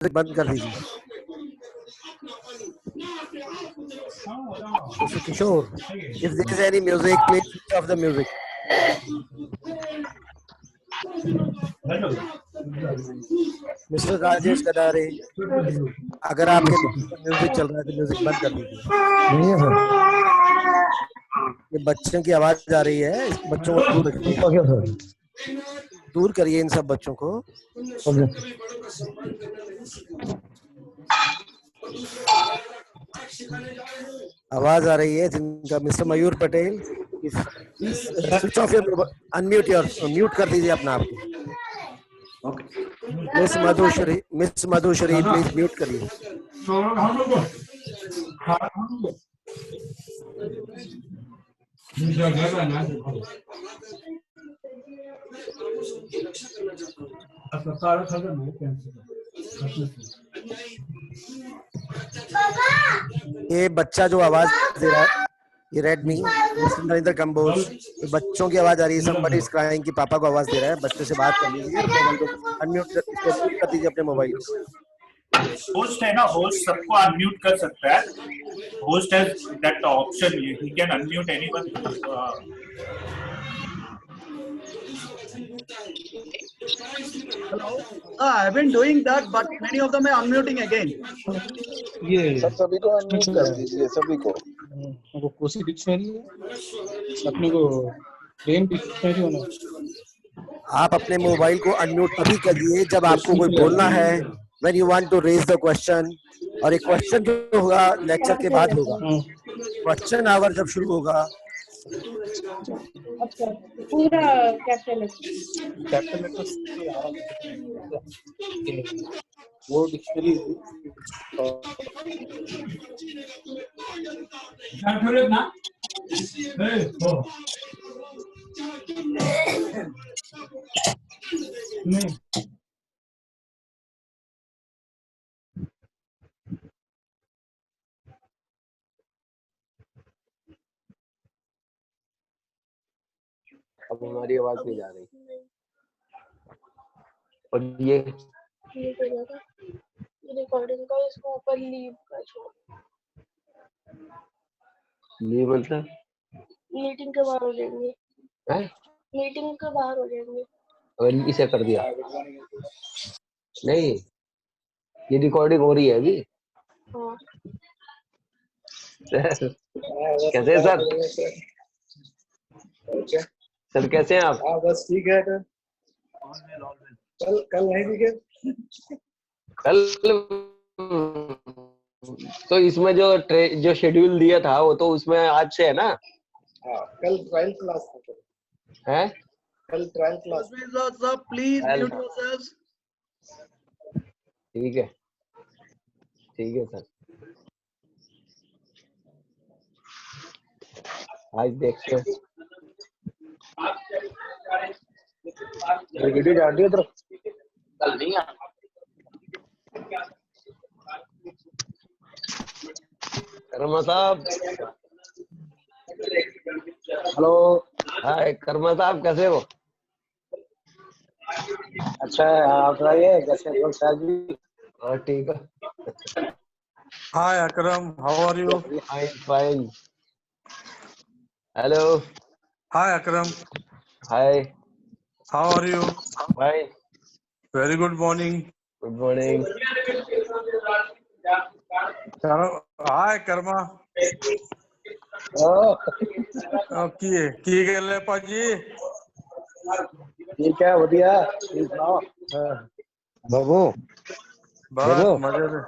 Music बंद कर दीजिए। Mr. Kishore, if there is any music, please switch off the music. Mister Rajesh Kadare, अगर आपके म्यूजिक चल रहा है तो म्यूजिक बंद कर दीजिए। ये बच्चों की आवाज आ रही है, इस बच्चों को दूर रखिए, दूर करिए इन सब बच्चों को। आवाज आ रही है जिनका। Mister Mayur Patel, switch off your, unmute your, mute कर दीजिए अपना आप को। मिस मधुश्री प्लीज म्यूट करिए। ये बच्चा जो आवाज दे रहा है, ये रेडमी, नरेंद्र कंबोज, ये बच्चों की आवाज आ रही है। somebody is crying कि पापा को आवाज दे रहा है। बच्चे से बात कर लीजिए, मोबाइल को अनम्यूट कर दीजिए अपने मोबाइल को। होस्ट है ना, होस्ट सबको अनम्यूट कर सकता है। Host has that option, he can unmute anyone. Hello. I've been doing that, but many of them are unmuting again. ये सब सभी को अनम्यूट कर दीजिए, सभी को। वो कोसी डिक्शनरी है, अपने को प्लेन डिक्शनरी होना। आप अपने मोबाइल को अनम्यूट तभी करिए जब आपको कोई बोलना है, when you want to raise the question। और एक क्वेश्चन जो होगा लेक्चर के बाद होगा, क्वेश्चन आवर जब शुरू होगा। पूरा कैपिटल लेटर वो डिक्शनरी नहीं। अब हमारी आवाज नहीं जा रही। और ये रिकॉर्डिंग का इसको ऊपर लीव का छोड़, लीव मतलब मीटिंग के बाहर हो जाएंगे। है? मीटिंग के बाहर हो जाएंगे। अगर इसे कर दिया नहीं, ये रिकॉर्डिंग हो रही है अभी। हाँ। कैसे सर? सर कैसे हैं आप? बस ठीक है। कल नहीं दिखे? कल तो इसमें जो शेड्यूल दिया था वो तो उसमें आज से है ना। हाँ, कल ट्रायल क्लास है। कल trial class. Please mute yourselves. ठीक है सर। आज देखते हैं वीडियो डाल दिया तो कल नहीं आ। कर्मा साहब, हेलो। हाय कर्मा साहब, कैसे हो? अच्छा है, आप बताइए कैसे हो? शादी और ठीक है। Hi Akram, how are you? Fine. Hello. Hi Akram, hi, how are you? Fine. Very good morning. Good morning. Hi Karma. की गल है भाजी? ठीक है, बढ़िया। बाबू बस मजे में।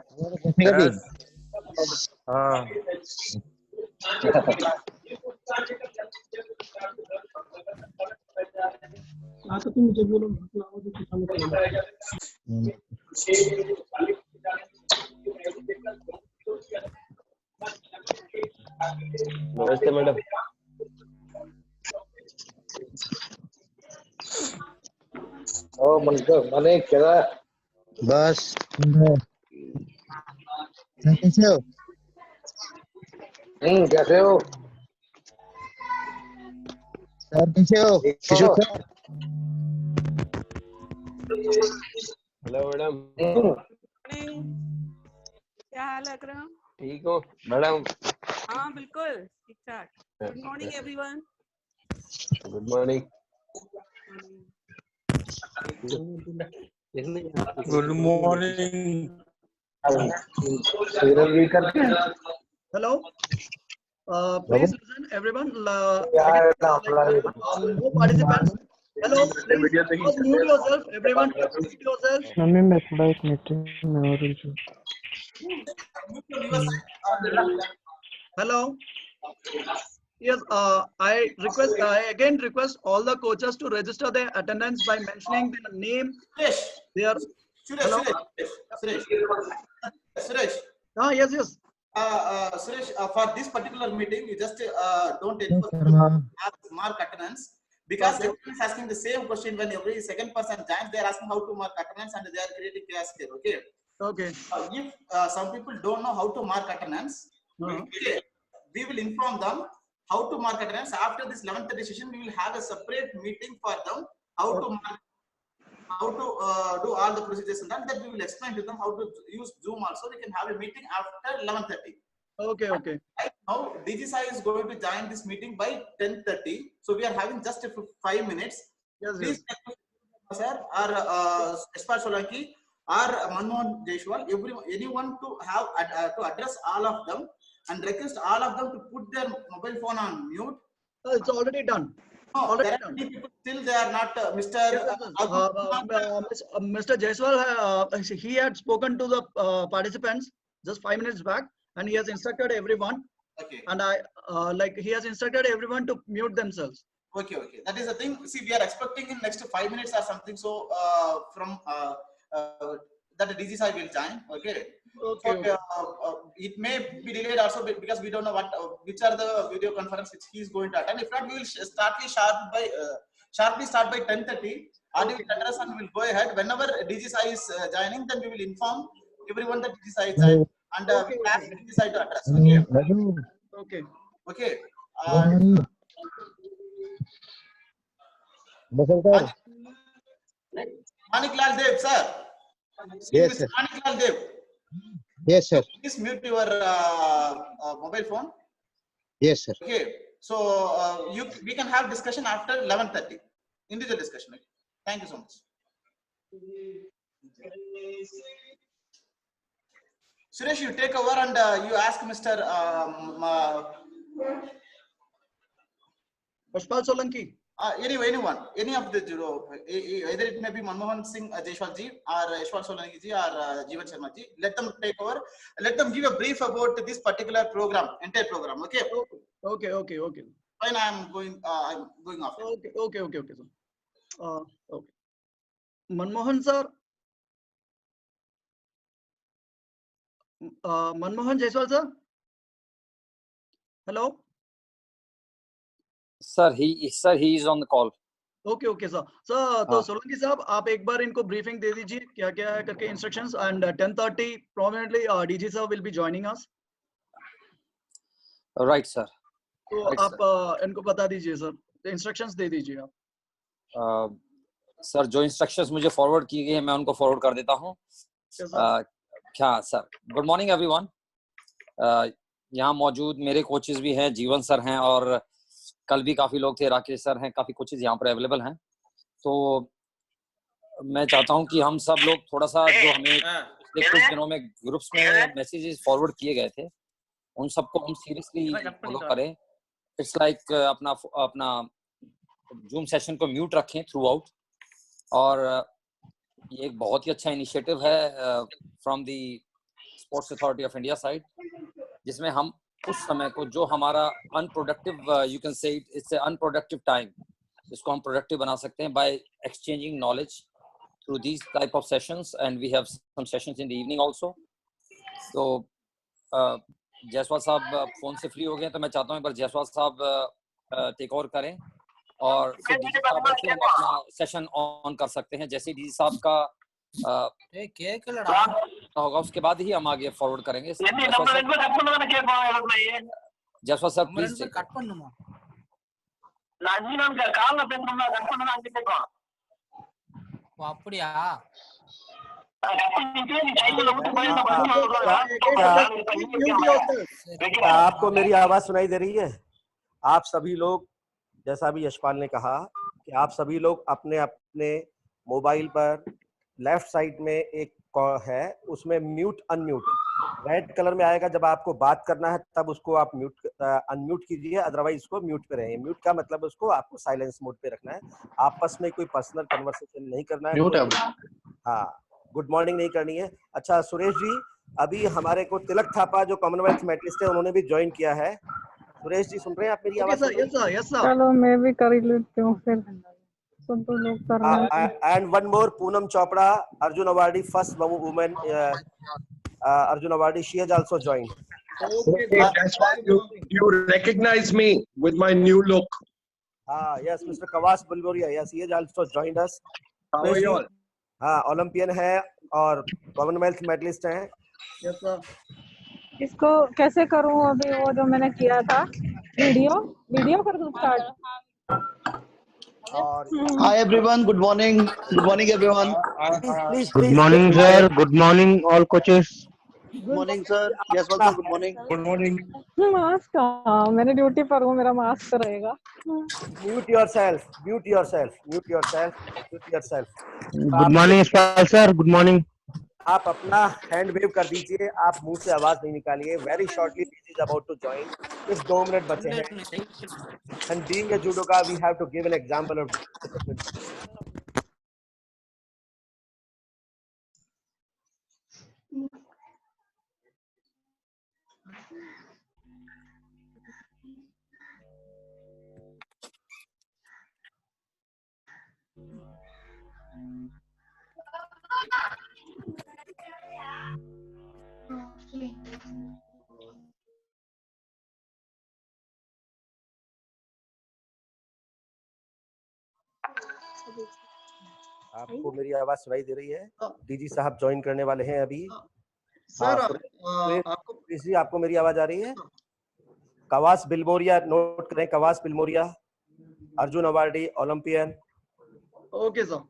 हाँ तो तुम मुझे बोलो। नमस्ते मैडम। ओ मने क्या? बस कैसे हो? कैसे हो सर? कैसे हो? Hello madam. क्या हाल है अकरम? ठीक हो मैडम? हाँ बिल्कुल ठीक ठाक। Good morning everyone. Good morning. Good morning. Signal भी करते हैं। Hello. Please listen, everyone. Again, no participants. Hello. Please just mute yourself. Everyone, just mute yourself. Mummy मैं थोड़ा एक मीटिंग में और हूँ। Hello. Yes. I again request all the coaches to register their attendance by mentioning their name. Their. Hello. Suresh. Ah, yes, yes. Suresh, for this particular meeting, you just don't have mark attendance because Okay. everyone is asking the same question when every second person joins. They are asking how to mark attendance and they are creating chaos here. Okay. Okay. If some people don't know how to mark attendance, okay, we will inform them how to mark attendance. After this 11:30 session, we will have a separate meeting for them how to mark, how to do all the procedures and that we will explain to them how to use Zoom also. We can have a meeting after 11:30. Okay. Okay. Right now, DGSI is going to join this meeting by 10:30. So we are having just 5 minutes. Yes, Please, yes. sir, or Espar Solanki or Manmohan Jaiswal, anyone to have to address all of them and request all of them to put their mobile phone on mute. It's already done. No, Already there are done. many people still they are not Mr. Yes, yes. Mr. Jaiswal, he had spoken to the participants just 5 minutes back, and he has instructed everyone. Okay. And he has instructed everyone to mute themselves. Okay, okay. That is the thing. See, we are expecting in next 5 minutes or something. So from that the DGSI will join. Okay. Okay. So, it may be delayed also because we don't know which are the video conference which he is going to attend. If not, we will sharply start by 10:30. Audio will address and we will go ahead. Whenever DGSI is joining, then we will inform everyone that DGSI is joining and we will ask DGSI to address. Okay. Okay. Okay. Maniklal Dev, sir. Yes, sir. Maniklal Dev. Yes, sir. Please mute your mobile phone. Yes, sir. Okay. So we can have discussion after 11:30. Individual discussion. Okay? Thank you so much. Suresh, you take over and you ask Mr. Pushpal Solanki. Anyone, any of the either it may be Manmohan Singh Jaiswal ji or Yashwal Solanki ji or Jeevan Sharma ji. Let them take over. Let them give a brief about this particular program, entire program. Okay. Okay. Okay. Okay. Fine. I'm going off. Okay. Okay. Okay. Okay. Sir. Okay. Manmohan sir. Manmohan Jaiswal sir. Hello. Sir, he is on the call. Okay okay sir तो सोलंकी साहब आप एक बार इनको briefing दे दीजिए क्या क्या है करके instructions and 10:30 probably DG sir will be joining us right sir तो आप इनको बता दीजिए सर इंस्ट्रक्शंस दे दीजिए आप सर जो इंस्ट्रक्शंस मुझे फॉरवर्ड किए गए हैं मैं उनको फॉरवर्ड कर देता हूं क्या सर गुड मॉर्निंग एवरीवन यहाँ मौजूद मेरे कोचेस भी हैं जीवन सर हैं और कल भी काफी लोग थे राकेश सर हैं काफी कोचेस यहाँ पर अवेलेबल हैं तो मैं चाहता हूँ कि हम सब लोग थोड़ा सा जो हमें पिछले कुछ दिनों में ग्रुप्स में मैसेजेस फॉरवर्ड किए गए थे उन सबको हम सीरियसली फॉलो करें इट्स लाइक अपना जूम सेशन को म्यूट रखें थ्रू आउट और ये एक बहुत ही अच्छा इनिशिएटिव है from the Sports authority of India side जिसमें हम उस समय को जो हमारा unproductive you can say it's unproductive time इसको हम प्रोडक्टिव बना सकते हैं by exchanging knowledge through these type of sessions and we have some sessions in the evening also तो जायसवाल साहब फोन से फ्री हो गए तो मैं चाहता हूँ एक बार जायसवाल साहब टेक ओवर करें और फिर डीजी साहब से हम अपना सेशन ऑन कर सकते हैं जैसे डीजी साहब का होगा उसके बाद ही हम आगे फॉरवर्ड करेंगे जायसवाल साहब प्लीज அப்படியா क्या आपको मेरी आवाज सुनाई दे रही है? आप सभी लोग, जैसा भी यशपाल ने कहा, कि आप सभी लोग अपने अपने मोबाइल पर लेफ्ट साइड में एक है, उसमें म्यूट अनम्यूट रेड कलर में आएगा। जब आपको बात करना है तब उसको आप अनम्यूट कीजिए, अदरवाइज इसको म्यूट पे रहिए। म्यूट का मतलब उसको आपको साइलेंस मोड पे रखना है। आपस में कोई पर्सनल कन्वर्सेशन नहीं करना है। म्यूट है। हाँ, गुड मॉर्निंग नहीं करनी है। अच्छा सुरेश जी, अभी हमारे को तिलक थापा जो कॉमनवेल्थ मेडलिस्ट है, उन्होंने भी ज्वाइन किया है। सुरेश जी सुन रहे हैं आप मेरी आवाज? चलो मैं भी कर ही लेती हूँ फिर, सब तो लोग कर रहे हैं। And one more, Poonam Chopra, Arjun awardee, first women Arjun awardee, she has also joined. That's why you recognize me with my new look. Yes, Mr. Kawas Bulgaria, yes, he has also joined us. How are you all? Olympian है और Commonwealth medallist हैं। Yes sir. इसको कैसे करूँ अभी? वो जो मैंने किया था वीडियो कर दूँ start? Hi everyone, good morning everyone. Please. Good morning sir, good morning all coaches. Good morning sir. Yes also good morning. Good morning. Mask मैंने ड्यूटी पर हूँ, मेरा मास्क रहेगा। Mute yourself. Good morning Yashpal sir, good morning. आप अपना hand wave कर दीजिए, आप मुंह से आवाज नहीं निकालिए। Very shortly this is about to join, सिर्फ 2 मिनट बचे हैं। And being a judoka we have to give an example of आपको मेरी आवाज सुनाई दे रही है? डीजी साहब ज्वाइन करने वाले हैं अभी। सर आपको मेरी आवाज आ रही है? कवास बिलमोरिया, नोट करें, Kawas Bilimoria, Arjun awardee, Olympian. Okay sir.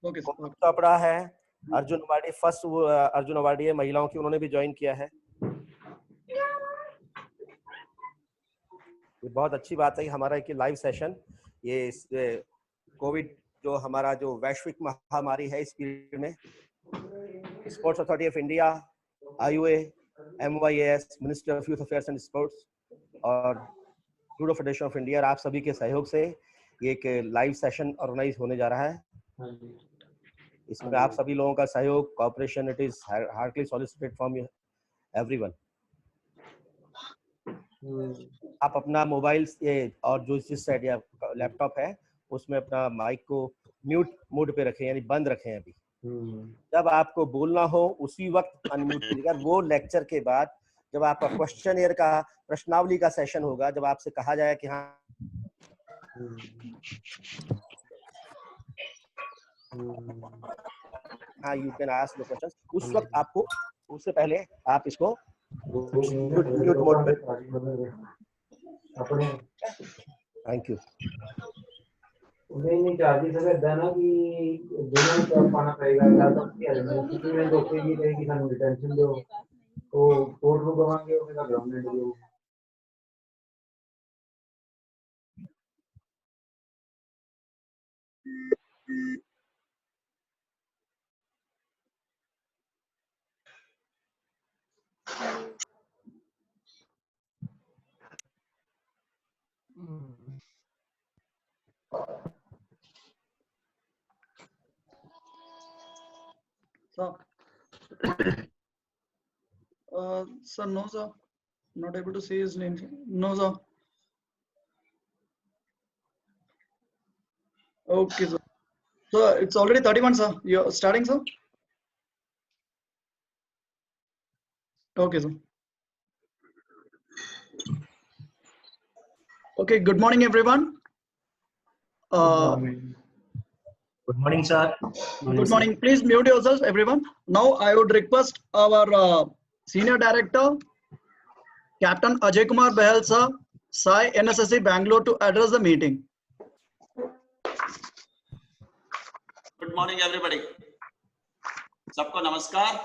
Chopra है, Arjun awardee, first Arjun awardee है महिलाओं की, उन्होंने भी ज्वाइन किया है। ये बहुत अच्छी बात है हमारा कि लाइव सेशन, ये कोविड जो हमारा जो वैश्विक महामारी है इस पीरियड में, sports authority of India, IUA, MYAS, ministry of youth affairs and sports और जूडो फेडरेशन ऑफ इंडिया, आप सभी के सहयोग से ये एक लाइव सेशन ऑर्गेनाइज होने जा रहा है। इसमें आप सभी लोगों का सहयोग, cooperation, it is heartily solicited from everyone. आप अपना मोबाइल और जो जिस साइड या लैपटॉप है उसमें अपना माइक को म्यूट मोड पे रखें, यानी बंद रखें। अभी जब आपको बोलना हो उसी वक्त अनम्यूट कीजिएगा। वो लेक्चर के बाद जब आपका क्वेश्चन एयर का प्रश्नावली का सेशन होगा, जब आपसे कहा जाए कि हाँ you can ask the question, उस वक्त आपको, उससे पहले आप इसको म्यूट मोड पे। Thank you. नहीं चार्जेस अगर देना कि दोनों का पाना पड़ेगा, या तो किसी में धोखे की रहेगी, सानू रिटेंशन दो तो कोर्ट रू गवांगे, उसका गवर्नमेंट दो। Sir, no sir, not able to see his name. No sir. Okay sir. So it's already 31 sir. You're starting sir? Okay sir. Okay, good morning everyone. Good morning sir. Good morning. Please mute yourselves everyone. Now I would request our Senior Director, Captain Ajay Kumar Bahal sir, Sai NSSC Bangalore, to address the meeting. Good morning everybody. सबको नमस्कार।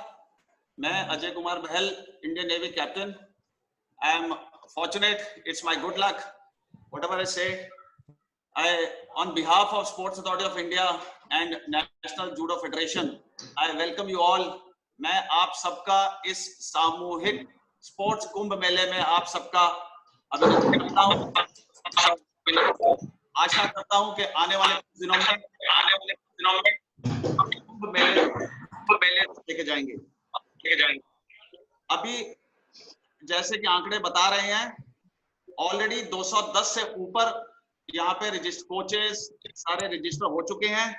मैं Ajay Kumar Bahl, Indian navy captain. I am fortunate. It's my good luck. Whatever I say, on behalf of Sports Authority of India and National Judo Federation, I welcome you all. मैं आप सबका इस सामूहिक sports कुंभ मेले में आप सबका अभिनंदन करता हूँ। आशा करता हूँ कि आने वाले दिनों में कुंभ मेले लेके जाएंगे। अभी जैसे कि आंकड़े बता रहे हैं, ऑलरेडी 210 से ऊपर यहाँ पे रजिस्टर कोचेस सारे रजिस्टर हो चुके हैं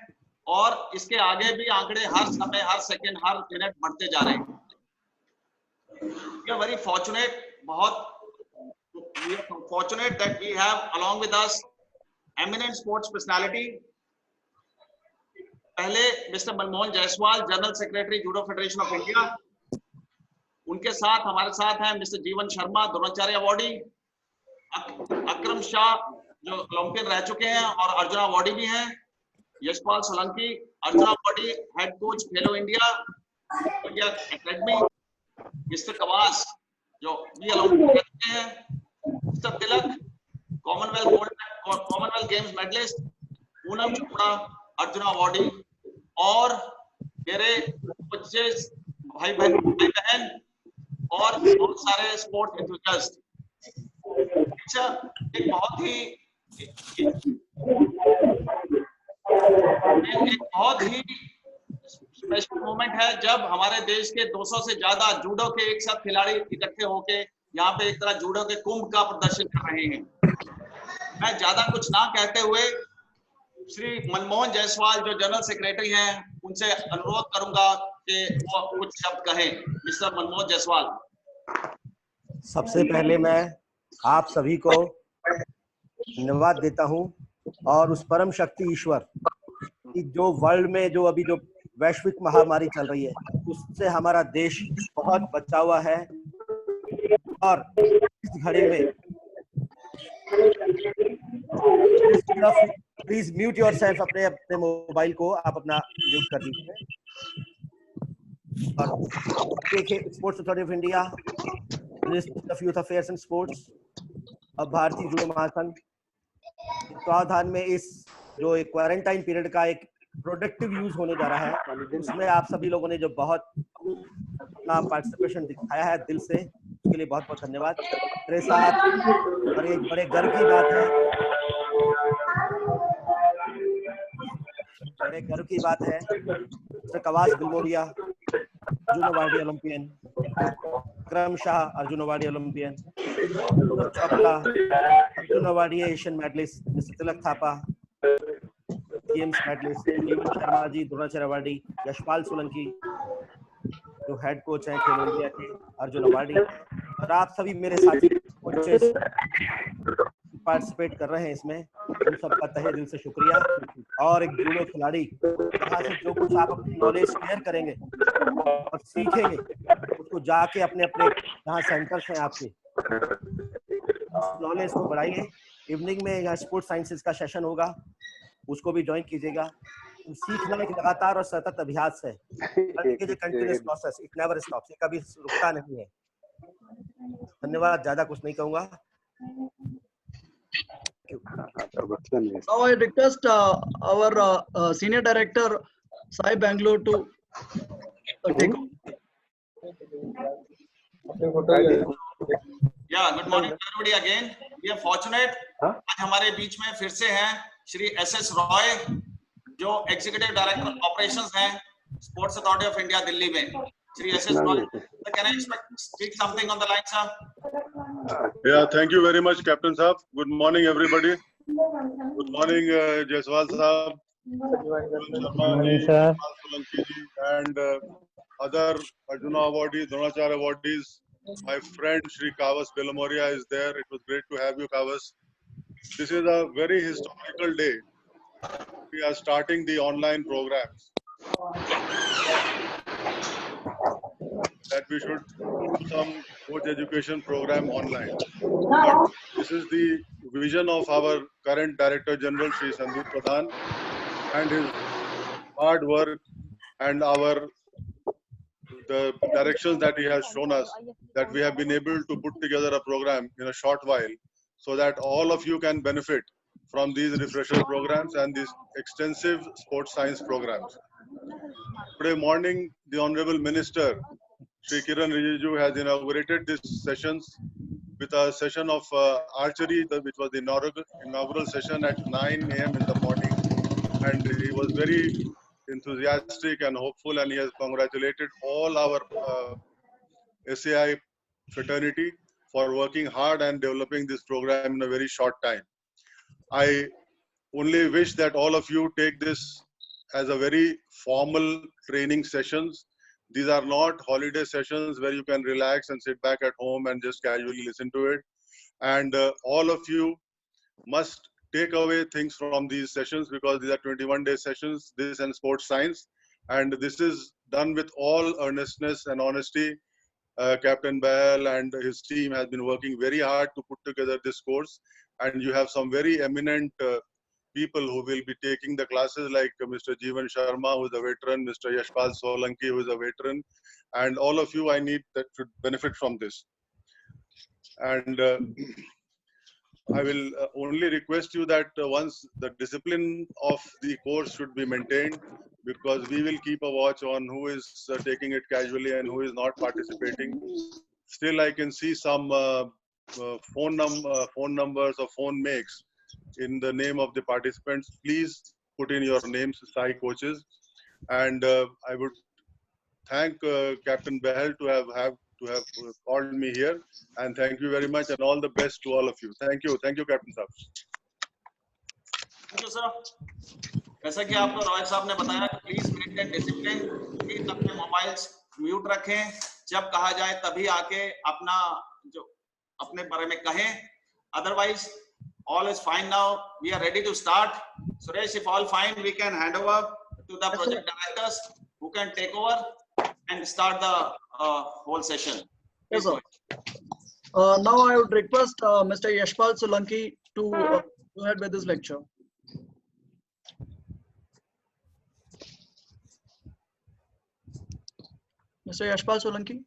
और इसके आगे भी आंकड़े हर समय, हर सेकंड, हर मिनट बढ़ते जा रहे हैं। We are very fortunate, बहुत we are fortunate that we have along with us eminent sports personality. पहले mister Manmohan Jaiswal, general secretary judo federation of India, उनके साथ हमारे साथ हैं मिस्टर जीवन शर्मा, द्रोणाचार्य अवार्डी, अक्रम शाह जो ओलंपियन रह चुके हैं और अर्जुना अवार्डी भी हैं, Yashpal Solanki, Arjuna awardee, head coach Khelo India academy, mister Kawas जो भी ओलंपियन रह चुके हैं, mister Tilak Commonwealth games medallist, Poonam Chopra Arjuna awardee और मेरे बच्चे भाई बहन और बहुत सारे स्पोर्ट्स एंथुसियास्ट। अच्छा, एक बहुत ही स्पेशल मोमेंट है जब हमारे देश के 200 से ज्यादा जूडो के एक साथ खिलाड़ी इकट्ठे होके यहाँ पे एक तरह जूडो के कुंभ का प्रदर्शन कर रहे हैं। मैं ज्यादा कुछ ना कहते हुए श्री मनमोहन जायसवाल जो जनरल सेक्रेटरी हैं उनसे अनुरोध करूंगा कि वो कुछ शब्द कहें। मिस्टर मनमोहन जायसवाल। सबसे पहले मैं आप सभी को धन्यवाद देता हूं और उस परम शक्ति ईश्वर की जो वर्ल्ड में जो अभी जो वैश्विक महामारी चल रही है उससे हमारा देश बहुत बचा हुआ है और इस घड़ी में प्लीज म्यूट योरसेल्फ, अपने मोबाइल को आप अपना म्यूट कर दीजिए। और देखिए, sports authority of India, ministry of youth affairs and sports और भारतीय जूडो महासंघ प्रावधान में इस जो एक क्वारंटाइन पीरियड का एक प्रोडक्टिव यूज होने जा रहा है, उसमें आप सभी लोगों ने जो बहुत अपना पार्टिसिपेशन दिखाया है दिल से, उसके लिए बहुत बहुत धन्यवाद। मेरे साथ और एक बड़े गर्व की बात है, बड़े गर्व की बात है mister Kawas Bilimoria Arjun awardee Olympian, Akram Shah Arjun awardee Olympian, Chopra Arjun awardee Asian medallist, mister Tilak Thapa games medallist, Jeevan Sharma ji Dronacharya awardee, Yashpal Solanki जो हेड कोच हैं खेलो इंडिया के अर्जुन अवार्डी, और आप सभी मेरे साथी कोचेस पार्टिसिपेट कर रहे हैं इसमें, उन सबका तहे दिल से शुक्रिया। और एक जूडो खिलाड़ी यहाँ से जो कुछ आप अपनी नॉलेज शेयर करेंगे और सीखेंगे उसको जाके अपने अपने जहाँ सेंटर्स हैं आपके नॉलेज को बढ़ाइए। इवनिंग में यहाँ स्पोर्ट्स साइंसेस का सेशन होगा, उसको भी ज्वाइन कीजिएगा। सीखना एक लगातार और सतत अभ्यास है, continuous process, it never stops, ये कभी रुकता नहीं है। धन्यवाद, ज्यादा कुछ नहीं कहूंगा। Now I request our Senior Director Sai Bangalore to take over. Yeah, good morning everybody again. We are fortunate आज हमारे बीच में फिर से हैं श्री SS रॉय जो एग्जीक्यूटिव डायरेक्टर ऑपरेशंस हैं sports authority of India Delhi में। Shri SS Roy, can I speak something on the line, sir? Yeah, thank you very much, Captain Saab. Good morning, everybody. Good morning, Jaiswal Saab. Good morning, sir. And other Arjuna awardees, Dronacharya awardees. My friend Shri Kavas Bilamoria is there. It was great to have you, Kavas. This is a very historical day. We are starting the online programs. That we should do some coach education program online. This is the vision of our current Director General Shri Sandeep Pradhan and his hard work and our the directions that he has shown us, that we have been able to put together a program in a short while, so that all of you can benefit from these refresher programs and these extensive sports science programs. Today morning, the Honorable Minister, Shri Kiran Rijiju, has inaugurated these sessions with a session of archery, which was the inaugural session at 9 a.m. in the morning. And he was very enthusiastic and hopeful, and he has congratulated all our SAI fraternity for working hard and developing this program in a very short time. I only wish that all of you take this as a very formal training sessions. These are not holiday sessions where you can relax and sit back at home and just casually listen to it. And all of you must take away things from these sessions, because these are 21-day sessions, this and sports science. And this is done with all earnestness and honesty. Captain Bahl and his team has been working very hard to put together this course. And you have some very eminent people who will be taking the classes, like Mr. Jeevan Sharma, who is a veteran, Mr. Yashpal Solanki, who is a veteran, and all of you I need that should benefit from this. And I will only request you that once the discipline of the course should be maintained, because we will keep a watch on who is taking it casually and who is not participating. Still, I can see some phone numbers or phone makes in the name of the participants. Please put in your names, Sai coaches. And I would thank Captain Bahl to have called me here, and thank you very much, and all the best to all of you. Thank you, Captain Saab. Thank you, sir. जैसा कि आपको रॉय साहब ने बताया, please maintain discipline, please अपने mobiles mute रखें, जब कहा जाए तभी आके अपना जो अपने बारे में कहें. Otherwise, all is fine now. We are ready to start. Suresh, if all fine, we can hand over to the project directors who can take over and start the whole session. Yes, sir. Now I would request Mr. Yashpal Solanki to go ahead with this lecture. Mr. Yashpal Solanki.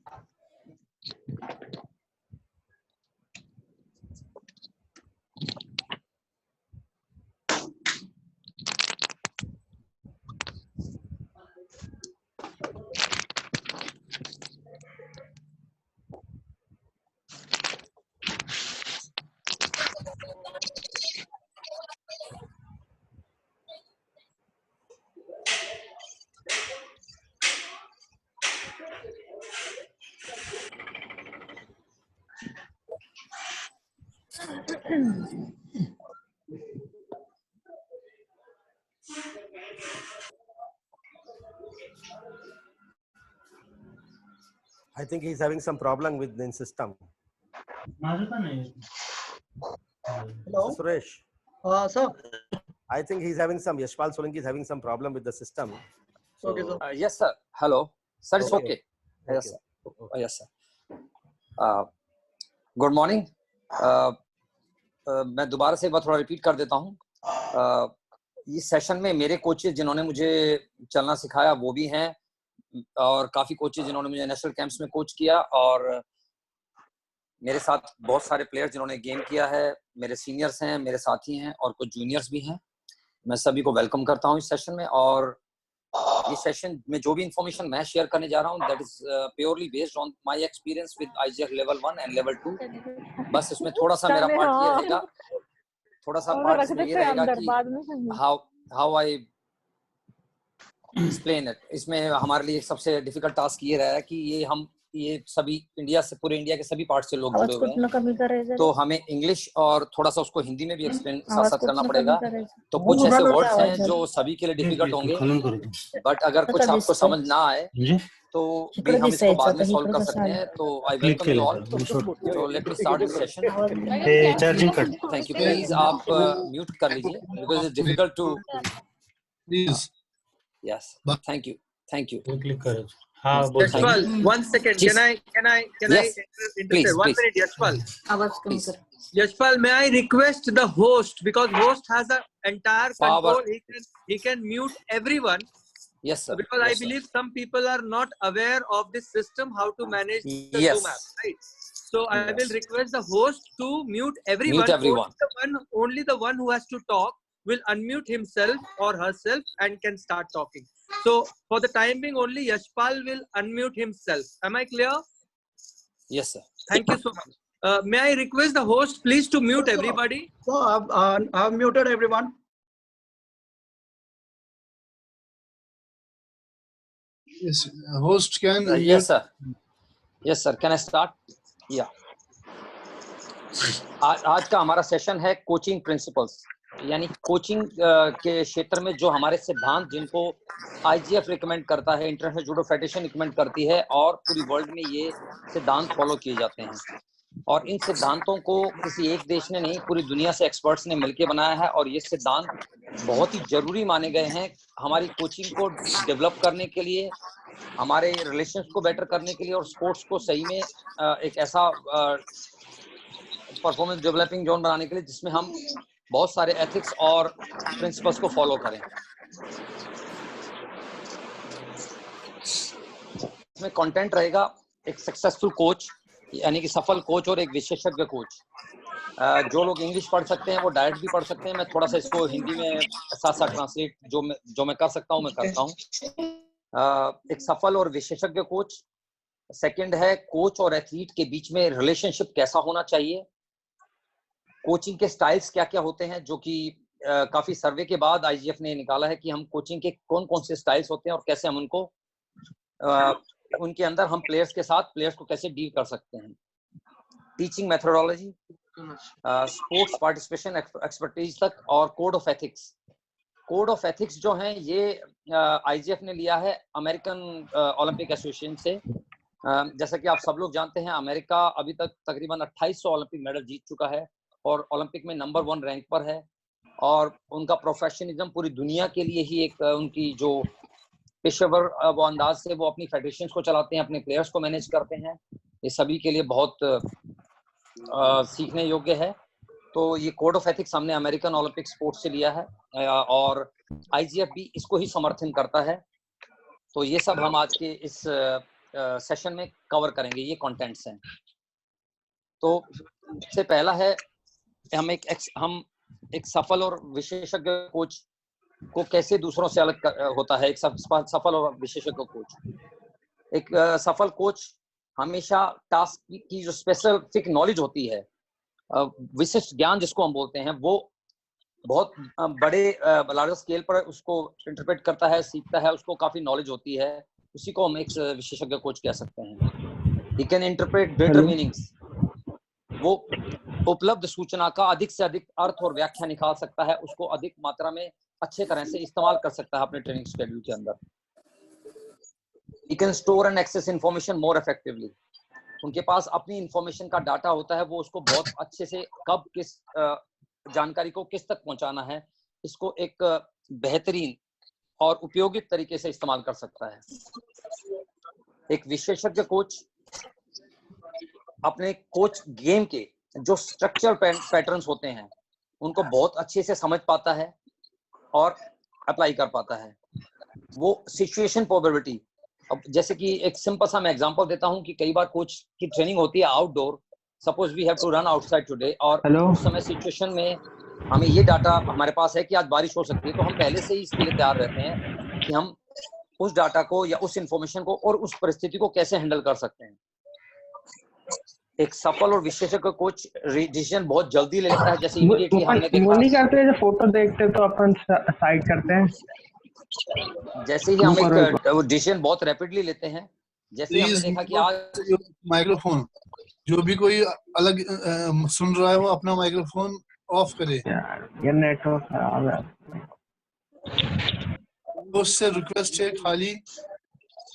I think he's having some problem with the system. Hello, Suresh. Sir. I think he's having some. Yashpal Solanki is having some problem with the system. So, Okay, sir. Yes, sir. Hello. Sir, it's Okay. okay. Yes, sir. Yes, sir. Good morning. मैं दोबारा से एक बार थोड़ा repeat कर देता हूँ. इस session में मेरे कोचेज जिन्होंने मुझे चलना सिखाया वो भी हैं, और काफी कोचेज जिन्होंने मुझे नेशनल कैंप्स में कोच किया, और मेरे साथ बहुत सारे प्लेयर्स जिन्होंने गेम किया है, मेरे सीनियर्स हैं, मेरे साथी हैं, और कुछ जूनियर्स भी हैं. मैं सभी को वेलकम करता हूँ इस सेशन में. और इस सेशन में जो भी इंफॉर्मेशन मैं शेयर करने जा रहा हूँ, that is purely based on my experience with IGF level 1 and level 2. बस इसमें थोड़ा सा मेरा पार्ट ये रहेगा, थोड़ा सा पार्ट इसमें ये रहेगा कि हाउ आई एक्सप्लेन इट. इसमें हमारे लिए सबसे डिफिकल्ट टास्क ये रहा है कि ये सभी इंडिया से, पूरे इंडिया के सभी पार्ट से लोग जुड़े हुए हैं, तो हमें इंग्लिश और थोड़ा सा उसको हिंदी में भी एक्सप्लेन साथ साथ करना पड़ेगा. तो कुछ ऐसे वर्ड्स हैं जो सभी के लिए डिफिकल्ट होंगे, बट अगर कुछ आपको समझ ना आए तो भी हम इसको बाद में सॉल्व कर सकते हैं. तो आई वेलकम यू ऑल. तो let me start this session. Thank you. Please आप म्यूट कर लीजिए because it's difficult to please. Yes, thank you. Click करो. Yashpal, 1 second. Can I Yes, interfere? please, 1 minute, Yashpal. Yashpal, may I request the host, because host has an entire control. He can mute everyone. Yes, sir. Because I Yes, sir. believe some people are not aware of this system, how to manage the Yes. Zoom app, right? So I will Yes. request the host to mute everyone. Mute everyone. Only the one who has to talk will unmute himself or herself and can start talking. So for the time being, only Yashpal will unmute himself. Am I clear? Yes, sir. Thank you so much. May I request the host please to mute everybody? So I've muted everyone. Yes, host can. Yes, sir. Yes, sir. Can I start? Yeah. आज का हमारा session है coaching principles, यानी coaching के क्षेत्र में जो हमारे सिद्धांत जिनको आईजीएफ रिकमेंड करता है, इंटरनेशनल जूडो फेडरेशन रिकमेंड करती है और पूरी वर्ल्ड में ये सिद्धांत फॉलो किए जाते हैं। और इन सिद्धांतों को किसी एक देश ने नहीं, पूरी दुनिया से एक्सपर्ट्स ने मिलकर बनाया है और ये सिद्धांत बहुत ही जरूरी माने गए हैं हमारी कोचिंग को डेवलप करने के लिए, हमारे रिलेशंस को बेटर करने के लिए और स्पोर्ट्स को सही में एक ऐसा परफॉर्मेंस डेवलपिंग जोन बनाने के लिए जिसमें हम बहुत सारे एथिक्स और प्रिंसिपल्स को फॉलो करें। इसमें कंटेंट रहेगा एक सक्सेसफुल कोच, यानी कि सफल कोच और एक विशेषज्ञ कोच। जो लोग इंग्लिश पढ़ सकते हैं वो डायरेक्ट भी पढ़ सकते हैं, मैं थोड़ा सा इसको हिंदी में साथ साथ ट्रांसलेट जो मैं कर सकता हूँ मैं करता हूँ। एक सफल और विशेषज्ञ कोच। सेकंड है कोच और एथलीट के बीच में रिलेशनशिप कैसा होना चाहिए, कोचिंग के स्टाइल्स क्या क्या होते हैं, जो कि काफी सर्वे के बाद आईजीएफ ने निकाला है कि हम कोचिंग के कौन कौन से स्टाइल्स होते हैं और कैसे हम उनको उनके अंदर हम प्लेयर्स के साथ प्लेयर्स को कैसे डील कर सकते हैं। Teaching methodology, sports participation expertise तक, और code of ethics. Code of ethics जो हैं ये आईजीएफ ने लिया है अमेरिकन ओलंपिक एसोसिएशन से। जैसा कि आप सब लोग जानते हैं अमेरिका अभी तक तकरीबन 2800 ओलंपिक मेडल जीत चुका है और ओलंपिक में नंबर 1 रैंक पर है, और उनका प्रोफेशनलिज्म पूरी दुनिया के लिए ही एक उनकी जो पेशेवर वो अंदाज से वो अपनी फेडरेशन को चलाते हैं, अपने प्लेयर्स को मैनेज करते हैं, ये सभी के लिए बहुत सीखने योग्य है। तो ये कोड ऑफ एथिक्स हमने अमेरिकन ओलंपिक स्पोर्ट्स से लिया है और आईजीएफ भी इसको ही समर्थन करता है। तो ये सब हम आज के इस सेशन में कवर करेंगे, ये कंटेंट्स हैं। तो सबसे पहला है हम एक सफल और विशेषज्ञ कोच को कैसे दूसरों से अलग होता है। एक सफल और विशेषज्ञ कोच, एक सफल कोच हमेशा टास्क की जो स्पेसिफिक नॉलेज होती है, विशिष्ट ज्ञान जिसको हम बोलते हैं, वो बहुत बड़े लार्जर स्केल पर उसको इंटरप्रेट करता है, सीखता है, उसको काफी नॉलेज होती है, उसी को हम एक विशेषज्ञ कोच कह सकते हैं। He can interpret greater meanings, वो उपलब्ध सूचना का अधिक से अधिक अर्थ और व्याख्या निकाल सकता है, उसको अधिक मात्रा में अच्छे तरह से इस्तेमाल कर सकता है अपने ट्रेनिंग शेड्यूल के अंदर। He can store and access information more effectively. उनके पास अपनी इंफॉर्मेशन का डाटा होता है, वो उसको बहुत अच्छे से कब किस जानकारी को किस तक पहुंचाना है, इसको एक बेहतरीन और उपयोगी तरीके से इस्तेमाल कर सकता है। एक विशेषज्ञ कोच अपने कोच गेम के जो स्ट्रक्चर पैटर्न्स होते हैं उनको बहुत अच्छे से समझ पाता है और अप्लाई कर पाता है। वो सिचुएशन प्रोबेबिलिटी, अब जैसे कि एक सिंपल सा मैं एग्जांपल देता हूं कि कई बार कोच की ट्रेनिंग होती है outdoor, suppose we have to run outside today, और उस समय सिचुएशन में हमें ये डाटा हमारे पास है कि आज बारिश हो सकती है, तो हम पहले से ही इसके लिए तैयार रहते हैं कि हम उस डाटा को या उस इंफॉर्मेशन को और उस परिस्थिति को कैसे हैंडल कर सकते हैं। एक सफल और विशेषज्ञ कोच डिसीजन बहुत जल्दी ले लेता है, जैसे इमीडिएटली हमने देखा, वो नहीं करते हैं, जब फोटो देखते तो अपन साइड करते हैं, जैसे ही हम एक डिसीजन बहुत रैपिडली लेते हैं, जैसे हमने देखा कि आज माइक्रोफोन, जो भी कोई अलग सुन रहा है वो अपना माइक्रोफोन ऑफ करे। ये नेटवर्क खराब है। उससे रिक्वेस्ट है खाली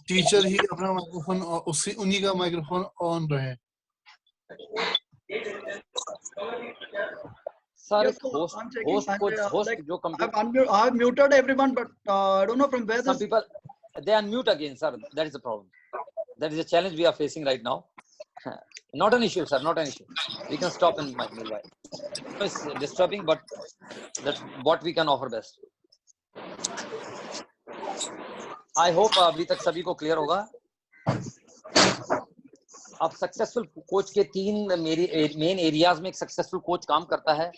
टीचर ही अपना माइक्रोफोन उन्हीं का माइक्रोफोन ऑन रहे। Sir, host जो computer. I've muted everyone, but I don't know from where. Some people they unmute again, sir. That is the problem. That is a challenge we are facing right now. Not an issue, sir. Not an issue. We can stop in meanwhile. It's disturbing, but that's what we can offer best. I hope अभी तक सभी को clear होगा। अब successful coach के 3 main areas में एक successful coach काम करता है,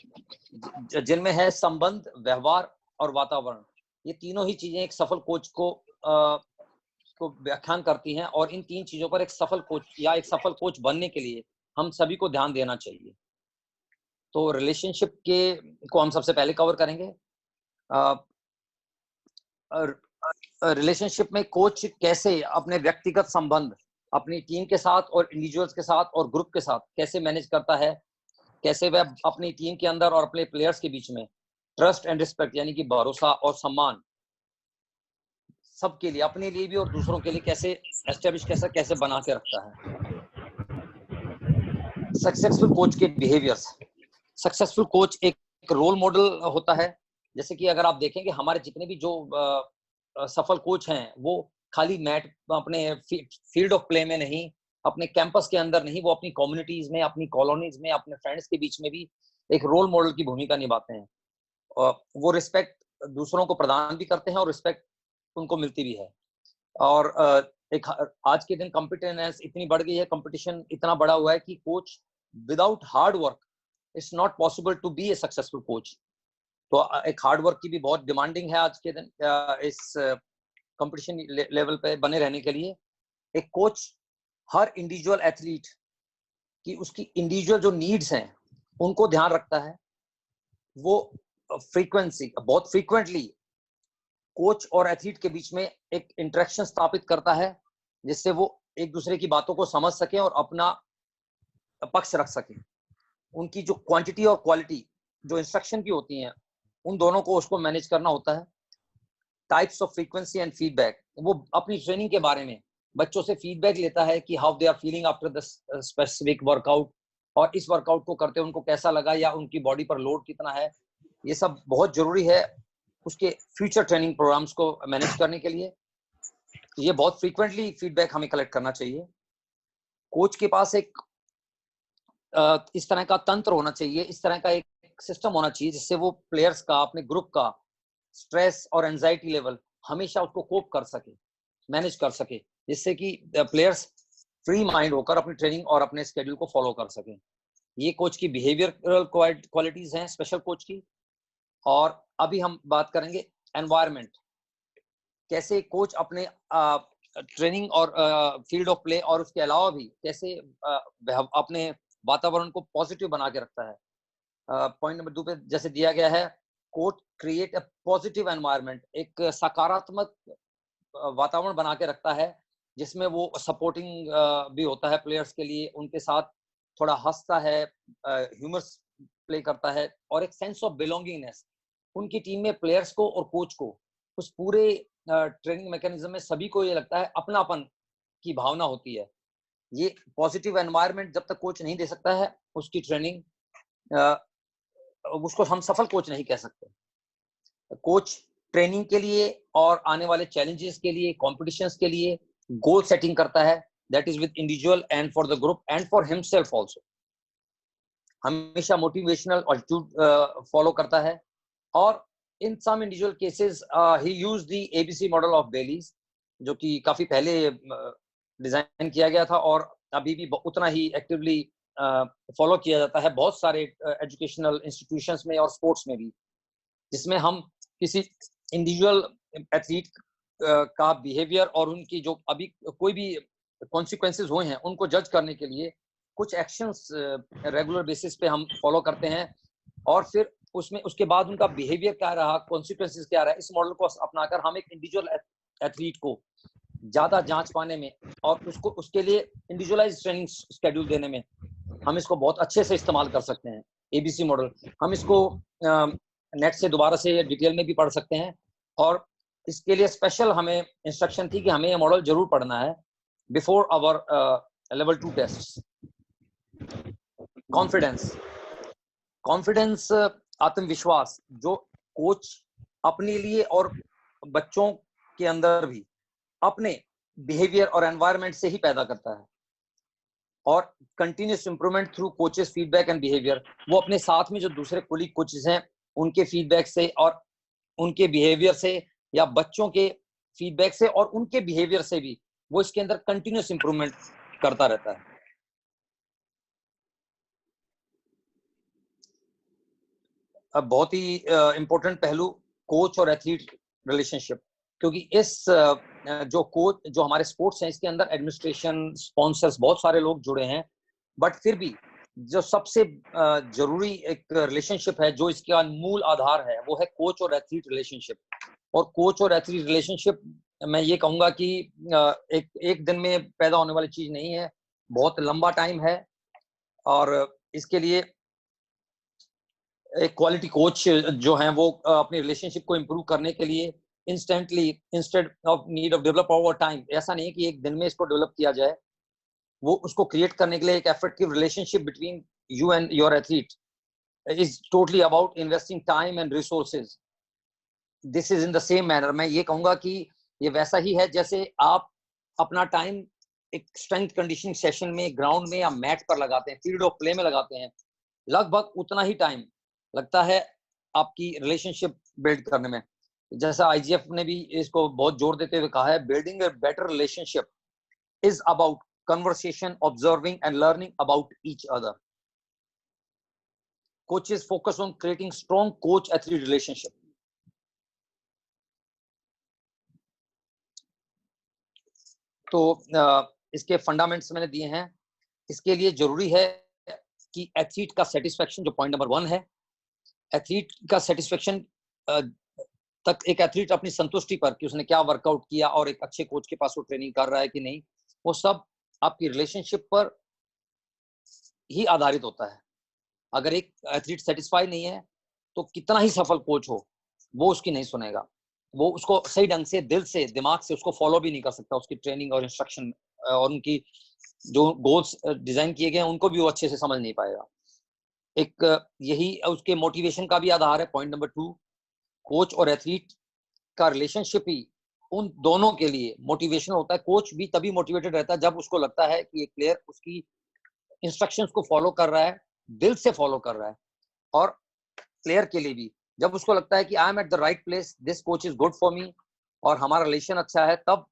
जिनमें है संबंध, व्यवहार और वातावरण। ये तीनों ही चीजें एक सफल कोच को व्याख्यान करती हैं, और इन 3 चीजों पर एक सफल कोच या एक सफल कोच बनने के लिए हम सभी को ध्यान देना चाहिए। तो रिलेशनशिप को हम सबसे पहले कवर करेंगे। रिलेशनशिप में कोच कैसे अपने व्यक्तिगत संबंध अपनी टीम के साथ और इंडिविजुअल्स के साथ और ग्रुप के साथ कैसे मैनेज करता है, कैसे वह अपनी टीम के अंदर और अपने प्लेयर्स के बीच में ट्रस्ट एंड रिस्पेक्ट यानी कि भरोसा और सम्मान सबके लिए, अपने लिए भी और दूसरों के लिए कैसे एस्टेब्लिश कैसे बना के रखता है। सक्सेसफुल कोच के बिहेवियर्स। सक्सेसफुल कोच एक रोल मॉडल होता है। जैसे कि अगर आप देखेंगे हमारे जितने भी जो सफल कोच हैं वो खाली मैट अपने फील्ड ऑफ प्ले में नहीं, अपने कैंपस के अंदर नहीं, वो अपनी कम्युनिटीज में, अपनी कॉलोनीज में, अपने फ्रेंड्स के बीच में भी एक रोल मॉडल की भूमिका निभाते हैं। वो रिस्पेक्ट दूसरों को प्रदान भी करते हैं और रिस्पेक्ट उनको मिलती भी है। और एक आज के दिन कॉम्पिटिटिवनेस इतनी बढ़ गई है, कंपटीशन इतना बड़ा हुआ है कि coach without hard work it's not possible to be a successful coach. तो एक हार्ड वर्क की भी बहुत डिमांडिंग है आज के दिन इस कंपटीशन लेवल पे बने रहने के लिए। एक कोच हर इंडिविजुअल एथलीट की उसकी इंडिविजुअल जो नीड्स हैं उनको ध्यान रखता है। वो बहुत फ्रीक्वेंटली कोच और एथलीट के बीच में एक इंटरेक्शन स्थापित करता है, जिससे वो एक दूसरे की बातों को समझ सके और अपना पक्ष रख सके। उनकी जो क्वांटिटी और क्वालिटी जो इंस्ट्रक्शन की होती हैं उन दोनों को उसको मैनेज करना होता है। Types of frequency and feedback. वो अपनी ट्रेनिंग के बारे में बच्चों से फीडबैक लेता है कि how they are feeling after the specific workout, और इस वर्कआउट को करते उनको कैसा लगा या उनकी बॉडी पर लोड कितना है। ये सब बहुत जरूरी है उसके फ्यूचर ट्रेनिंग प्रोग्राम्स को मैनेज करने के लिए। ये बहुत फ्रीक्वेंटली फीडबैक हमें कलेक्ट करना चाहिए। कोच के पास एक इस तरह का तंत्र होना चाहिए, इस तरह का एक सिस्टम होना चाहिए जिससे वो प्लेयर्स का, अपने ग्रुप का स्ट्रेस और एंजाइटी लेवल हमेशा उसको कोप कर सके, मैनेज कर सके, जिससे कि प्लेयर्स फ्री माइंड होकर अपनी ट्रेनिंग और अपने स्केड्यूल को फॉलो कर सके। ये कोच की बिहेवियरल क्वालिटीज हैं स्पेशल कोच की। और अभी हम बात करेंगे एनवायरनमेंट, कैसे कोच अपने ट्रेनिंग और फील्ड ऑफ प्ले और उसके अलावा भी कैसे अपने वातावरण को पॉजिटिव बना के रखता है। पॉइंट नंबर 2 पे जैसे दिया गया है, coach create a positive environment, एक सकारात्मक वातावरण बना के रखता है जिसमें वो सपोर्टिंग भी होता है प्लेयर्स के लिए, उनके साथ थोड़ा हंसता है, ह्यूमर प्ले करता है, और एक सेंस ऑफ बिलोंगिंगनेस उनकी टीम में प्लेयर्स को और कोच को, उस पूरे ट्रेनिंग मैकेनिज्म में सभी को ये लगता है अपनापन की भावना होती है। ये पॉजिटिव एनवायरनमेंट जब तक कोच नहीं दे सकता है उसकी ट्रेनिंग, उसको हम सफल कोच नहीं कह सकते। कोच ट्रेनिंग के लिए और आने वाले चैलेंजेस के लिए, कॉम्पिटिशन्स के लिए गोल सेटिंग करता है, that is with individual and for the group and for himself also. हमेशा मोटिवेशनल एटीट्यूड फॉलो करता है। और in some individual cases he used the ABC model of beliefs, जो कि काफी पहले डिजाइन किया गया था और अभी भी उतना ही एक्टिवली फॉलो किया जाता है बहुत सारे एजुकेशनल इंस्टीट्यूशंस में और स्पोर्ट्स में भी, जिसमें हम किसी इंडिविजुअल एथलीट का बिहेवियर और उनकी जो अभी कोई भी कॉन्सिक्वेंसेस हुए हैं उनको जज करने के लिए कुछ एक्शंस रेगुलर बेसिस पे हम फॉलो करते हैं, और फिर उसमें उसके बाद उनका बिहेवियर क्या रहा, कॉन्सिक्वेंसेस क्या रहा, इस मॉडल को अपनाकर हम एक इंडिविजुअल एथलीट को ज्यादा जांच पाने में और उसको उसके लिए इंडिविजुअलाइज ट्रेनिंग शेड्यूल देने में हम इसको बहुत अच्छे से इस्तेमाल कर सकते हैं। एबीसी मॉडल हम इसको नेट से दोबारा से डिटेल में भी पढ़ सकते हैं, और इसके लिए स्पेशल हमें इंस्ट्रक्शन थी कि हमें ये मॉडल जरूर पढ़ना है before our level 2 test. Confidence आत्मविश्वास जो कोच अपने लिए और बच्चों के अंदर भी अपने बिहेवियर और एनवायरनमेंट से ही पैदा करता है, और continuous improvement through coaches feedback and behaviour, वो अपने साथ में जो दूसरे कोलीग कोचेस हैं उनके फीडबैक से और उनके बिहेवियर से या बच्चों के फीडबैक से और उनके बिहेवियर से भी वो इसके अंदर कंटिन्यूस इंप्रूवमेंट करता रहता है। अब बहुत ही इंपॉर्टेंट पहलू कोच और एथलीट रिलेशनशिप, क्योंकि इस जो कोच जो हमारे स्पोर्ट्स हैं इसके अंदर एडमिनिस्ट्रेशन, स्पॉन्सर्स, बहुत सारे लोग जुड़े हैं, बट फिर भी जो सबसे जरूरी एक रिलेशनशिप है जो इसका मूल आधार है वो है कोच और एथलीट रिलेशनशिप। और कोच और एथलीट रिलेशनशिप मैं ये कहूंगा कि एक दिन में पैदा होने वाली चीज नहीं है, बहुत लंबा टाइम है। और इसके लिए एक क्वालिटी कोच जो हैं वो अपनी रिलेशनशिप को इम्प्रूव करने के लिए instantly, instead of need of develop over time, ऐसा नहीं है कि एक दिन में इसको डेवलप किया जाए, वो उसको क्रिएट करने के लिए एक effective relationship between you and your athlete is totally about investing time and resources. This is in the same manner, मैं ये कहूंगा कि ये वैसा ही है जैसे आप अपना टाइम एक स्ट्रेंथ कंडीशनिंग सेशन में ग्राउंड में या मैट पर लगाते हैं, फील्ड ऑफ प्ले में लगाते हैं, लगभग उतना ही टाइम लगता है आपकी रिलेशनशिप बिल्ड करने में। जैसा आईजीएफ ने भी इसको बहुत जोर देते हुए कहा है, building a better relationship is about conversation, observing and learning about each other. Coaches focus on creating strong coach-athlete relationship. तो इसके फंडामेंट्स मैंने दिए हैं। इसके लिए जरूरी है कि एथलीट का सेटिस्फेक्शन, जो पॉइंट नंबर 1 है, एथलीट का सेटिस्फेक्शन तक एक एथलीट अपनी संतुष्टि पर कि उसने क्या वर्कआउट किया और एक अच्छे कोच के पास वो ट्रेनिंग कर रहा है कि नहीं, वो सब आपकी रिलेशनशिप पर ही आधारित होता है। अगर एक एथलीट सेटिस्फाई नहीं है तो कितना ही सफल कोच हो वो उसकी नहीं सुनेगा, वो उसको सही ढंग से दिल से दिमाग से उसको फॉलो भी नहीं कर सकता, उसकी ट्रेनिंग और इंस्ट्रक्शन और उनकी जो गोल्स डिजाइन किए गए हैं उनको भी वो अच्छे से समझ नहीं पाएगा। एक यही उसके मोटिवेशन का भी आधार है। पॉइंट नंबर 2, कोच और एथलीट का रिलेशनशिप ही उन दोनों के लिए मोटिवेशन होता है। कोच भी तभी मोटिवेटेड रहता है जब उसको लगता है कि एक प्लेयर उसकी इंस्ट्रक्शंस को फॉलो कर रहा है, दिल से फॉलो कर रहा है, और प्लेयर के लिए भी जब उसको लगता है कि I am at the right place, this coach is good for me और हमारा रिलेशन अच्छा है, तब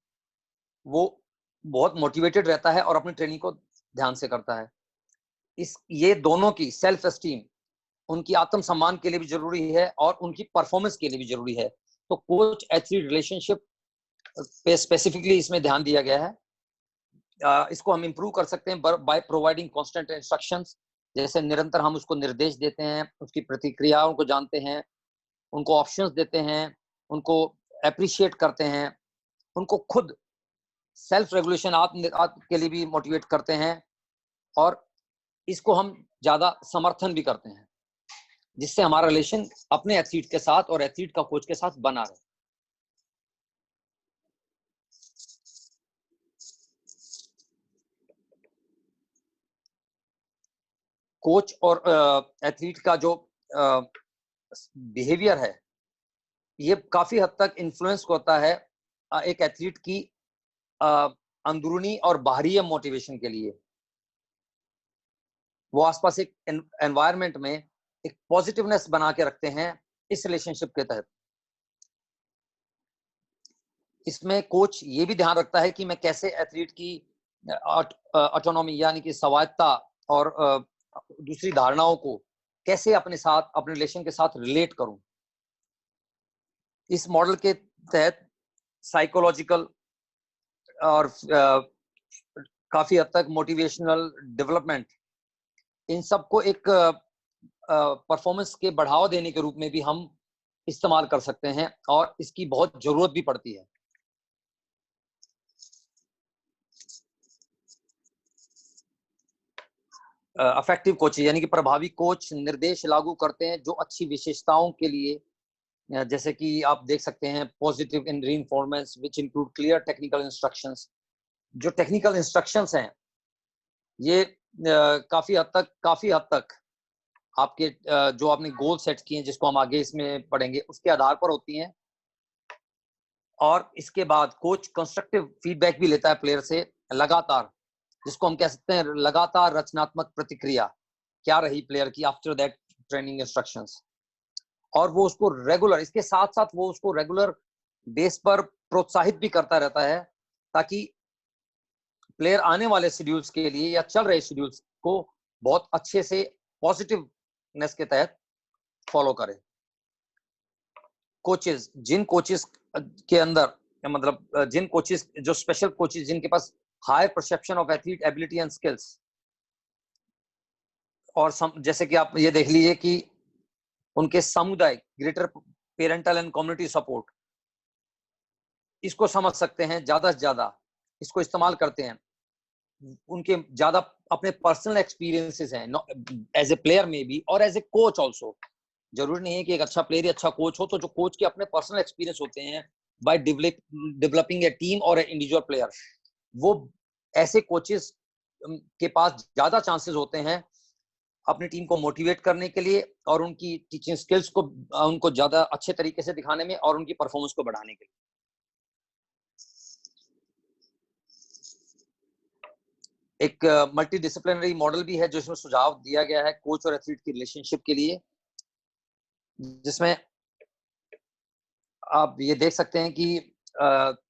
वो बहुत मोटिवेटेड रहता है और अपनी ट्रेनिंग को ध्यान से करता है। ये दोनों की सेल्फ एस्टीम, उनकी आत्मसम्मान के लिए भी जरूरी है और उनकी परफॉर्मेंस के लिए भी जरूरी है। तो कोच एथलीट रिलेशनशिप पे स्पेसिफिकली इसमें ध्यान दिया गया है। इसको हम इंप्रूव कर सकते हैं बाय प्रोवाइडिंग कांस्टेंट इंस्ट्रक्शंस, जैसे निरंतर हम उसको निर्देश देते हैं, उसकी प्रतिक्रियाओं को जानते हैं, उनको ऑप्शंस देते हैं, उनको अप्रिशिएट करते हैं, उनको खुद सेल्फ रेगुलेशन आत्म के लिए भी मोटिवेट करते हैं, और इसको हम ज्यादा समर्थन भी करते हैं, जिससे हमारा रिलेशन अपने एथलीट के साथ और एथलीट का कोच के साथ बना रहे। कोच और एथलीट का जो बिहेवियर है ये काफी हद तक इन्फ्लुएंस होता है एक एथलीट की अंदरूनी और बाहरी मोटिवेशन के लिए। वो आसपास एक एनवायरनमेंट में एक पॉजिटिवनेस बना के रखते हैं इस रिलेशनशिप के तहत। इसमें कोच ये भी ध्यान रखता है कि मैं कैसे एथलीट की ऑटोनॉमी यानी कि स्वायत्ता और दूसरी धारणाओं को कैसे अपने साथ, अपने रिलेशन के साथ रिलेट करूं। इस मॉडल के तहत साइकोलॉजिकल और काफी हद तक मोटिवेशनल डेवलपमेंट, इन सबको एक परफॉर्मेंस के बढ़ावा देने के रूप में भी हम इस्तेमाल कर सकते हैं और इसकी बहुत जरूरत भी पड़ती है। अफेक्टिव कोच यानी कि प्रभावी कोच निर्देश लागू करते हैं जो अच्छी विशेषताओं के लिए, जैसे कि आप देख सकते हैं positive in reinforcements which include clear technical instructions. जो टेक्निकल इंस्ट्रक्शंस हैं ये काफी हद तक आपके जो आपने गोल सेट किए हैं, जिसको हम आगे इसमें पढ़ेंगे, उसके आधार पर होती हैं। और इसके बाद कोच कंस्ट्रक्टिव फीडबैक भी लेता है प्लेयर से लगातार, जिसको हम कह सकते हैं लगातार रचनात्मक प्रतिक्रिया क्या रही प्लेयर की आफ्टर दैट ट्रेनिंग इंस्ट्रक्शंस। और वो उसको रेगुलर, इसके साथ साथ वो उसको रेगुलर बेस पर प्रोत्साहित भी करता रहता है ताकि प्लेयर आने वाले शेड्यूल्स के लिए या चल रहे शेड्यूल्स को बहुत अच्छे से पॉजिटिवनेस के तहत फॉलो करें। कोचेस, जिन कोचेस के अंदर मतलब जिन कोचेस जो स्पेशल कोचेस जिनके पास higher perception of athlete ability and skills, और जैसे कि आप ये देख लीजिए कि उनके सामुदायिक greater parental and community support, इसको समझ सकते हैं, ज्यादा से ज्यादा इसको इस्तेमाल करते हैं, उनके ज्यादा अपने पर्सनल एक्सपीरियंसेस हैं एज ए प्लेयर में भी और एज ए कोच ऑल्सो। जरूरी नहीं है कि एक अच्छा प्लेयर ही अच्छा कोच हो, तो जो कोच के अपने पर्सनल एक्सपीरियंस होते हैं बाय डेवलपिंग ए टीम और इंडिविजुअल प्लेयर, वो ऐसे कोचेस के पास ज्यादा चांसेस होते हैं अपनी टीम को मोटिवेट करने के लिए और उनकी टीचिंग स्किल्स को उनको ज्यादा अच्छे तरीके से दिखाने में और उनकी परफॉर्मेंस को बढ़ाने के लिए। एक मल्टी डिसिप्लिनरी मॉडल भी है जो इसमें सुझाव दिया गया है कोच और एथलीट की रिलेशनशिप के लिए, जिसमें आप ये देख सकते हैं कि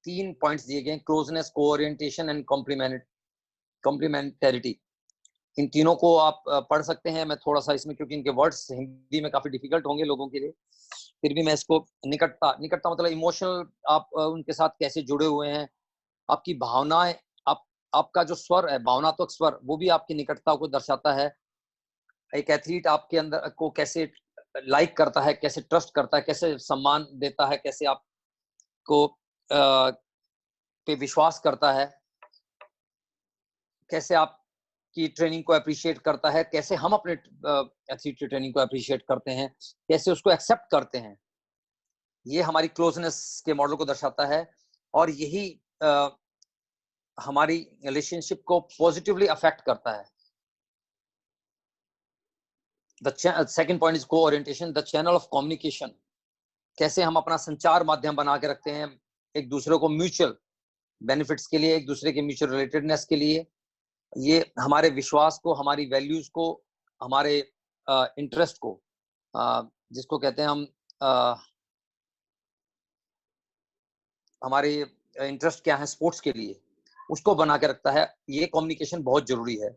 3 पॉइंट्स दिए गए हैं: क्लोजनेस, कोओरिएंटेशन एंड कॉम्प्लीमेंटरिटी। इन तीनों को आप पढ़ सकते हैं। मैं थोड़ा सा इसमें, क्योंकि इनके वर्ड्स हिंदी में काफी डिफिकल्ट होंगे लोगों के लिए, फिर भी मैं इसको निकटता मतलब इमोशनल, आप उनके साथ कैसे जुड़े हुए हैं, आपकी भावनाएं, आपका जो स्वर है, भावनात्मक स्वर, वो भी आपकी निकटता को दर्शाता है। एक एथलीट आपके अंदर को कैसे लाइक करता है, कैसे ट्रस्ट करता है, कैसे सम्मान देता है, कैसे आपको पे विश्वास करता है, कैसे आपकी ट्रेनिंग को अप्रिशिएट करता है, कैसे हम अपने एथलीट की ट्रेनिंग को अप्रिशिएट करते हैं, कैसे उसको एक्सेप्ट करते हैं। ये हमारी क्लोजनेस के मॉडल को दर्शाता है और यही हमारी रिलेशनशिप को पॉजिटिवली अफेक्ट करता है। The second point is co-orientation, the channel of communication। कैसे हम अपना संचार माध्यम बना के रखते हैं एक दूसरे को म्यूचुअल बेनिफिट्स के लिए, एक दूसरे के म्यूचुअल रिलेटेडनेस के लिए। ये हमारे विश्वास को, हमारी वैल्यूज को, हमारे इंटरेस्ट को, जिसको कहते हैं हम हमारे इंटरेस्ट क्या है स्पोर्ट्स के लिए, उसको बना के रखता है। ये कम्युनिकेशन बहुत जरूरी है।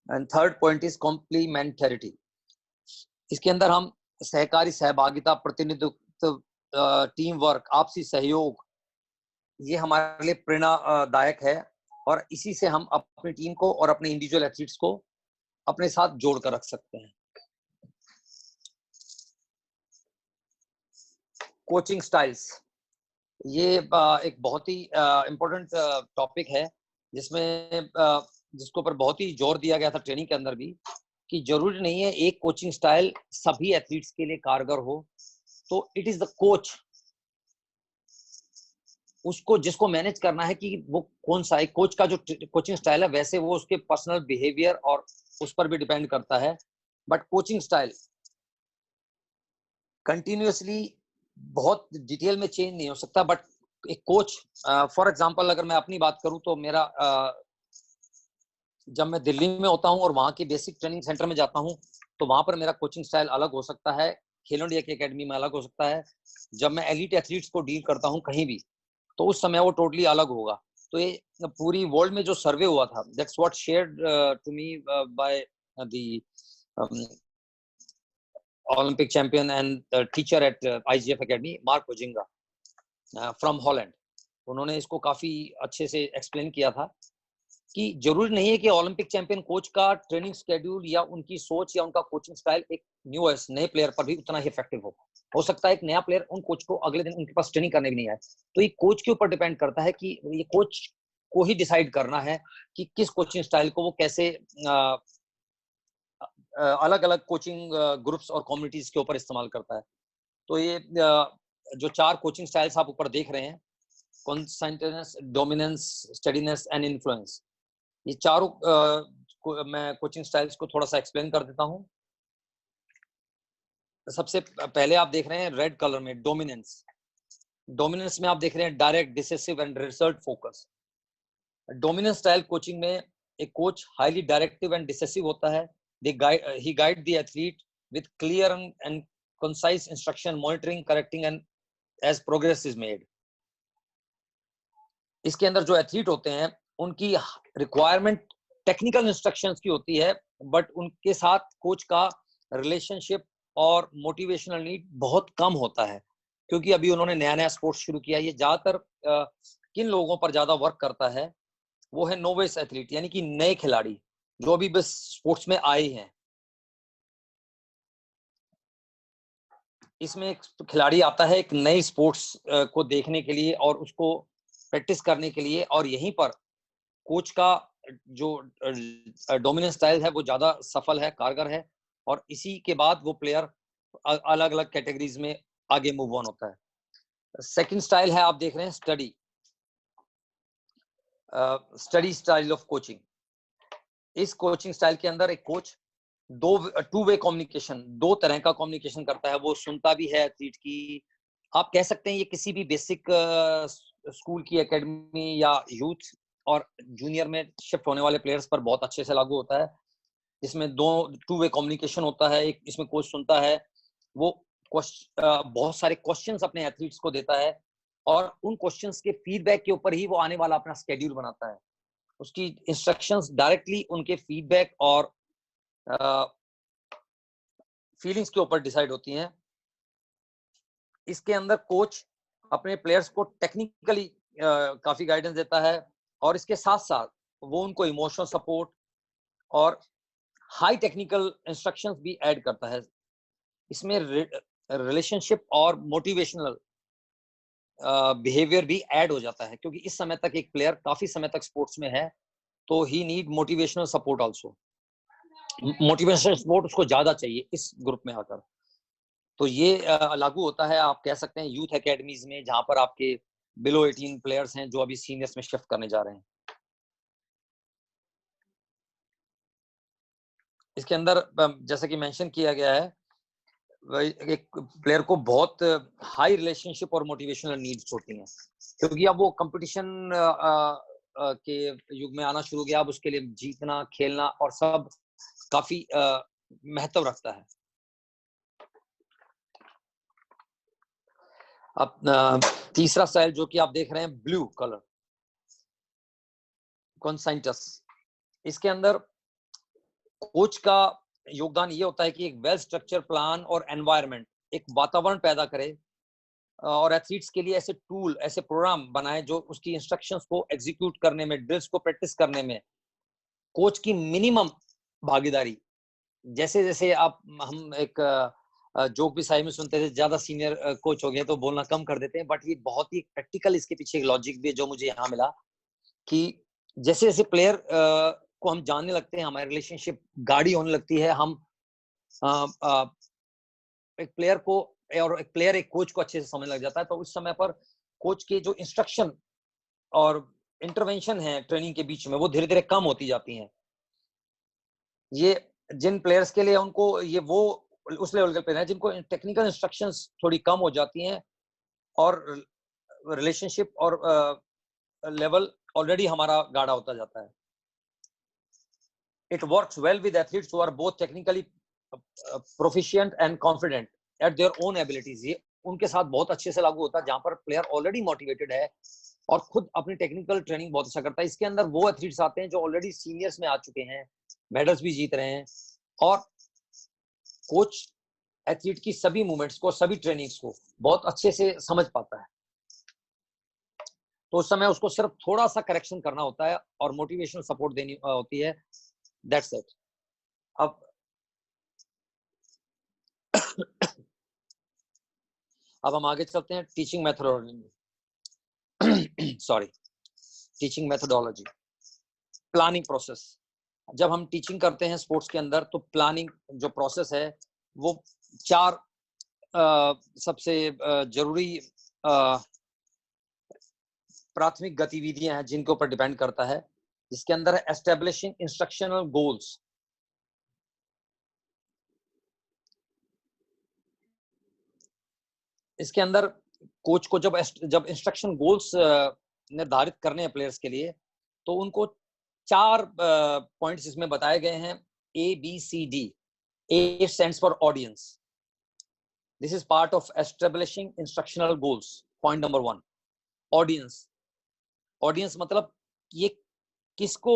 And third point is complementarity. इसके अंदर हम सहकारी सहभागिता, प्रतिनिधित्व, टीम वर्क, आपसी सहयोग, ये हमारे लिए प्रेरणादायक है और इसी से हम अपनी टीम को और अपने इंडिविजुअल एथलीट्स को अपने साथ जोड़ कर रख सकते हैं। कोचिंग स्टाइल्स, ये एक बहुत ही इम्पोर्टेंट टॉपिक है जिसमें जिसके ऊपर बहुत ही जोर दिया गया था ट्रेनिंग के अंदर भी, कि जरूरी नहीं है एक कोचिंग स्टाइल सभी एथलीट्स के लिए कारगर हो। तो इट इज द कोच, उसको जिसको मैनेज करना है कि वो कौन सा है। कोच का जो कोचिंग स्टाइल है वैसे वो उसके पर्सनल बिहेवियर और उस पर भी डिपेंड करता है, बट कोचिंग स्टाइल कंटिन्यूअसली बहुत डिटेल में चेंज नहीं हो सकता। बट एक कोच, फॉर एग्जांपल अगर मैं अपनी बात करूं तो मेरा जब मैं दिल्ली में होता हूं और वहां के बेसिक ट्रेनिंग सेंटर में जाता हूं तो वहां पर मेरा कोचिंग स्टाइल अलग हो सकता है, खेलो इंडिया की एकेडमी में अलग हो सकता है। जब मैं एलीट एथलीट्स को डील करता हूं कहीं भी तो उस समय वो टोटली अलग होगा। तो ये पूरी वर्ल्ड में जो सर्वे हुआ था, that's what shared to me by the Olympic champion and teacher at IGF Academy, Mark Ojinga from Holland। उन्होंने इसको काफी अच्छे से एक्सप्लेन किया था कि जरूरी नहीं है कि ओलंपिक चैंपियन कोच का ट्रेनिंग स्केड्यूल या उनकी सोच या उनका कोचिंग स्टाइल एक नए प्लेयर पर भी उतना ही इफेक्टिव हो सकता है एक नया प्लेयर उन कोच को अगले दिन उनके पास ट्रेनिंग करने भी नहीं आए। तो ये कोच के ऊपर डिपेंड करता है कि ये कोच को ही डिसाइड करना है कि किस कोचिंग स्टाइल को वो कैसे अलग अलग कोचिंग ग्रुप्स और कम्युनिटीज के ऊपर इस्तेमाल करता है। तो ये जो 4 कोचिंग स्टाइल्स आप ऊपर देख रहे हैं, consistence, dominance, steadiness and influence, ये चारों मैं कोचिंग स्टाइल्स को थोड़ा सा एक्सप्लेन कर देता हूं। सबसे पहले आप देख रहे हैं रेड कलर में डोमिनेंस। डोमिनेंस में आप देख रहे हैं direct, decisive and result focus. Dominance style coaching में एक coach highly directive and decisive होता है। he guide the athlete with clear and concise instruction, monitoring, correcting and as progress is made। इसके अंदर जो एथलीट होते हैं उनकी रिक्वायरमेंट टेक्निकल इंस्ट्रक्शंस की होती है, बट उनके साथ कोच का रिलेशनशिप और मोटिवेशनल नीड बहुत कम होता है, क्योंकि अभी उन्होंने नया नया स्पोर्ट्स शुरू किया है। ये ज्यादातर किन लोगों पर ज्यादा वर्क करता है, वो है नोवेस एथलीट, यानी कि नए खिलाड़ी जो अभी बस स्पोर्ट्स में आए हैं। इसमें एक खिलाड़ी आता है एक नई स्पोर्ट्स को देखने के लिए और उसको प्रैक्टिस करने के लिए, और यहीं पर कोच का जो डोमिनेंट स्टाइल है वो ज्यादा सफल है, कारगर है, और इसी के बाद वो प्लेयर अलग अलग कैटेगरीज में आगे मूव ऑन होता है। सेकंड स्टाइल है, आप देख रहे हैं स्टडी स्टाइल ऑफ कोचिंग। इस कोचिंग स्टाइल के अंदर एक कोच टू वे कम्युनिकेशन, दो तरह का कम्युनिकेशन करता है। वो सुनता भी है एथलीट की, आप कह सकते हैं ये किसी भी बेसिक स्कूल की एकेडमी या यूथ और जूनियर में शिफ्ट होने वाले प्लेयर्स पर बहुत अच्छे से लागू होता है। इसमें दो टू वे कम्युनिकेशन होता है। एक इसमें कोच सुनता है, वो बहुत सारे क्वेश्चंस अपने एथलीट्स को देता है, और उन क्वेश्चंस के फीडबैक के ऊपर ही वो आने वाला अपना स्केड्यूल बनाता है। उसकी इंस्ट्रक्शंस डायरेक्टली उनके फीडबैक और फीलिंग्स के ऊपर डिसाइड होती हैं। इसके अंदर कोच अपने प्लेयर्स को टेक्निकली काफी गाइडेंस देता है, और इसके साथ साथ वो उनको इमोशनल सपोर्ट और हाई टेक्निकल इंस्ट्रक्शंस भी ऐड करता है। इसमें रिलेशनशिप और मोटिवेशनल बिहेवियर भी ऐड हो जाता है, क्योंकि इस समय तक एक प्लेयर काफी समय तक स्पोर्ट्स में है, तो he need motivational support also. Motivational support उसको ज्यादा चाहिए इस ग्रुप में आकर। तो ये लागू होता है, आप कह सकते हैं, यूथ एकेडमीज में, जहां पर आपके बिलो 18 प्लेयर्स हैं जो अभी सीनियर्स में शिफ्ट करने जा रहे हैं। इसके अंदर जैसा कि मेंशन किया गया है, एक प्लेयर को बहुत हाई रिलेशनशिप और मोटिवेशनल नीड्स होती हैं, क्योंकि अब वो कंपटीशन के युग में आना शुरू हो गया। अब उसके लिए जीतना, खेलना और सब काफी महत्व रखता है। अब तीसरा स्टाइल जो कि आप देख रहे हैं, ब्लू कलर कॉन्सेंटस। इसके अंदर कोच का योगदान ये होता है कि एक वेल स्ट्रक्चर प्लान और एनवायरनमेंट, एक वातावरण पैदा करे, और एथलीट्स के लिए ऐसे टूल, ऐसे प्रोग्राम बनाए जो उसकी इंस्ट्रक्शंस को एग्जीक्यूट करने में, ड्रिल्स को प्रैक्टिस करने में कोच की मिनिमम भागीदारी। जैसे जैसे हम एक जोक भी साइड में सुनते थे, ज्यादा सीनियर कोच हो गए तो बोलना कम कर देते हैं, बट ये बहुत ही प्रैक्टिकल, इसके पीछे एक लॉजिक भी है जो मुझे यहाँ मिला, कि जैसे जैसे प्लेयर को हम जानने लगते हैं, हमारी रिलेशनशिप गाढ़ी होने लगती है, हम एक प्लेयर को और एक प्लेयर एक कोच को अच्छे से समझने लग जाता है, तो उस समय पर कोच के जो इंस्ट्रक्शन और इंटरवेंशन है ट्रेनिंग के बीच में, वो धीरे धीरे कम होती जाती हैं। ये जिन प्लेयर्स के लिए उनको ये वो उस लेवल के प्लेयर हैं जिनको टेक्निकल इंस्ट्रक्शंस थोड़ी कम हो जाती हैं, और रिलेशनशिप और लेवल ऑलरेडी हमारा गाढ़ा होता जाता है। It works well with athletes who are both technically proficient and confident at their own abilities. ये उनके साथ बहुत अच्छे से लागू होता है जहां पर प्लेयर ऑलरेडी मोटिवेटेड है और खुद अपनी टेक्निकल ट्रेनिंग बहुत अच्छा करता है। इसके अंदर वो एथलीट्स आते हैं जो ऑलरेडी सीनियर्स में आ चुके हैं, मेडल्स भी जीत रहे हैं, और कोच एथलीट की सभी मूवमेंट्स को, सभी ट्रेनिंग्स को बहुत अच्छे से समझ पाता है। तो उस समय उसको सिर्फ थोड़ा सा करेक्शन करना होता है और मोटिवेशनल सपोर्ट देनी होती है। That's it. अब हम आगे चलते हैं teaching methodology. Sorry, teaching methodology, planning process. जब हम टीचिंग करते हैं स्पोर्ट्स के अंदर, तो प्लानिंग जो प्रोसेस है वो 4 सबसे जरूरी प्राथमिक गतिविधियां हैं जिनके ऊपर डिपेंड करता है, जिसके अंदर है एस्टेब्लिशिंग इंस्ट्रक्शनल गोल्स। इसके अंदर कोच को जब इंस्ट्रक्शन गोल्स निर्धारित करने हैं प्लेयर्स के लिए, तो उनको 4 पॉइंट्स इसमें बताए गए हैं, ABCD। A stands for audience. This is part of establishing instructional goals. Point number 1, audience. Audience मतलब ये किसको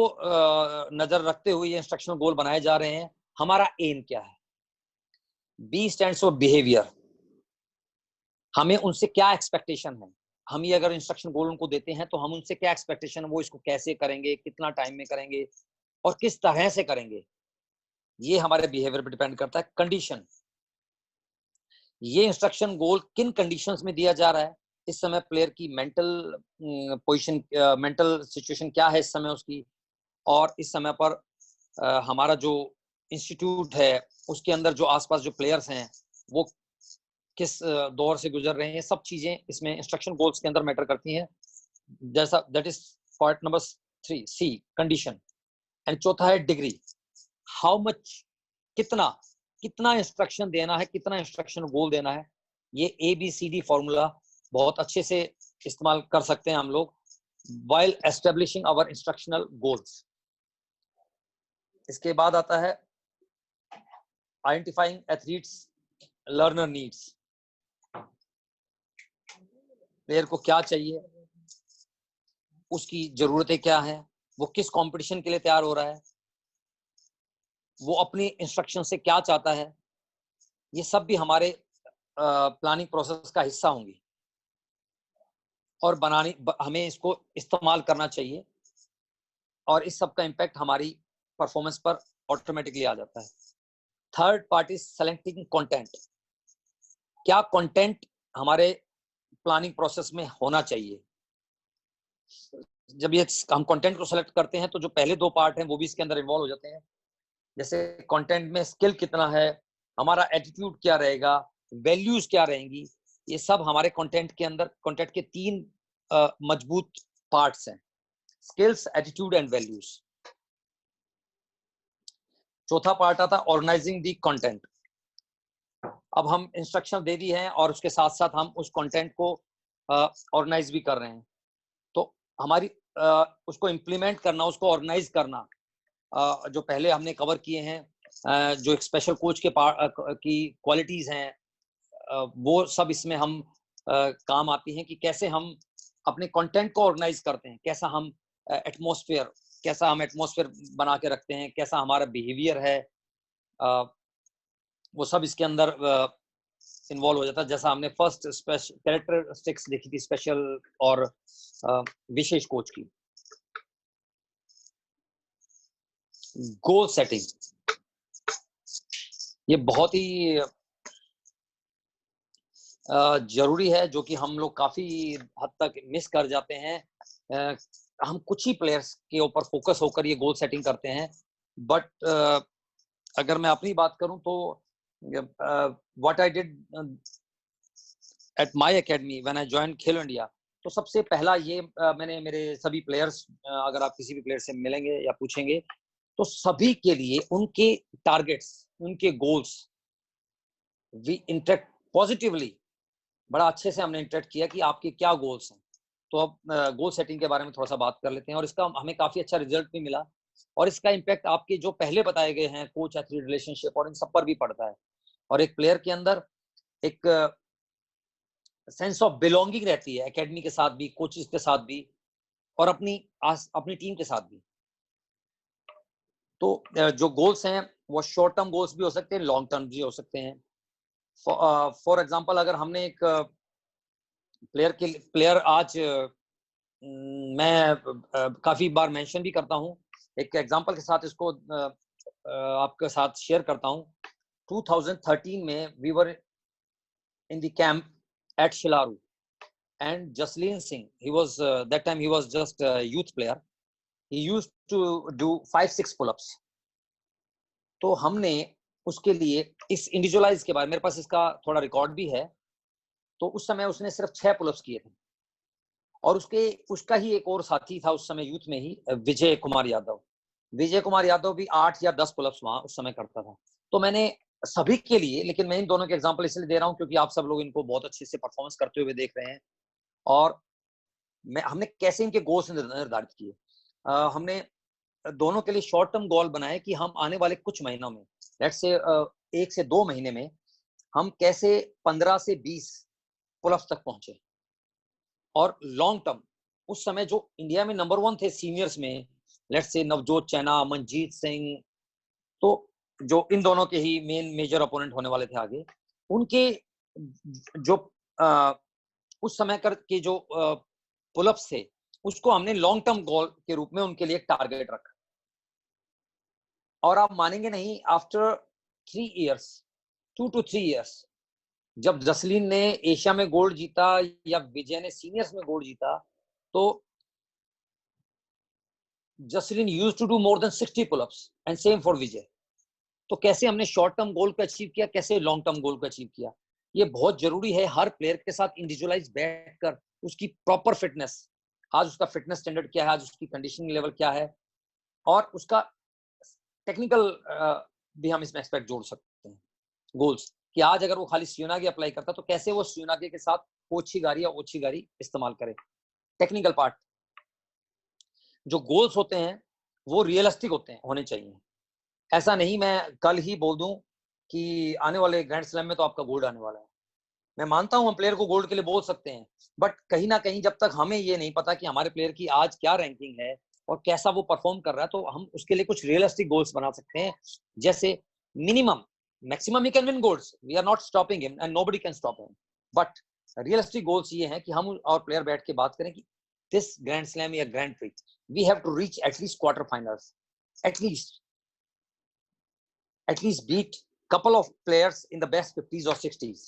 नजर रखते हुए ये इंस्ट्रक्शनल गोल बनाए जा रहे हैं, हमारा एम क्या है। बी स्टैंड्स फॉर बिहेवियर, हमें उनसे क्या एक्सपेक्टेशन है। हम ये अगर इंस्ट्रक्शन गोल उनको देते हैं तो हम उनसे क्या एक्सपेक्टेशन है, वो इसको कैसे करेंगे, कितना टाइम में करेंगे और किस तरह से करेंगे, ये हमारे बिहेवियर पर डिपेंड करता है। कंडीशन, ये इंस्ट्रक्शन गोल किन कंडीशंस में दिया जा रहा है, इस समय प्लेयर की मेंटल पोजीशन, मेंटल सिचुएशन क्या है इस समय उसकी, और इस समय पर हमारा जो इंस्टीट्यूट है उसके अंदर जो आसपास जो प्लेयर्स हैं वो किस दौर से गुजर रहे हैं, सब चीजें इसमें इंस्ट्रक्शन गोल्स के अंदर मैटर करती हैं। जैसा that is point number 3 C, condition. And चौथा है डिग्री, हाउ मच, कितना इंस्ट्रक्शन देना है, कितना इंस्ट्रक्शन गोल देना है। ये ABCD फॉर्मूला बहुत अच्छे से इस्तेमाल कर सकते हैं हम लोग while establishing our instructional goals। इसके बाद आता है identifying athletes learner needs, player को क्या चाहिए, उसकी जरूरतें क्या है, वो किस कंपटीशन के लिए तैयार हो रहा है, वो अपनी इंस्ट्रक्शन से क्या चाहता है, ये सब भी हमारे प्लानिंग प्रोसेस का हिस्सा होंगी और हमें इसको इस्तेमाल करना चाहिए और इस सब का इम्पैक्ट हमारी परफॉर्मेंस पर ऑटोमेटिकली आ जाता है। Third part is selecting content, क्या कंटेंट हमारे प्लानिंग प्रोसेस में होना चाहिए। जब ये हम कंटेंट को सेलेक्ट करते हैं तो जो पहले 2 पार्ट हैं वो भी इसके अंदर इन्वॉल्व हो जाते हैं, जैसे कंटेंट में स्किल कितना है, हमारा एटीट्यूड क्या रहेगा, वैल्यूज क्या रहेंगी, ये सब हमारे कंटेंट के अंदर, कंटेंट के 3 मजबूत पार्ट्स हैं, स्किल्स, एटीट्यूड एंड वैल्यूज। चौथा पार्ट आता ऑर्गेनाइजिंग दी कंटेंट। अब हम इंस्ट्रक्शन दे दी हैं और उसके साथ साथ हम उस कंटेंट को ऑर्गेनाइज भी कर रहे हैं, तो हमारी उसको इम्प्लीमेंट करना, उसको ऑर्गेनाइज करना, जो पहले हमने कवर किए हैं, जो एक स्पेशल कोच के की क्वालिटीज हैं, वो सब इसमें हम काम आती हैं कि कैसे हम अपने कंटेंट को ऑर्गेनाइज करते हैं, कैसा हम एटमॉस्फेयर बना के रखते हैं, कैसा हमारा बिहेवियर है, वो सब इसके अंदर इन्वॉल्व हो जाता है। जैसा हमने फर्स्ट कैरेक्टरिस्टिक्स देखी थी स्पेशल और विशेष कोच की। गोल सेटिंग, ये बहुत ही जरूरी है, जो कि हम लोग काफी हद तक मिस कर जाते हैं। हम कुछ ही प्लेयर्स के ऊपर फोकस होकर ये गोल सेटिंग करते हैं, बट अगर मैं अपनी बात करूं तो what I did at my academy when I joined Khelo India, तो सबसे पहला ये मैंने मेरे सभी प्लेयर्स, अगर आप किसी भी प्लेयर से मिलेंगे या पूछेंगे तो सभी के लिए उनके टारगेट्स, उनके गोल्स, वी इंटरेक्ट पॉजिटिवली, बड़ा अच्छे से हमने इंटरेक्ट किया कि आपके क्या गोल्स हैं। तो अब गोल सेटिंग के बारे में थोड़ा सा बात कर लेते हैं, और इसका हमें काफी अच्छा रिजल्ट भी मिला, और इसका इम्पैक्ट आपके जो पहले बताए गए हैं कोच एथलीट रिलेशनशिप और इन सब पर भी पड़ता है, और एक प्लेयर के अंदर एक सेंस ऑफ बिलोंगिंग रहती है एकेडमी के साथ भी, कोचेस के साथ भी, और अपनी टीम के साथ भी। तो जो गोल्स हैं वो शॉर्ट टर्म गोल्स भी हो सकते हैं, लॉन्ग टर्म भी हो सकते हैं। फॉर एग्जांपल, अगर हमने एक प्लेयर आज मैं काफी बार मेंशन भी करता हूं, एक एग्जांपल के साथ इसको आपके साथ शेयर करता हूं। 2013 में we were in the camp at Shilaru, and Jasleen Singh, he was that time he was just a youth player, he used to do 5-6 pull-ups। तो हमने उसके लिए इस इंडिविजुअलाइज के बारे में, मेरे पास इसका थोड़ा रिकॉर्ड भी है, तो उस समय उसने सिर्फ 6 पुल-अप्स किए थे, और उसका ही एक और साथी था उस समय यूथ में ही, विजय कुमार यादव। विजय कुमार यादव भी 8 या 10 पुल-अप्स वहां उस समय करता था। तो मैंने सभी के लिए, लेकिन मैं इन दोनों के एग्जांपल इसलिए दे रहा हूं क्योंकि आप सब लोग इनको बहुत अच्छे से परफॉर्मेंस करते हुए देख रहे हैं, और हमने कैसे इनके गोल्स निर्धारित किए। हमने दोनों के लिए शॉर्ट टर्म गोल बनाए कि हम आने वाले कुछ महीनों में, लेट्स से 1 से 2 महीने में, हम कैसे 15 से 20 पुल-अप्स तक पहुंचे, और लॉन्ग टर्म उस समय जो इंडिया में नंबर 1 थे सीनियर्स में, लेट्स से नवजोत चैना, मनजीत सिंह, तो जो इन दोनों के ही मेन मेजर अपोनेंट होने वाले थे आगे, उनके जो उस समय कर के जो पुलअप्स थे, उसको हमने लॉन्ग टर्म गोल के रूप में उनके लिए एक टारगेट रखा। और आप मानेंगे नहीं, आफ्टर 3 years, 2 to 3 years, जब जसलीन ने एशिया में गोल्ड जीता या विजय ने सीनियर्स में गोल्ड जीता, तो Jasleen used to do more than 60 pullups and same for Vijay. तो कैसे हमने शॉर्ट टर्म गोल को अचीव किया, कैसे लॉन्ग टर्म गोल को अचीव किया, ये बहुत जरूरी है। हर प्लेयर के साथ इंडिविजुअलाइज बैठकर उसकी प्रॉपर फिटनेस, आज उसका फिटनेस स्टैंडर्ड क्या है, आज उसकी कंडीशनिंग लेवल क्या है, और उसका टेक्निकल भी हम इसमें एक्सपेक्ट जोड़ सकते हैं गोल्स, कि आज अगर वो खाली सियोनागी अप्लाई करता तो कैसे वो सियोनागी के साथ ओछीगारी या ओछीगारी इस्तेमाल करे। टेक्निकल पार्ट, जो गोल्स होते हैं वो रियलिस्टिक होने चाहिए। ऐसा नहीं मैं कल ही बोल दूं कि आने वाले ग्रैंड स्लैम में तो आपका गोल्ड आने वाला है। मैं मानता हूं हम प्लेयर को गोल्ड के लिए बोल सकते हैं, बट कहीं ना कहीं जब तक हमें ये नहीं पता कि हमारे प्लेयर की आज क्या रैंकिंग है और कैसा वो परफॉर्म कर रहा है, तो हम उसके लिए कुछ रियलिस्टिक गोल्स बना सकते हैं। जैसे minimum, maximum he can win goals, we are not stopping him and nobody can stop him, but realistic goals ये हैं कि हम और प्लेयर बैठ के बात करें कि दिस ग्रैंड स्लैम या grand prix we have to reach at least quarter finals, at least beat couple of players in the best 50s or 60s।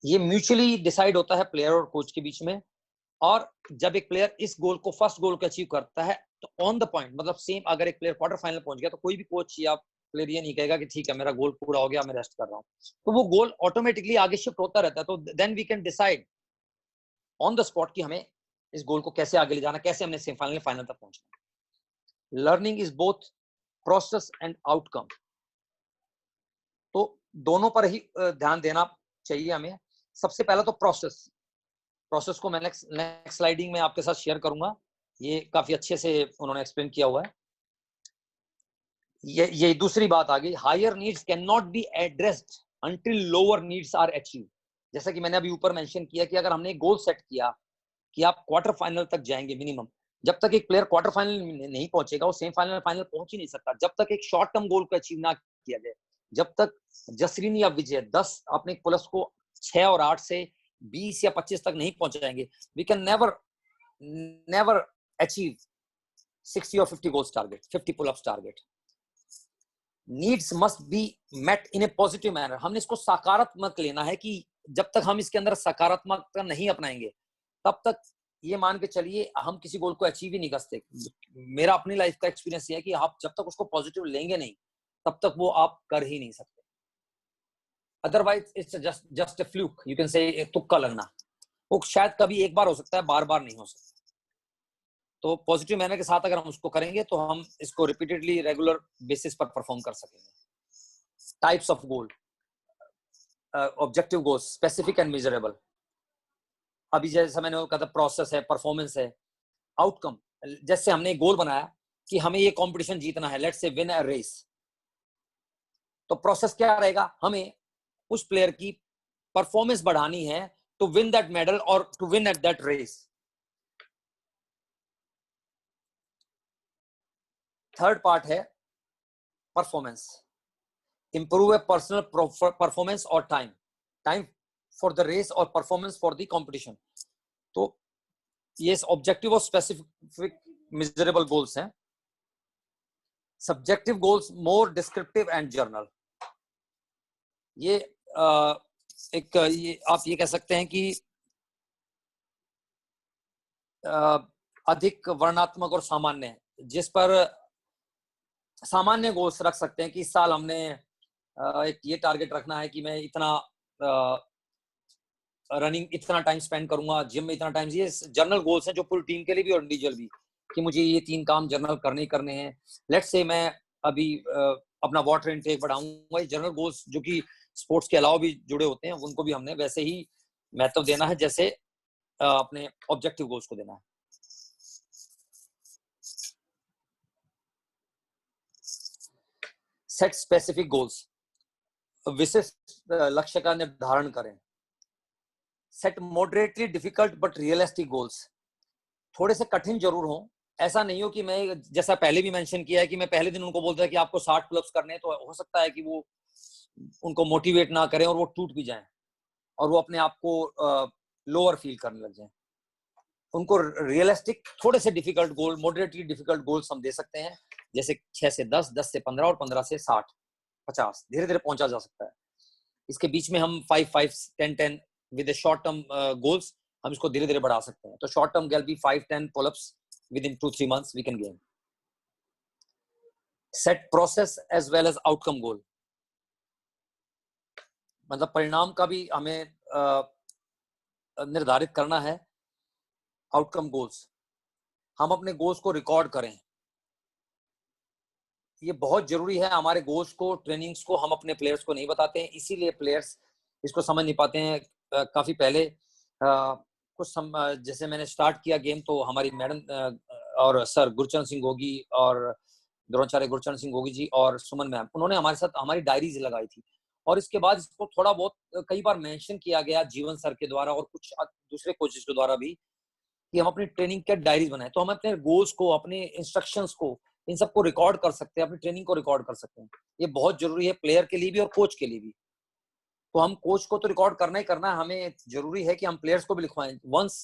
ये म्यूचुअली डिसाइड होता है प्लेयर और कोच के बीच में। और जब एक प्लेयर इस गोल को, फर्स्ट गोल को अचीव करता है, तो ऑन द पॉइंट, मतलब सेम अगर एक प्लेयर क्वार्टर फाइनल पहुंच गया तो कोई भी कोच या प्लेयर ये नहीं कहेगा कि ठीक है मेरा गोल पूरा हो गया, मैं रेस्ट कर रहा हूं, तो वो गोल ऑटोमेटिकली आगे शिफ्ट होता रहता है। तो then we can decide on the spot कि हमें इस गोल को कैसे आगे ले जाना, कैसे हमने सेमीफाइनल फाइनल तक पहुंचना। Learning is both process and outcome, तो दोनों पर ही ध्यान देना चाहिए हमें। सबसे पहला तो प्रोसेस को मैं नेक्स्ट स्लाइडिंग में आपके साथ शेयर करूंगा, ये काफी अच्छे से उन्होंने एक्सप्लेन किया हुआ है। ये दूसरी बात आ गई, higher needs can not be addressed until lower needs are achieve. जैसा कि मैंने अभी ऊपर मेंशन किया कि अगर हमने गोल सेट किया कि आप क्वार्टर फाइनल तक जाएंगे मिनिमम, जब तक एक प्लेयर क्वार्टर फाइनल नहीं पहुंचेगा वो सेमीफाइनल फाइनल पहुंच ही नहीं सकता। जब तक एक शॉर्ट टर्म गोल को अचीव ना किया जाए, जब तक जसरीन या विजय 10 अपने पुलअप्स को 6 और 8 से 20 या 25 तक नहीं पहुंचाएंगे, वी कैन नेवर अचीव 60 और 50 goals target, 50 pullups target. Needs must be met in a positive manner. हमने इसको सकारात्मक लेना है कि जब तक हम इसके अंदर सकारात्मकता नहीं अपनाएंगे, तब तक ये मान के चलिए हम किसी गोल को अचीव ही नहीं कर सकते। मेरा अपनी लाइफ का एक्सपीरियंस ये है कि आप जब तक उसको पॉजिटिव लेंगे नहीं, तब तक वो आप कर ही नहीं सकते। Otherwise it's just a fluke, you can से तुक्का लगना। वो शायद कभी एक बार हो सकता है, बार बार नहीं हो सकता। तो पॉजिटिव मैनर के साथ अगर हम उसको करेंगे तो हम इसको रिपीटेडली रेगुलर बेसिस पर परफॉर्म कर सकेंगे। Types of goal, objective goals, specific and measurable. अभी जैसा मैंने कहा था, प्रोसेस है, परफॉर्मेंस है, आउटकम। जैसे हमने एक गोल बनाया कि हमें ये कंपटीशन जीतना है, let's say win a race, तो प्रोसेस क्या रहेगा, हमें उस प्लेयर की परफॉर्मेंस बढ़ानी है टू विन दैट मेडल और to win at that race. Third part है performance, improve a personal performance और टाइम फॉर द रेस और परफॉर्मेंस फॉर द कंपटीशन। तो ये ऑब्जेक्टिव और स्पेसिफिक मेजरेबल गोल्स हैं। Subjective goals more descriptive and journal. ये ये आप ये कह सकते हैं कि अधिक वर्णात्मक और सामान्य, जिस पर सामान्य गोल्स रख सकते हैं कि इस साल हमने एक ये टारगेट रखना है कि मैं इतना रनिंग, इतना टाइम स्पेंड करूंगा, जिम में इतना टाइम। ये जर्नल गोल्स हैं जो पूरी टीम के लिए भी और इंडिविजुअल भी, कि मुझे ये 3 काम जर्नल करने हैं। लेट्स से मैं अभी अपना वाटर इनटेक बढ़ाऊंगा। ये जर्नल गोल्स जो कि स्पोर्ट्स के अलावा भी जुड़े होते हैं, उनको भी हमने वैसे ही महत्व देना है जैसे अपने ऑब्जेक्टिव गोल्स को देना है। सेट स्पेसिफिक गोल्स, विशिष्ट लक्ष्य का निर्धारण करें। Set moderately difficult but realistic goals. थोड़े से कठिन जरूर हो, ऐसा नहीं हो कि मैं, जैसा पहले भी मेंशन किया है कि मैं पहले दिन उनको बोलता है कि आपको 60 पुलअप्स करने हैं, तो हो सकता है कि वो उनको मोटिवेट ना करें और वो टूट भी जाएं और वो अपने आप को लोअर फील करने लग जाएं। उनको रियलिस्टिक थोड़े से डिफिकल्ट गोल, मॉडरेटली डिफिकल्ट गोल्स हम दे सकते हैं, जैसे 6 से 10, 10 से 15 और 15 से 60, 50, धीरे धीरे पहुंचा जा सकता है। इसके बीच में हम 5, 10, 10 with the short term goals हम इसको धीरे धीरे बढ़ा सकते हैं। तो शॉर्ट टर्म गैल B 5, 10 pullups within 2-3 months we can gain. Set process as well as outcome goal. मतलब परिणाम का भी हमें निर्धारित करना है। आउटकम गोल्स, हम अपने गोल्स को रिकॉर्ड करें, ये बहुत जरूरी है। हमारे गोल्स को, ट्रेनिंग्स को हम अपने प्लेयर्स को नहीं बताते हैं, इसीलिए प्लेयर्स इसको समझ नहीं पाते हैं। काफी पहले कुछ जैसे मैंने स्टार्ट किया गेम, तो हमारी मैडम और सर गुरचरण सिंह गोगी और द्रोणाचार्य गुरचरण सिंह गोगी जी और सुमन मैम, उन्होंने हमारे साथ हमारी डायरीज लगाई थी। और इसके बाद इसको थोड़ा बहुत कई बार मेंशन किया गया जीवन सर के द्वारा और कुछ दूसरे कोचेस के द्वारा भी, कि हम अपनी ट्रेनिंग के डायरीज बनाएं। तो हम अपने गोल्स को, अपने इंस्ट्रक्शंस को, इन सबको रिकॉर्ड कर सकते हैं, अपनी ट्रेनिंग को रिकॉर्ड कर सकते हैं। ये बहुत जरूरी है प्लेयर के लिए भी और कोच के लिए भी। तो हम कोच को तो रिकॉर्ड करना ही करना है, हमें जरूरी है कि हम प्लेयर्स को भी लिखवाएं। Once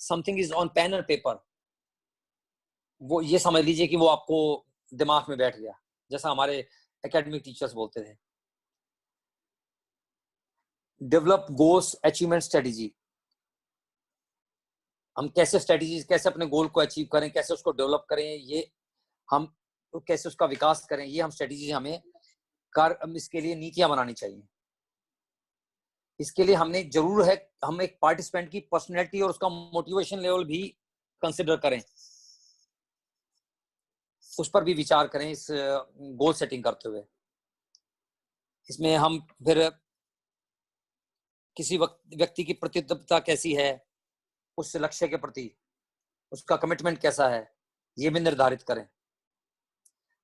something is on pen and paper, वो ये समझ लीजिए कि वो आपको दिमाग में बैठ गया, जैसा हमारे एकेडमिक टीचर्स बोलते थे। डेवलप गोल्स अचीवमेंट स्ट्रेटेजी, हम कैसे स्ट्रेटेजी, कैसे अपने गोल को अचीव करें, कैसे उसको डेवलप करें, ये हम तो कैसे उसका विकास करें, ये हम स्ट्रेटेजी हमें इसके लिए नीतियां बनानी चाहिए। इसके लिए हमने जरूर है, हम एक पार्टिसिपेंट की पर्सनैलिटी और उसका मोटिवेशन लेवल भी कंसिडर करें, उस पर भी विचार करें इस गोल सेटिंग करते हुए। इसमें हम फिर किसी व्यक्ति की प्रतिबद्धता कैसी है उस लक्ष्य के प्रति, उसका कमिटमेंट कैसा है, ये भी निर्धारित करें।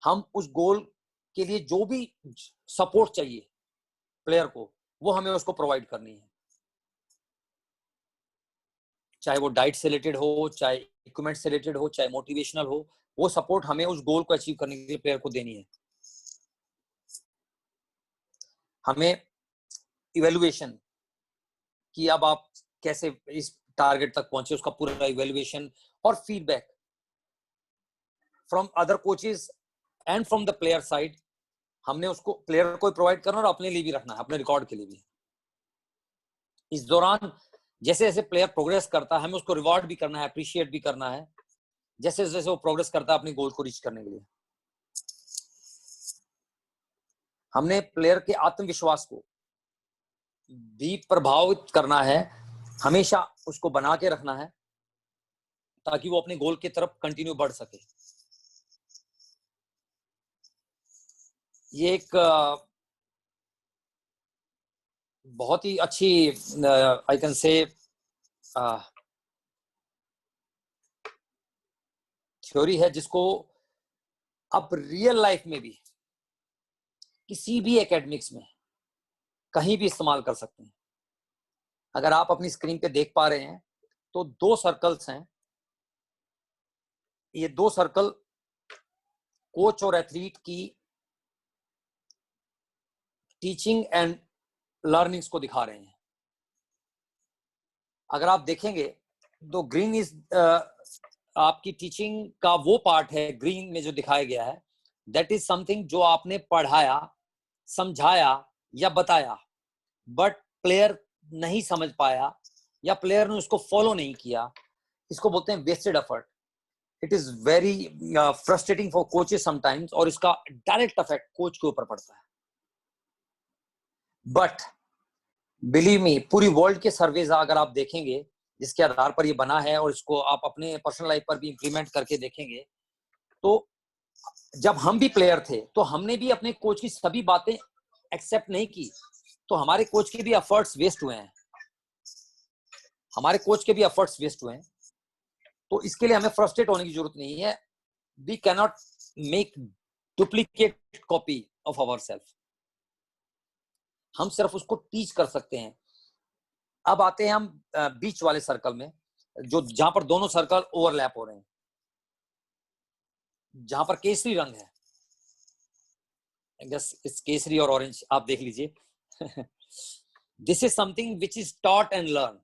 हम उस गोल के लिए जो भी सपोर्ट चाहिए प्लेयर को, वो हमें उसको प्रोवाइड करनी है, चाहे वो डाइट से रिलेटेड हो, चाहे इक्विपमेंट से रिलेटेड हो, चाहे मोटिवेशनल हो, वो सपोर्ट हमें उस गोल को अचीव करने के लिए प्लेयर को देनी है। हमें इवैल्यूएशन कि अब आप कैसे इस टारगेट तक पहुंचे, उसका पूरा इवैल्यूएशन और feedback from other coaches and from the player side, हमने उसको प्लेयर को प्रोवाइड करना और अपने लिए भी रखना है, अपने रिकॉर्ड के लिए भी। इस दौरान जैसे जैसे प्लेयर प्रोग्रेस करता है, हमें उसको रिवॉर्ड भी करना है, अप्रिशिएट भी करना है, जैसे जैसे वो प्रोग्रेस करता है अपने गोल को रीच करने के लिए। हमने प्लेयर के आत्मविश्वास को भी प्रभावित करना है, हमेशा उसको बना के रखना है, ताकि वो अपने गोल की तरफ कंटिन्यू बढ़ सके। ये एक बहुत ही अच्छी आई कैन से थ्योरी है, जिसको आप रियल लाइफ में भी किसी भी एकेडमिक्स में कहीं भी इस्तेमाल कर सकते हैं। अगर आप अपनी स्क्रीन पे देख पा रहे हैं तो 2 सर्कल्स हैं। ये 2 सर्कल कोच और एथलीट की टीचिंग एंड लर्निंग्स को दिखा रहे हैं। अगर आप देखेंगे तो ग्रीन इज आपकी टीचिंग का वो पार्ट है, ग्रीन में जो दिखाया गया है, दैट इज समथिंग जो आपने पढ़ाया, समझाया या बताया, बट प्लेयर नहीं समझ पाया या प्लेयर ने उसको फॉलो नहीं किया, इसको बोलते हैं wasted effort. It is very frustrating for coaches sometimes, और इसका डायरेक्ट इफेक्ट कोच के ऊपर पड़ता है। बट बिलीव मी, पूरी वर्ल्ड के सर्वेज अगर आप देखेंगे जिसके आधार पर ये बना है, और इसको आप अपने पर्सनल लाइफ पर भी इंप्लीमेंट करके देखेंगे, तो जब हम भी प्लेयर थे तो हमने भी अपने कोच की सभी बातें एक्सेप्ट नहीं की, तो हमारे कोच के भी एफर्ट्स वेस्ट हुए हैं, हमारे कोच के भी एफर्ट्स वेस्ट हुए हैं। तो इसके लिए हमें फ्रस्ट्रेट होने की जरूरत नहीं है। We can not make duplicate copy of ourself, हम सिर्फ उसको टीच कर सकते हैं। अब आते हैं हम बीच वाले सर्कल में। जो जहां पर दोनों सर्कल ओवरलैप हो रहे हैं, जहां पर केसरी रंग है, इस केसरी और ऑरेंज आप देख लीजिए। This is something which is taught and learn.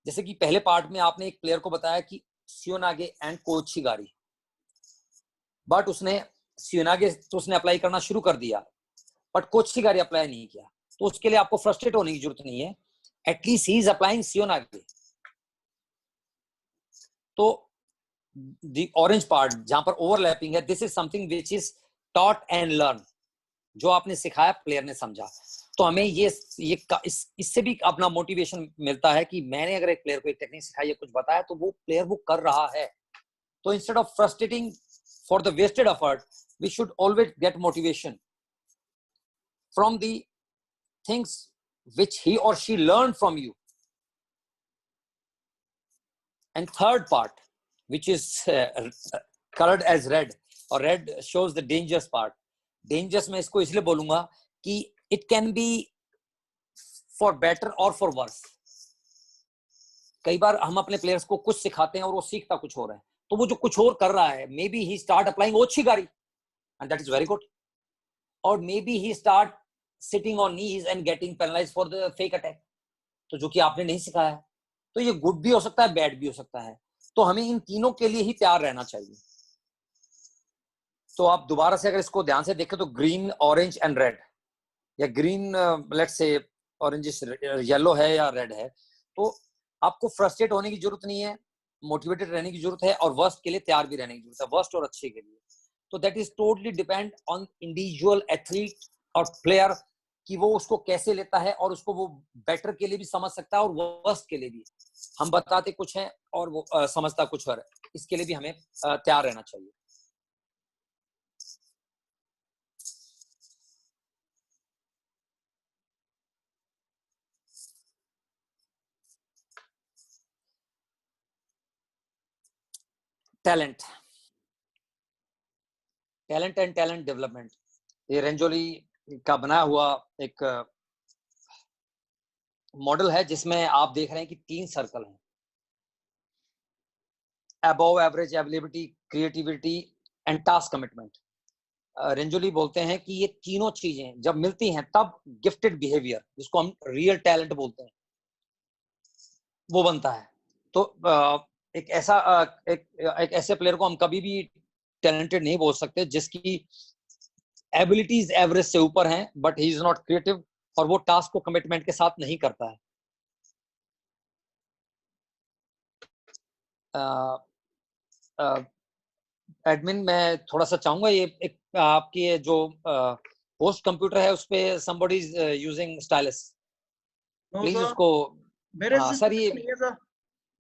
जैसे कि पहले पार्ट में आपने एक प्लेयर को बताया कि सियोनागे एंड कोचिगारी, बट उसने सियोनागे तो उसने अप्लाई करना शुरू कर दिया, बट कोचिगारी अप्लाई नहीं किया। तो उसके लिए आपको फ्रस्ट्रेट होने की जरूरत नहीं है, एटलीस्ट ही इज अप्लाइंग सियोनागे। तो द ऑरेंज पार्ट जहां पर ओवरलैपिंग है, this is something which is taught and learn. जो आपने सिखाया प्लेयर ने समझा। तो हमें इससे भी अपना मोटिवेशन मिलता है कि मैंने अगर एक प्लेयर को एक टेक्निक सिखाई है, कुछ बताया, तो वो प्लेयर वो कर रहा है। तो instead of frustrating for the wasted effort, we should always get motivation from the things which he or she learned from you. And third part, which is colored as red, or red shows the dangerous part. Dangerous मैं इसको इसलिए बोलूंगा कि it can be for better or for worse. कई बार हम अपने players को कुछ सिखाते हैं और वो सीखता कुछ और है, तो वो जो कुछ और कर रहा है, maybe he start applying ओछिगारी, and that is very good. Or maybe he start sitting on knees and getting penalized for the fake attack. तो जो कि आपने नहीं सिखाया, तो ये गुड भी हो सकता है, बैड भी हो सकता है। तो हमें इन तीनों के लिए ही तैयार रहना चाहिए। तो आप दोबारा से अगर इसको ध्यान से देखें तो ग्रीन, ऑरेंज एंड रेड, या green let's say orange yellow है या रेड है, तो आपको फ्रस्ट्रेट होने की जरूरत नहीं है, मोटिवेटेड रहने की जरूरत है, और वर्स्ट के लिए तैयार भी रहने की जरूरत है, वर्स्ट और अच्छे के लिए। तो that is totally depend on individual athlete और प्लेयर कि वो उसको कैसे लेता है, और उसको वो बेटर के लिए भी समझ सकता है और वर्स्ट के लिए भी। हम बताते कुछ हैं और वो समझता कुछ और है। इसके लिए भी हमें तैयार रहना चाहिए। टैलेंट एंड टैलेंट डेवलपमेंट, ये रेंजोली का बनाया हुआ एक मॉडल है, जिसमें आप देख रहे हैं कि 3 सर्कल हैं, above average ability, creativity and task commitment. Renzulli बोलते हैं कि ये तीनों चीजें जब मिलती हैं तब गिफ्टेड बिहेवियर, जिसको हम रियल टैलेंट बोलते हैं, वो बनता है। तो एक ऐसे प्लेयर को हम कभी भी टैलेंटेड नहीं बोल सकते जिसकी एबिलिटीज एवरेज से ऊपर हैं, but he is not creative, और वो टास्क को कमिटमेंट के साथ नहीं करता है। एडमिन मैं थोड़ा सा चाहूंगा, ये एक आपकी जो होस्ट कंप्यूटर है उस पे somebody is using stylus, please उसको। हाँ सर, ये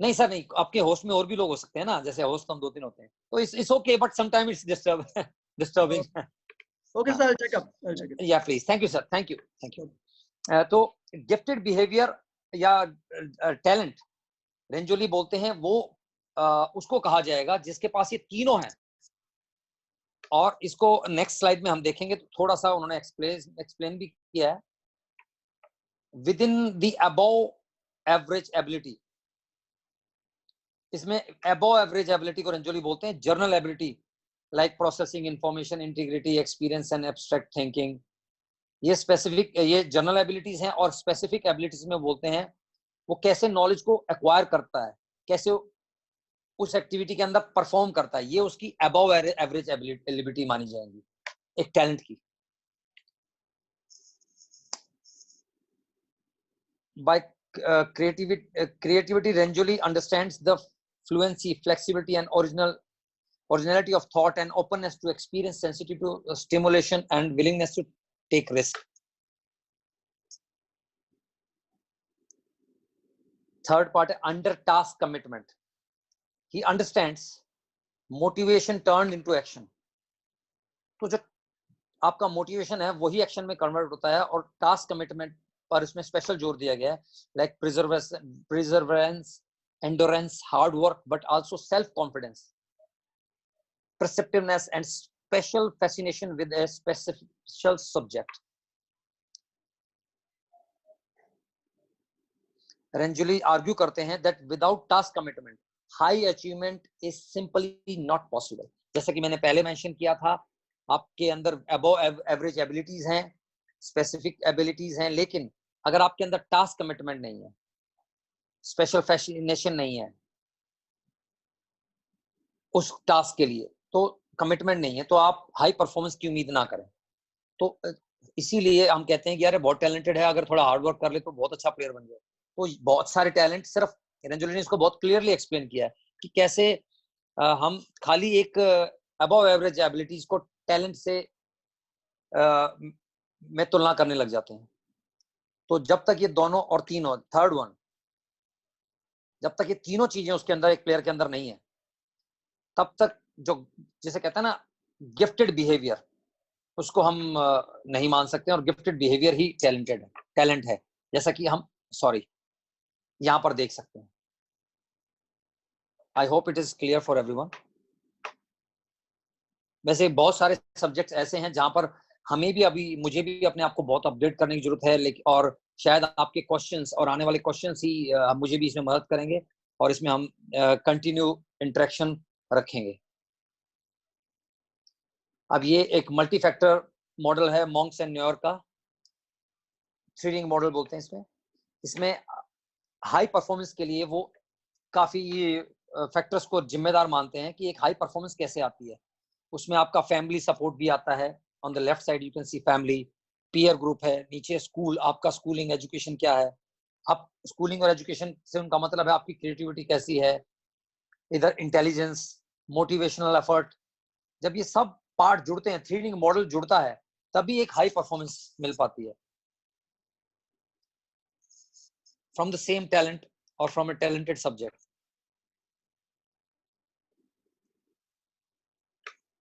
नहीं सर, नहीं, आपके होस्ट में और भी लोग हो सकते हैं ना, जैसे होस्ट हम 2-3 होते हैं, तो it's okay, but sometime it's disturbing. Okay, sir, I'll check up. Yeah, please. Thank you, sir. Thank you. तो गिफ्टेड बिहेवियर या टैलेंट रेंजोली बोलते हैं, वो उसको कहा जाएगा जिसके पास ये तीनों हैं। और इसको नेक्स्ट स्लाइड में हम देखेंगे तो थोड़ा सा उन्होंने एक्सप्लेन भी किया है। With in the above average ability, इसमें अबव एवरेज एबिलिटी को रेंजोली बोलते हैं journal ability, like processing information, integrity, experience and abstract thinking. ये स्पेसिफिक, ये जनरल एबिलिटीज हैं, और स्पेसिफिक एबिलिटीज में बोलते हैं वो कैसे नॉलेज को एक्वायर करता है, कैसे उस एक्टिविटी के अंदर परफॉर्म करता है, ये उसकी अबव एवरेज एबिलिटी मानी जाएगी एक टैलेंट की। By creativity Ranjoli understands the fluency, flexibility and originality of thought and openness to experience, sensitive to stimulation and willingness to take risk. Third part, under task commitment. He understands motivation turned into action. तो जो आपका motivation है वही action में convert होता है, और task commitment पर इसमें स्पेशल जोर दिया गया है, like perseverance, endurance, hard work, but also self confidence, perceptiveness and special fascination with a special subject. Renzulli argue करते हैं that without task commitment high achievement is simply not possible. जैसे कि मैंने पहले मेंशन किया था, आपके अंदर अबव एवरेज एबिलिटीज हैं, स्पेसिफिक एबिलिटीज हैं, लेकिन अगर आपके अंदर टास्क कमिटमेंट नहीं है, स्पेशल फैसिनेशन नहीं है उस टास्क के लिए, तो कमिटमेंट नहीं है, तो आप हाई परफॉर्मेंस की उम्मीद ना करें। तो इसीलिए हम कहते हैं कि यार बहुत टैलेंटेड है, अगर थोड़ा हार्ड वर्क कर ले तो बहुत अच्छा प्लेयर बन जाए। तो बहुत सारे टैलेंट, सिर्फ रंजुली ने इसको बहुत क्लियरली एक्सप्लेन किया है कि कैसे हम खाली एक अबव एवरेज एबिलिटीज को टैलेंट से में तुलना करने लग जाते हैं। तो जब तक ये दोनों और तीनों, थर्ड वन, जब तक ये तीनों चीजें उसके अंदर, एक प्लेयर के अंदर नहीं है, तब तक जो जिसे कहते हैं ना गिफ्टेड बिहेवियर, उसको हम नहीं मान सकते हैं। और गिफ्टेड बिहेवियर ही टैलेंट है, जैसा कि हम यहाँ पर देख सकते हैं। I hope it is clear for everyone. वैसे बहुत सारे सब्जेक्ट्स ऐसे हैं जहां पर हमें भी मुझे भी अपने आप को बहुत अपडेट करने की जरूरत है, लेकिन और शायद आपके क्वेश्चंस और आने वाले क्वेश्चंस ही मुझे भी इसमें मदद करेंगे, और इसमें हम कंटिन्यू इंटरेक्शन रखेंगे। अब ये एक मल्टी फैक्टर मॉडल है मॉन्क्स एंड न्यूयॉर्क का, 3 रिंग मॉडल बोलते हैं इसमें हाई परफॉर्मेंस के लिए वो काफी फैक्टर्स को जिम्मेदार मानते हैं कि एक हाई परफॉर्मेंस कैसे आती है। उसमें आपका फैमिली सपोर्ट भी आता है। On the left side you can see family, peer group है, नीचे स्कूल, आपका स्कूलिंग एजुकेशन क्या है, आप स्कूलिंग और एजुकेशन से उनका मतलब है आपकी क्रिएटिविटी कैसी है, इधर इंटेलिजेंस, मोटिवेशनल एफर्ट। जब ये सब पार्ट जुड़ते हैं, 3 रिंग मॉडल जुड़ता है, तभी एक हाई परफॉर्मेंस मिल पाती है फ्रॉम द सेम टैलेंट और from a talented subject.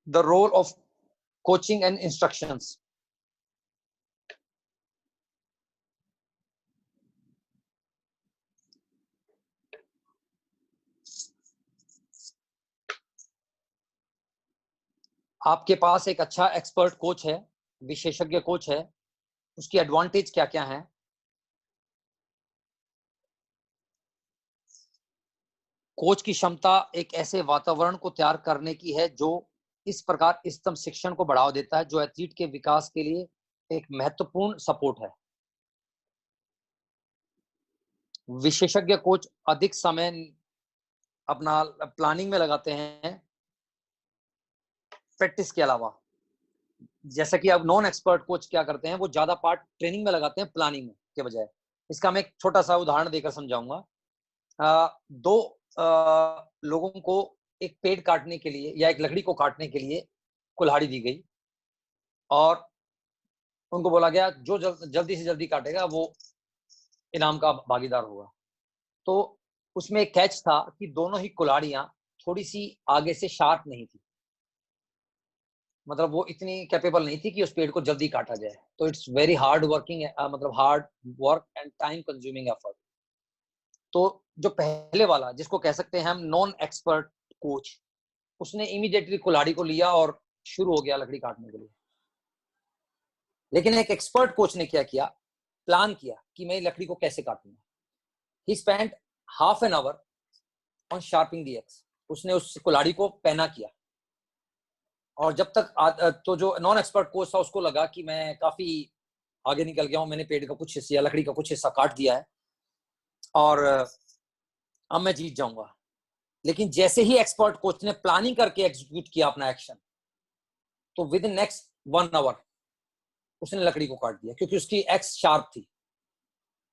The role of coaching and instructions. आपके पास एक अच्छा एक्सपर्ट कोच है, विशेषज्ञ कोच है, उसकी एडवांटेज क्या क्या है? कोच की क्षमता एक ऐसे वातावरण को तैयार करने की है जो इस प्रकार इष्टतम शिक्षण को बढ़ावा देता है, जो एथलीट के विकास के लिए एक महत्वपूर्ण सपोर्ट है। विशेषज्ञ कोच अधिक समय अपना प्लानिंग में लगाते हैं प्रैक्टिस के अलावा। जैसा कि अब नॉन एक्सपर्ट कोच क्या करते हैं, वो ज्यादा पार्ट ट्रेनिंग में लगाते हैं प्लानिंग में के बजाय। इसका मैं एक छोटा सा उदाहरण देकर समझाऊंगा। 2 लोगों को एक पेड़ काटने के लिए या एक लकड़ी को काटने के लिए कुल्हाड़ी दी गई और उनको बोला गया जो जल्दी से जल्दी काटेगा वो इनाम का भागीदार होगा। तो उसमें एक कैच था कि दोनों ही कुल्हाड़ियां थोड़ी सी आगे से शार्प नहीं थी, मतलब वो इतनी कैपेबल नहीं थी कि उस पेड़ को जल्दी काटा जाए। तो इट्स वेरी हार्ड वर्किंग, मतलब hard work and time consuming effort. तो जो पहले वाला, जिसको कह सकते हैं हम नॉन एक्सपर्ट कोच, उसने इमीडिएटली कुल्हाड़ी को लिया और शुरू हो गया लकड़ी काटने के लिए। लेकिन एक एक्सपर्ट कोच ने क्या किया, प्लान किया कि मैं लकड़ी को कैसे काटूंगा। He spent half an hour on sharping the axe. उसने उस कुल्हाड़ी को पैना किया, और जब तक तो जो नॉन एक्सपर्ट कोच था उसको लगा कि मैं काफी आगे निकल गया हूं, मैंने पेड़ का कुछ हिस्सा या लकड़ी का कुछ हिस्सा काट दिया है और अब मैं जीत जाऊंगा। लेकिन जैसे ही एक्सपर्ट कोच ने प्लानिंग करके एग्जीक्यूट किया अपना एक्शन, तो विद इन नेक्स्ट 1 आवर उसने लकड़ी को काट दिया, क्योंकि उसकी एक्स शार्प थी।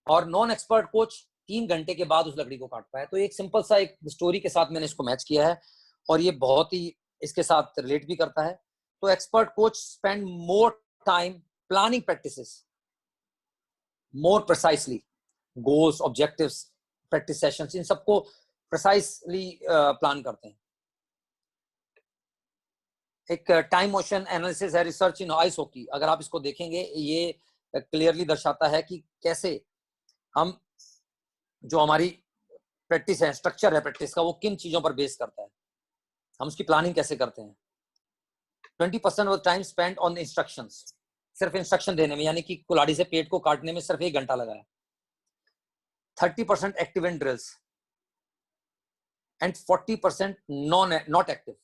और नॉन एक्सपर्ट कोच 3 घंटे के बाद उस लकड़ी को काट पाया। तो एक सिंपल सा एक स्टोरी के साथ मैंने इसको मैच किया है, और ये बहुत ही इसके साथ रिलेट भी करता है। तो expert coach spend more time planning practices, more precisely goals, objectives, practice sessions, इन सबको प्रिसाइसली प्लान करते हैं। एक टाइम मोशन एनालिसिस है, रिसर्च इन आइस हॉकी। अगर आप इसको देखेंगे, ये क्लियरली दर्शाता है कि कैसे हम, जो हमारी प्रैक्टिस है, स्ट्रक्चर है प्रैक्टिस का, वो किन चीजों पर बेस करता है, हम उसकी प्लानिंग कैसे करते हैं। 20% of time spend on instructions, सिर्फ इंस्ट्रक्शन देने में, यानी कि कुल्हाड़ी से पेट को काटने में सिर्फ 1 घंटा लगा है। 30% active in drills and 40% not active,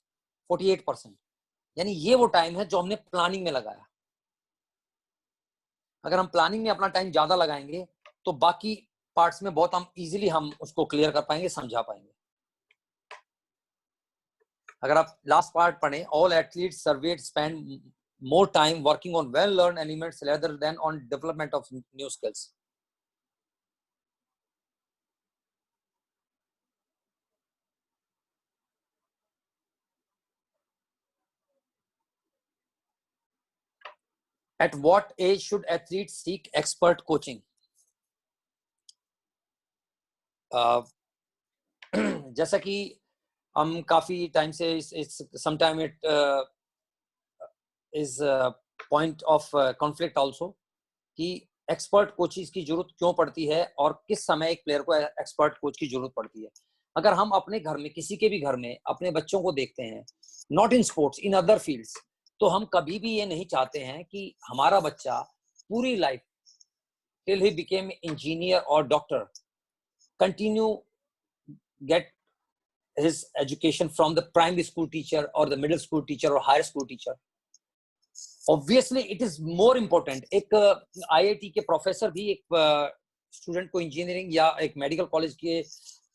48%. यानी ये वो टाइम है जो हमने प्लानिंग में लगाया. अगर हम प्लानिंग में अपना टाइम ज्यादा लगाएंगे तो बाकी पार्ट्स में बहुत हम इजीली हम उसको क्लियर कर पाएंगे, समझा पाएंगे. अगर आप लास्ट पार्ट पढ़ें, all athletes surveyed spend more time working on well-learned elements rather than on development of new skills. At what age should athletes seek expert coaching? जैसा कि हम काफी टाइम से sometime it is a point of conflict also कि expert coaches की जरूरत क्यों पड़ती है और किस समय एक प्लेयर को एक्सपर्ट कोच की जरूरत पड़ती है. अगर हम अपने घर में, किसी के भी घर में अपने बच्चों को देखते हैं, not in sports, in other fields, तो हम कभी भी ये नहीं चाहते हैं कि हमारा बच्चा पूरी life till he became engineer और doctor continue get his education from the primary school teacher or the middle school teacher or higher school teacher. Obviously it is more important. एक IIT के प्रोफेसर भी एक student को engineering या एक medical college के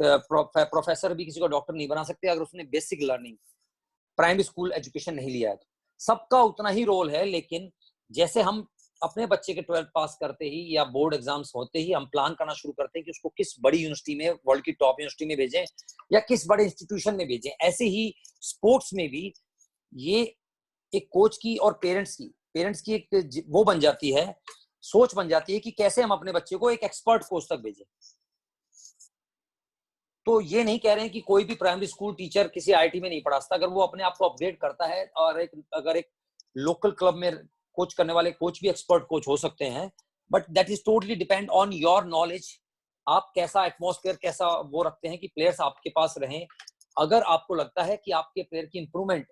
professor भी किसी को डॉक्टर नहीं बना सकते अगर उसने basic learning primary school education नहीं लिया है. तो सबका उतना ही रोल है, लेकिन जैसे हम अपने बच्चे के 12th पास करते ही या बोर्ड एग्जाम्स होते ही हम प्लान करना शुरू करते हैं कि उसको किस बड़ी यूनिवर्सिटी में, वर्ल्ड की टॉप यूनिवर्सिटी में भेजें या किस बड़े इंस्टीट्यूशन में भेजें, ऐसे ही स्पोर्ट्स में भी ये एक कोच की और पेरेंट्स की एक वो बन जाती है, सोच बन जाती है कि कैसे हम अपने बच्चे को एक एक्सपर्ट कोच तक भेजें. तो ये नहीं कह रहे हैं कि कोई भी प्राइमरी स्कूल टीचर किसी IIT में नहीं पढ़ा सकता. अगर वो अपने आप को अपग्रेड करता है और अगर एक लोकल क्लब में कोच करने वाले कोच भी एक्सपर्ट कोच हो सकते हैं, but that is totally depend on your knowledge. आप कैसा एटमॉस्फेयर, कैसा वो रखते हैं कि प्लेयर्स आपके पास रहें. अगर आपको लगता है कि आपके प्लेयर की इंप्रूवमेंट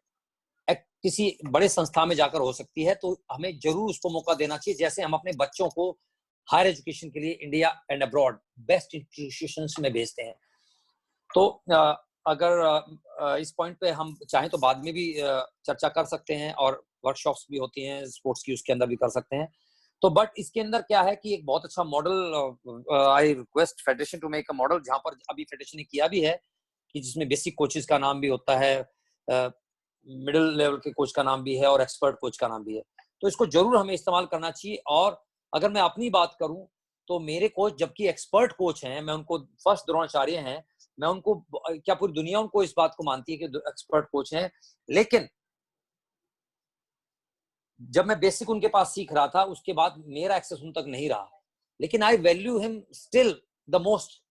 किसी बड़े संस्था में जाकर हो सकती है तो हमें जरूर उसको मौका देना चाहिए, जैसे हम अपने बच्चों को हायर एजुकेशन के लिए India and abroad best institutions में भेजते हैं. तो अगर इस पॉइंट पे हम चाहें तो बाद में भी चर्चा कर सकते हैं और वर्कशॉप्स भी होती हैं स्पोर्ट्स की, उसके अंदर भी कर सकते हैं. तो बट इसके अंदर क्या है कि एक बहुत अच्छा model, I request federation to make a model, जहां पर अभी फेडरेशन ने किया भी है कि जिसमें बेसिक कोचेस का नाम भी होता है, मिडिल लेवल के कोच का नाम भी है और एक्सपर्ट कोच का नाम भी है. तो इसको जरूर हमें इस्तेमाल करना चाहिए. और अगर मैं अपनी बात करूं तो मेरे कोच जबकि एक्सपर्ट कोच हैं, मैं उनको फर्स्ट द्रोणाचार्य हैं, मैं उनको, क्या पूरी दुनिया उनको इस बात को मानती है कि एक्सपर्ट कोच हैं, लेकिन जब मैं बेसिक उनके पास सीख रहा था उसके बाद मेरा एक्सेस उन तक नहीं रहा, लेकिन I value him still the most.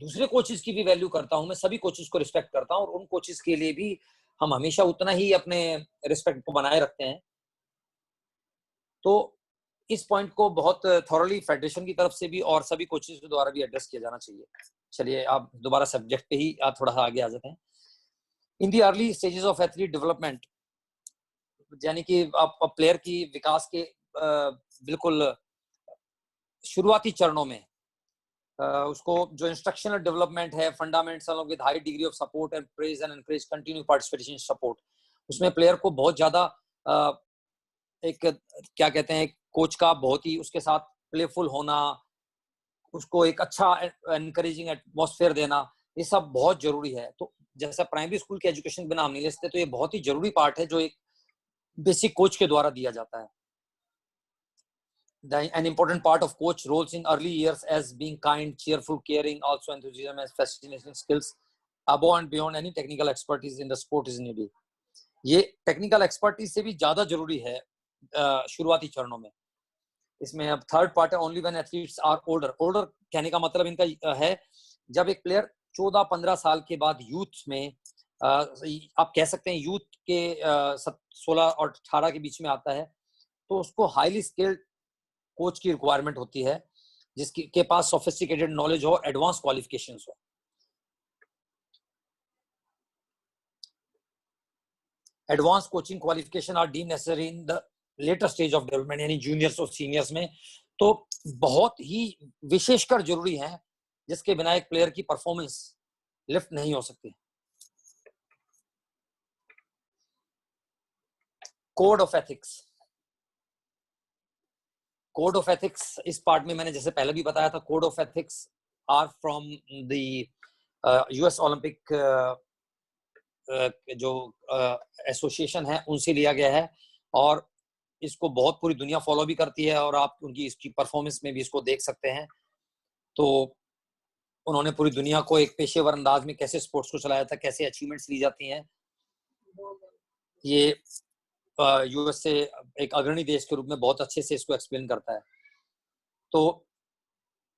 दूसरे कोचेस की भी वैल्यू करता हूं, मैं सभी कोचेस को रिस्पेक्ट करता हूं और उन कोचेस के लिए भी हम हमेशा उतना ही अपने रिस्पेक्ट को बनाए रखते हैं. तो इस पॉइंट को बहुत थॉरली फेडरेशन की तरफ से भी और सभी कोचेस के द्वारा भी एड्रेस किया जाना चाहिए. चलिए आप दोबारा सब्जेक्ट पे ही आप थोड़ा सा आगे आ जाते हैं. In the early stages of athlete development, यानी कि आप प्लेयर की विकास के बिल्कुल शुरुआती चरणों में उसको जो इंस्ट्रक्शनल डेवलपमेंट है, fundaments along with high degree of support and praise and encourage continue participation in support, उसमें प्लेयर को बहुत ज्यादा एक क्या कहते हैं कोच का बहुत ही उसके साथ प्लेफुल होना, उसको एक अच्छा एनकरेजिंग एटमॉस्फेयर देना, ये सब बहुत जरूरी है. तो जैसा प्राइमरी स्कूल के एजुकेशन बिना हम नहीं ले सकते, तो ये बहुत ही जरूरी पार्ट है जो एक बेसिक कोच के द्वारा दिया जाता है. An important part of coach roles in early years as being kind, cheerful, caring, also enthusiasm and fascination skills above and beyond any technical expertise in the sport is needed. ये technical expertise से भी ज्यादा जरूरी है शुरुआती चरणों में. इसमें अब थर्ड पार्ट है only when athletes are older. Older कहने का मतलब इनका है जब एक प्लेयर 14-15 साल के बाद यूथ में, आप कह सकते हैं यूथ के 16 और 18 के बीच में आता है, तो उसको हाईली स्किल्ड कोच की रिक्वायरमेंट होती है जिसके पास सोफिस्टिकेटेड नॉलेज हो, एडवांस क्वालिफिकेशंस हो. Advance coaching qualification are deemed necessary in the latter stage of development, यानी जूनियर्स और सीनियर्स में. तो बहुत ही विशेषकर जरूरी है जिसके बिना एक प्लेयर की परफॉर्मेंस लिफ्ट नहीं हो सकती। Code of ethics. Code of ethics इस पार्ट में मैंने जैसे पहले भी बताया था, code of ethics are from the US Olympic जो एसोसिएशन है उनसे लिया गया है, और इसको बहुत पूरी दुनिया फॉलो भी करती है, और आप उनकी इसकी परफॉर्मेंस में भी इसको देख सकते हैं। तो उन्होंने पूरी दुनिया को एक पेशेवर अंदाज में कैसे स्पोर्ट्स को चलाया था, कैसे अचीवमेंट्स ली जाती हैं, ये यूएस से एक अग्रणी देश के रूप में बहुत अच्छे से इसको एक्सप्लेन करता है। तो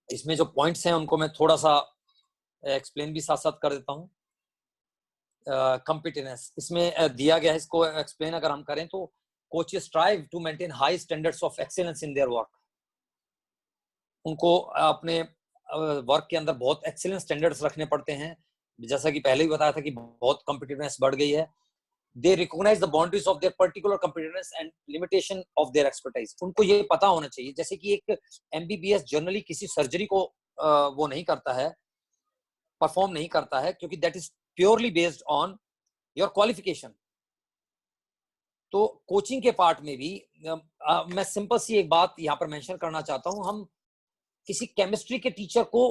इसमें जो पॉइंट्स हैं उनको मैं थोड़ा सा एक्सप्लेन भी साथ साथ कर देता हूँ। कॉम्पिटिनेंस इसमें दिया गया है, इसको एक्सप्लेन अगर हम करें तो coaches strive to maintain high standards of excellence in their work. उनको अपने वर्क के अंदर बहुत एक्सीलेंट स्टैंडर्ड्स रखने पड़ते हैं, जैसा कि पहले ही बताया था कि बहुत कॉम्पिटिटिवनेस बढ़ गई है। They recognize the boundaries of their particular competitiveness and limitation of their expertise. उनको ये पता होना चाहिए, जैसे कि एक MBBS जनरली किसी सर्जरी को वो नहीं करता है, परफॉर्म नहीं करता है, क्योंकि that is purely based on your qualification. तो कोचिंग के पार्ट में भी मैं सिंपल सी एक बात यहाँ पर मेंशन करना चाहता हूँ, हम किसी केमिस्ट्री के टीचर को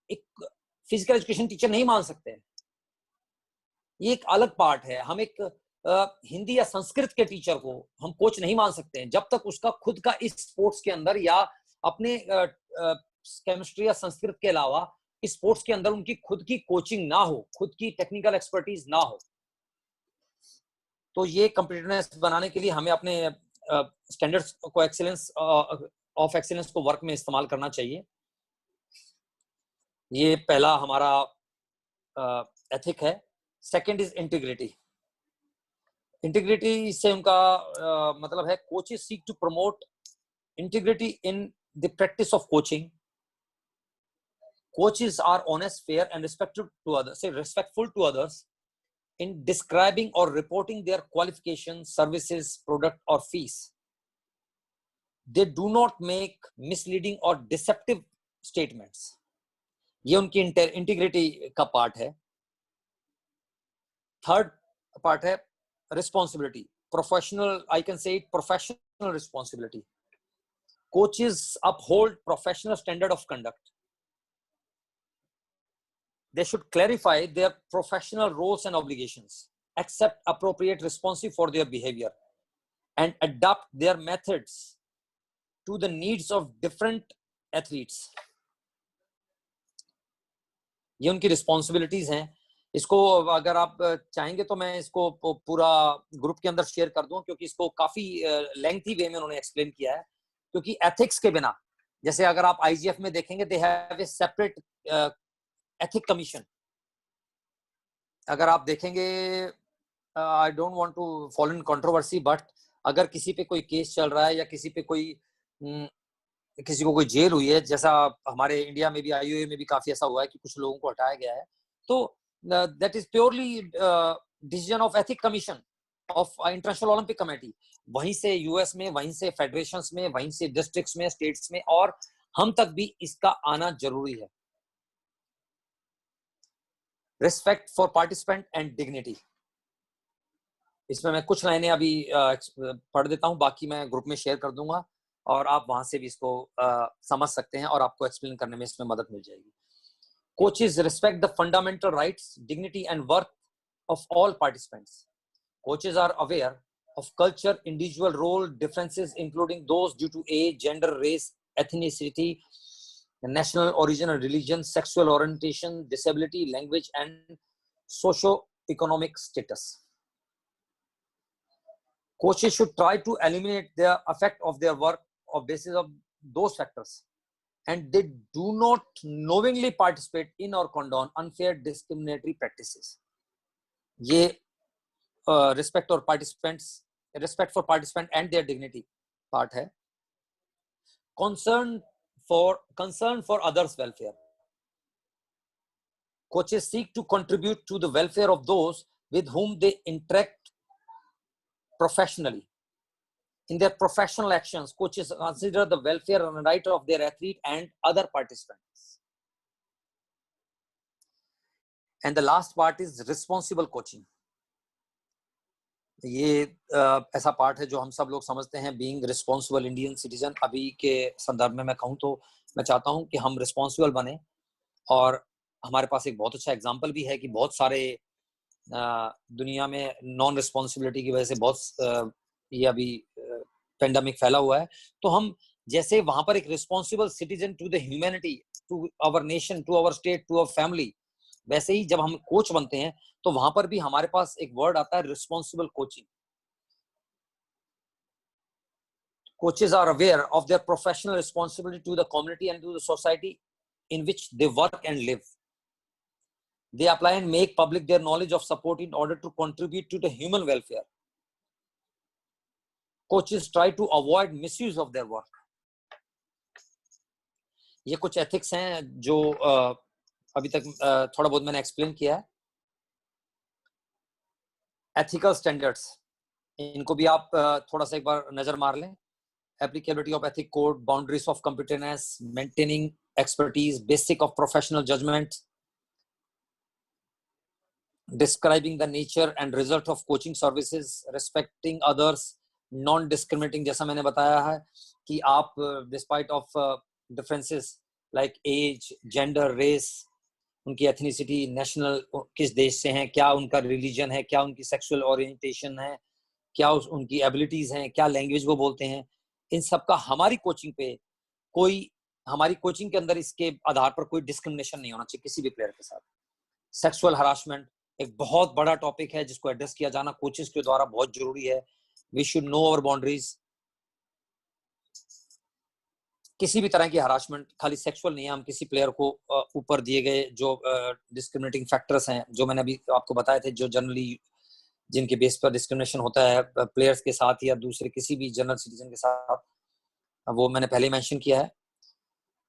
एक फिजिकल एजुकेशन टीचर नहीं मान सकते हैं, ये एक अलग पार्ट है। हम एक हिंदी या संस्कृत के टीचर को हम कोच नहीं मान सकते हैं जब तक उसका खुद का इस स्पोर्ट्स के अंदर या अपने केमिस्ट्री या संस्कृत के अलावा इस स्पोर्ट्स के अंदर उनकी खुद की कोचिंग ना हो, खुद की टेक्निकल एक्सपर्टीज ना हो। तो ये कॉम्पिटिटिवनेस बनाने के लिए हमें अपने स्टैंडर्ड्स को एक्सीलेंस ऑफ एक्सीलेंस को वर्क में इस्तेमाल करना चाहिए। ये पहला हमारा एथिक है। Second is integrity. इंटीग्रिटी से उनका मतलब है coaches seek to promote integrity in the practice of coaching. Coaches are honest, fair and respectful to others in describing or reporting their qualifications, services, product or fees. They do not make misleading or deceptive statements. ये उनकी integrity का part है। Third part है responsibility, professional, I can say it, professional responsibility. Coaches uphold professional standard of conduct. They should clarify their professional roles and obligations, accept appropriate responsive for their behavior, and adapt their methods to the needs of different athletes. ये उनकी responsibilities हैं। इसको अगर आप चाहेंगे तो मैं इसको पूरा ग्रुप के अंदर शेयर कर दूं, क्योंकि इसको काफी लेंथी वे में उन्होंने एक्सप्लेन किया है। क्योंकि एथिक्स के बिना, जैसे अगर आप आईजीएफ में देखेंगे, they have a separate ethic commission. अगर आप देखेंगे, I don't want to follow in controversy, but अगर किसी पे कोई केस चल रहा है या किसी पे किसी को कोई जेल हुई है, जैसा हमारे इंडिया में भी आईओए में भी काफी ऐसा हुआ है कि कुछ लोगों को हटाया गया है, तो that is purely decision of ethic commission of international olympic committee. वहीं से यूएस में, वहीं से फेडरेशंस में, वहीं से डिस्ट्रिक्ट्स में, स्टेट्स में, और हम तक भी इसका आना जरूरी है। Respect for participant and dignity. इसमें मैं कुछ लाइनें अभी पढ़ देता हूं, बाकी मैं ग्रुप में शेयर कर दूंगा और आप वहां से भी इसको समझ सकते हैं और आपको एक्सप्लेन करने में इसमें मदद मिल जाएगी। Coaches respect the fundamental rights, dignity and worth of all participants. Coaches are aware of culture, individual role differences, including those due to age, gender, race, ethnicity, national origin and religion, sexual orientation, disability, language, and socio-economic status. Coaches should try to eliminate the effect of their work on basis of those factors, and they do not knowingly participate in or condone unfair discriminatory practices. ये respect for participant and their dignity part है। concern for others' welfare. Coaches seek to contribute to the welfare of those with whom they interact professionally. In their professional actions, coaches consider the welfare and right of their athlete and other participants. And the last part is responsible coaching. ये ऐसा part है जो हम सब लोग समझते हैं, being responsible Indian citizen. अभी के संदर्भ में मैं कहूँ तो मैं चाहता हूँ कि हम रिस्पॉन्सिबल बने, और हमारे पास एक बहुत अच्छा एग्जांपल भी है कि बहुत सारे दुनिया में नॉन रिस्पॉन्सिबिलिटी की वजह से बहुत ये अभी पेंडेमिक फैला हुआ है। तो हम जैसे वहां पर एक responsible citizen to the humanity, to our nation, to our state, to our family, वैसे ही जब हम कोच बनते हैं तो वहां पर भी हमारे पास एक वर्ड आता है responsible coaching. Coaches are aware of their professional responsibility to the community and to the society in which they work and live. They apply and make public their knowledge of support in order to contribute to the human welfare. Coaches try to avoid misuse of their work. ये कुछ ethics हैं जो अभी तक थोड़ा बहुत मैंने explain किया है। एथिकल स्टैंडर्ड्स, इनको भी आप थोड़ा सा एक बार नजर मार लें। Applicability of ethic code, boundaries of competence, maintaining expertise, basic of professional judgment, describing the nature and result of coaching services, respecting others, non-discriminating, जैसा मैंने बताया है कि आप despite of differences like age, gender, race, उनकी ethnicity, national किस देश से हैं, क्या उनका रिलीजन है, क्या उनकी सेक्सुअल ओरिएंटेशन है, क्या उनकी एबिलिटीज हैं, क्या लैंग्वेज वो बोलते हैं, इन सब का हमारी कोचिंग पे हमारी कोचिंग के अंदर इसके आधार पर कोई डिस्क्रिमिनेशन नहीं होना चाहिए किसी भी प्लेयर के साथ। सेक्सुअल हरासमेंट एक बहुत बड़ा टॉपिक है जिसको एड्रेस किया जाना कोचेस के द्वारा बहुत जरूरी है। We should know our boundaries. किसी भी तरह की हरासमेंट, खाली सेक्सुअल नहीं है, हम किसी प्लेयर को ऊपर दिए गए जो डिस्क्रिमिनेटिंग फैक्टर्स हैं जो मैंने अभी आपको बताए थे, जो जनरली जिनके बेस पर डिस्क्रिमिनेशन होता है प्लेयर्स के साथ या दूसरे किसी भी जनरल सिटीजन के साथ, वो मैंने पहले मेंशन किया है।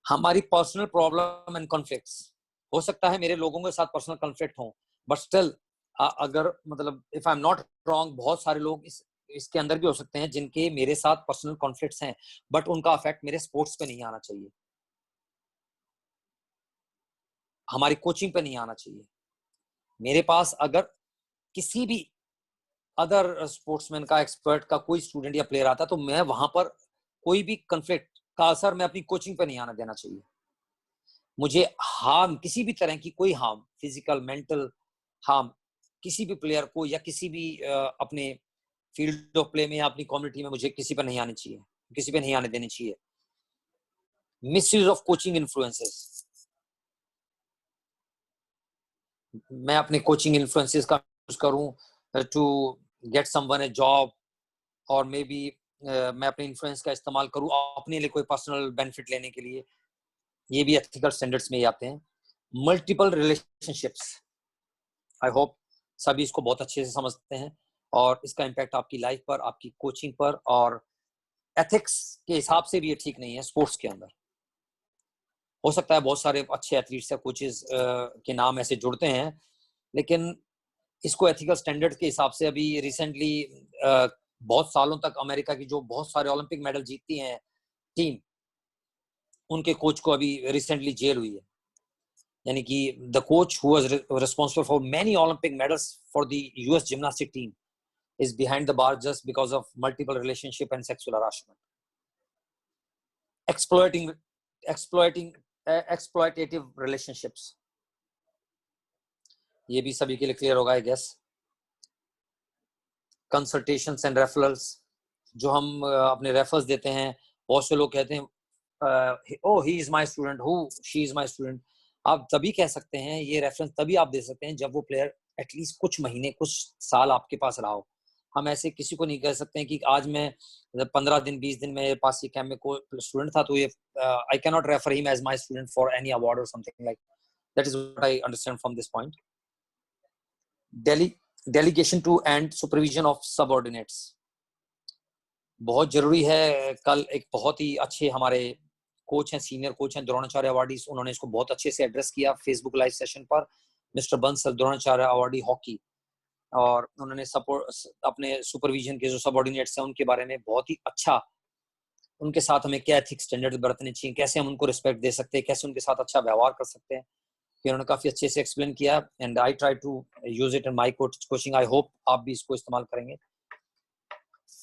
हमारी पर्सनल प्रॉब्लम एंड कॉन्फ्लिक्ट्स, हो सकता है मेरे लोगों के साथ पर्सनल कॉन्फ्लिक्ट हो, बट स्टिल अगर मतलब if I am not wrong, बहुत सारे लोग इसके अंदर भी हो सकते हैं जिनके मेरे साथ पर्सनल कॉन्फ्लिक्ट्स हैं, बट उनका इफेक्ट मेरे स्पोर्ट्स पे नहीं आना चाहिए, हमारी कोचिंग पे नहीं आना चाहिए। मेरे पास अगर किसी भी अदर स्पोर्ट्समैन का, एक्सपर्ट का कोई स्टूडेंट या प्लेयर आता है तो मैं वहां पर कोई भी कॉन्फ्लिक्ट का असर मैं अपनी कोचिंग पे नहीं आना देना चाहिए। मुझे हार्म, किसी भी तरह की कोई हार्म, फिजिकल, मेंटल हार्म किसी भी प्लेयर को या किसी भी अपने फील्ड ऑफ प्ले में या अपनी कम्युनिटी में मुझे किसी पर नहीं आनी चाहिए, किसी पे नहीं आने देनी चाहिए। मिसयूज ऑफ कोचिंग इन्फ्लुएंसेस, मैं अपने कोचिंग इन्फ्लुएंसेस का यूज करूं to get someone a job, और मे बी मैं अपने इन्फ्लुएंस का इस्तेमाल करूं अपने लिए कोई पर्सनल बेनिफिट लेने के लिए, ये भी एथिकल स्टैंडर्ड्स में ही आते हैं। मल्टीपल रिलेशनशिप्स, आई होप सभी इसको बहुत अच्छे से समझते हैं, और इसका इम्पैक्ट आपकी लाइफ पर, आपकी कोचिंग पर, और एथिक्स के हिसाब से भी ये ठीक नहीं है। स्पोर्ट्स के अंदर हो सकता है बहुत सारे अच्छे एथलीट्स या कोचेस के नाम ऐसे जुड़ते हैं, लेकिन इसको एथिकल स्टैंडर्ड के हिसाब से अभी रिसेंटली बहुत सालों तक अमेरिका की जो बहुत सारे ओलंपिक मेडल जीतती हैं टीम, उनके कोच को अभी रिसेंटली जेल हुई है। यानी कि the coach who was responsible for many Olympic medals for the US gymnastic team is behind the bar just because of multiple relationship and sexual harassment. Exploitative relationships, ये भी सभी के लिए क्लियर होगा I guess. Consultations and referrals, जो हम अपने referrals देते हैं, बहुत से लोग कहते हैं oh he is my student, who she is my student. आप तभी कह सकते हैं, ये रेफरेंस तभी आप दे सकते हैं जब वो प्लेयर एटलीस्ट कुछ महीने, कुछ साल आपके पास रहा हो। हम ऐसे किसी को नहीं कह सकते हैं कि आज मैं 15 दिन 20 दिन मेरे पास ये कैंप में कोई स्टूडेंट था तो ये I can not refer him as my student for any award और something like that is what I understand from this point. Delegation to and supervision of subordinates बहुत जरूरी है। कल एक बहुत ही अच्छे हमारे कोच हैं, सीनियर कोच हैं, द्रोणाचार्य अवार्डीज, उन्होंने इसको बहुत अच्छे से एड्रेस किया फेसबुक लाइव सेशन पर। Mister Bansal, Dronacharya awardee hockey, और उन्होंने सपोर्ट अपने सुपरविजन के जो सबऑर्डिनेट्स हैं उनके बारे में बहुत ही अच्छा, उनके साथ हमें क्या एथिक्स स्टैंडर्ड बरतने चाहिए, कैसे हम उनको रिस्पेक्ट दे सकते हैं, कैसे उनके साथ अच्छा व्यवहार कर सकते हैं, इन्होंने काफी अच्छे से एक्सप्लेन किया and I try to use it in my coaching. I hope आप भी इसको इस्तेमाल करेंगे।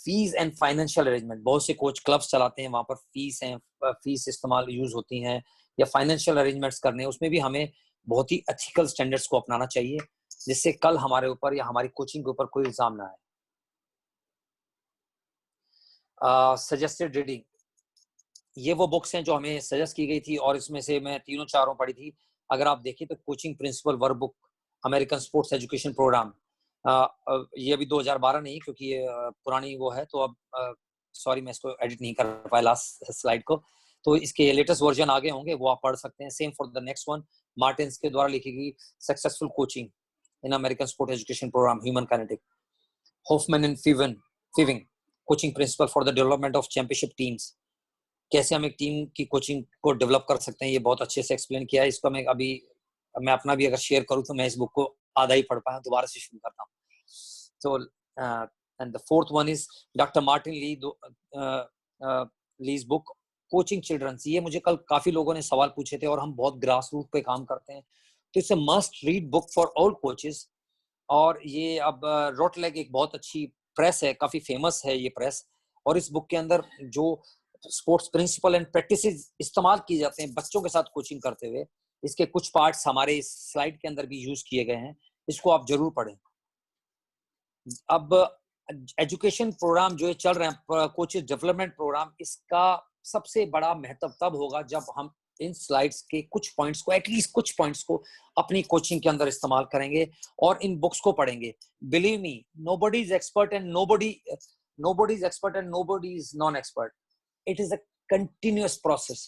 फीस एंड फाइनेंशियल अरेंजमेंट, बहुत से कोच क्लब्स चलाते हैं, वहां पर फीस इस्तेमाल यूज होती हैं या फाइनेंशियल अरेंजमेंट्स करने हैं, उसमें भी हमें बहुत ही एथिकल स्टैंडर्ड्स को अपनाना चाहिए, जिससे कल हमारे ऊपर या हमारी कोचिंग के ऊपर कोई इल्जाम ना आए। सजेस्टेड रीडिंग, ये वो बुक्स हैं जो हमें सजेस्ट की गई थी और इसमें से मैं तीनों चारों पढ़ी थी। अगर आप देखें तो coaching principal work book, American sports education programme, ये अभी 2012 नहीं क्योंकि ये पुरानी वो है, तो अब सॉरी मैं इसको एडिट नहीं कर पाया लास्ट स्लाइड को, तो इसके लेटेस्ट वर्जन आगे होंगे, वो आप पढ़ सकते हैं। Same for the next one, Martens के द्वारा लिखी गई successful coaching in American sport education program, human kinetic, Hoffman and फिविंग, coaching principle for the development of championship teams, कैसे हम एक टीम की कोचिंग को डेवलप कर सकते हैं, ये बहुत अच्छे से एक्सप्लेन किया है। इसका मैं अपना भी अगर शेयर करूं तो मैं इस बुक को आधा ही पढ़ पाया, दोबारा से शुरू करता हूँ। तो and the fourth one is doctor Martin Lee's book coaching childrens. ये मुझे कल काफी लोगों ने सवाल पूछे थे और हम बहुत ग्रास रूट पे काम करते हैं, तो it's a must read book for all coaches. और ये अब रोटलेग एक बहुत अच्छी प्रेस है, काफी फेमस है ये प्रेस, और इस बुक के अंदर जो स्पोर्ट्स प्रिंसिपल एंड प्रैक्टिसेस इस्तेमाल किए जाते हैं बच्चों के साथ कोचिंग करते हुए, इसके कुछ पार्ट्स हमारे इस स्लाइड के अंदर भी यूज किए गए हैं, इसको आप जरूर पढ़ें। अब एजुकेशन प्रोग्राम जो चल रहे हैं, कोचेस डेवलपमेंट प्रोग्राम, इसका सबसे बड़ा महत्व तब होगा जब हम इन स्लाइड्स के कुछ पॉइंट्स को, एटलीस्ट कुछ पॉइंट्स को अपनी कोचिंग के अंदर इस्तेमाल करेंगे और इन बुक्स को पढ़ेंगे। Believe me, nobody is expert and nobody is non expert. It is a continuous process.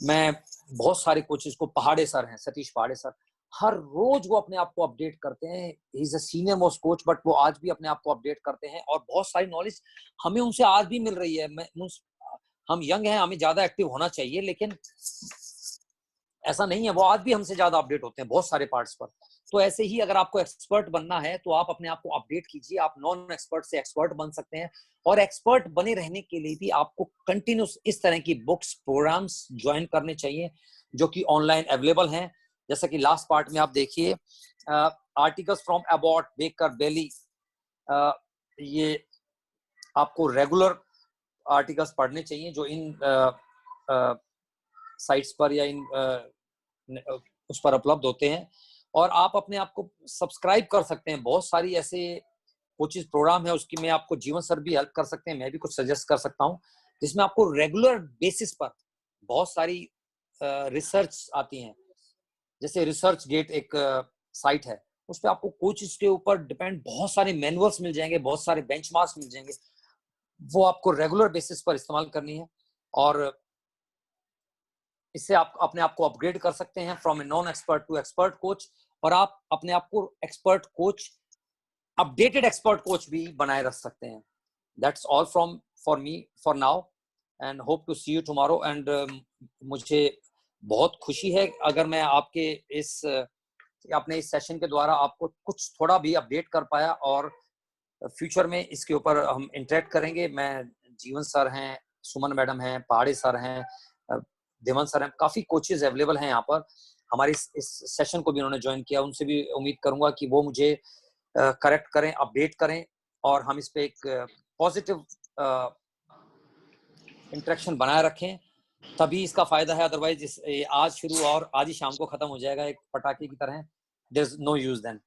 मैं बहुत सारे कोचेस को, पहाड़े सर हैं, सतीश पहाड़े सर, हर रोज वो अपने आप को अपडेट करते हैं। He is a senior most coach, but वो आज भी अपने आप को अपडेट करते हैं और बहुत सारी नॉलेज हमें उनसे आज भी मिल रही है। हम यंग हैं, हमें ज्यादा एक्टिव होना चाहिए, लेकिन ऐसा नहीं है, वो आज भी हमसे ज्यादा अपडेट होते हैं बहुत सारे पार्ट्स पर। तो ऐसे ही अगर आपको एक्सपर्ट बनना है तो आप अपने आप को अपडेट कीजिए। आप नॉन एक्सपर्ट से एक्सपर्ट बन सकते हैं, और एक्सपर्ट बने रहने के लिए भी आपको कंटिन्यूस इस तरह की बुक्स, प्रोग्राम्स ज्वाइन करने चाहिए जो कि ऑनलाइन अवेलेबल हैं। जैसा कि लास्ट पार्ट में आप देखिए, आर्टिकल्स फ्रॉम अबॉट, बेकर, बेली, ये आपको रेगुलर आर्टिकल्स पढ़ने चाहिए जो इन साइट्स पर या इन उस पर उपलब्ध होते हैं, और आप अपने आप को सब्सक्राइब कर सकते हैं। बहुत सारी ऐसे कोचिंग प्रोग्राम है, उसकी में आपको जीवन सर भी हेल्प कर सकते हैं, मैं भी कुछ सजेस्ट कर सकता हूं, जिसमें आपको रेगुलर बेसिस पर बहुत सारी रिसर्च आती हैं। जैसे रिसर्च गेट एक साइट है, उस पर आपको कोचिंग के ऊपर डिपेंड बहुत सारे मैनुअल्स मिल जाएंगे, बहुत सारे बेंचमार्क्स मिल जाएंगे, वो आपको रेगुलर बेसिस पर इस्तेमाल करनी है, और इससे आप अपने आप को अपग्रेड कर सकते हैं from a non expert to expert coach, और आप अपने आप को expert coach, updated expert coach भी बनाए रख सकते हैं। That's all for me for now, and hope to see you tomorrow. And मुझे बहुत खुशी है अगर मैं आपके अपने इस सेशन के द्वारा आपको कुछ थोड़ा भी अपडेट कर पाया, और फ्यूचर में इसके ऊपर हम इंटरेक्ट करेंगे। मैं, जीवन सर हैं, सुमन मैडम हैं, पहाड़े सर हैं, देवन सर हैं, काफी कोचेस अवेलेबल हैं यहाँ पर। हमारे इस सेशन को भी उन्होंने ज्वाइन किया, उनसे भी उम्मीद करूंगा कि वो मुझे करेक्ट करें, अपडेट करें, और हम इस पे एक पॉजिटिव इंटरेक्शन बनाए रखें, तभी इसका फायदा है। अदरवाइज आज शुरू और आज ही शाम को खत्म हो जाएगा एक पटाखे की तरह। There is no use then.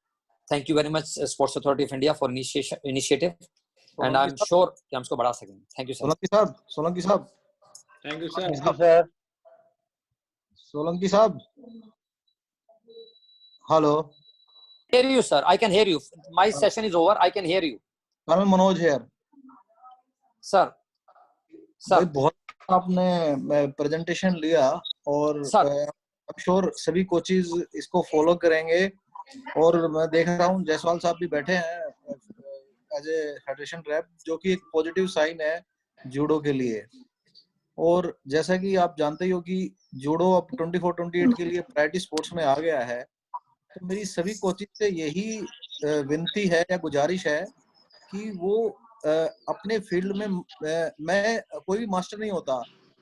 Thank you very much sports authority of India for initiative, and I am sure कि हम इसको बढ़ा सकेंगे। Thank you sir. सोलंकी साहब थैंक यू सर। सोलंकी साहब, hello. Hear you, sir. I can hear you. My session is over. I can hear you. Colonel Manoj here. Sir. भाई बहुत आपने प्रेजेंटेशन लिया, और I'm sure सभी कोचेस इसको फॉलो करेंगे, और मैं देख रहा हूँ जायसवाल साहब भी बैठे हैं एज ए फेडरेशन रैप, जो कि एक पॉजिटिव साइन है जूडो के लिए। और जैसा कि आप जानते ही हो कि जूडो अब 24-28 के लिए प्रायोरिटी स्पोर्ट्स में आ गया है, तो मेरी सभी कोचेस से यही विनती है या गुजारिश है कि वो अपने फील्ड में, मैं कोई भी मास्टर नहीं होता,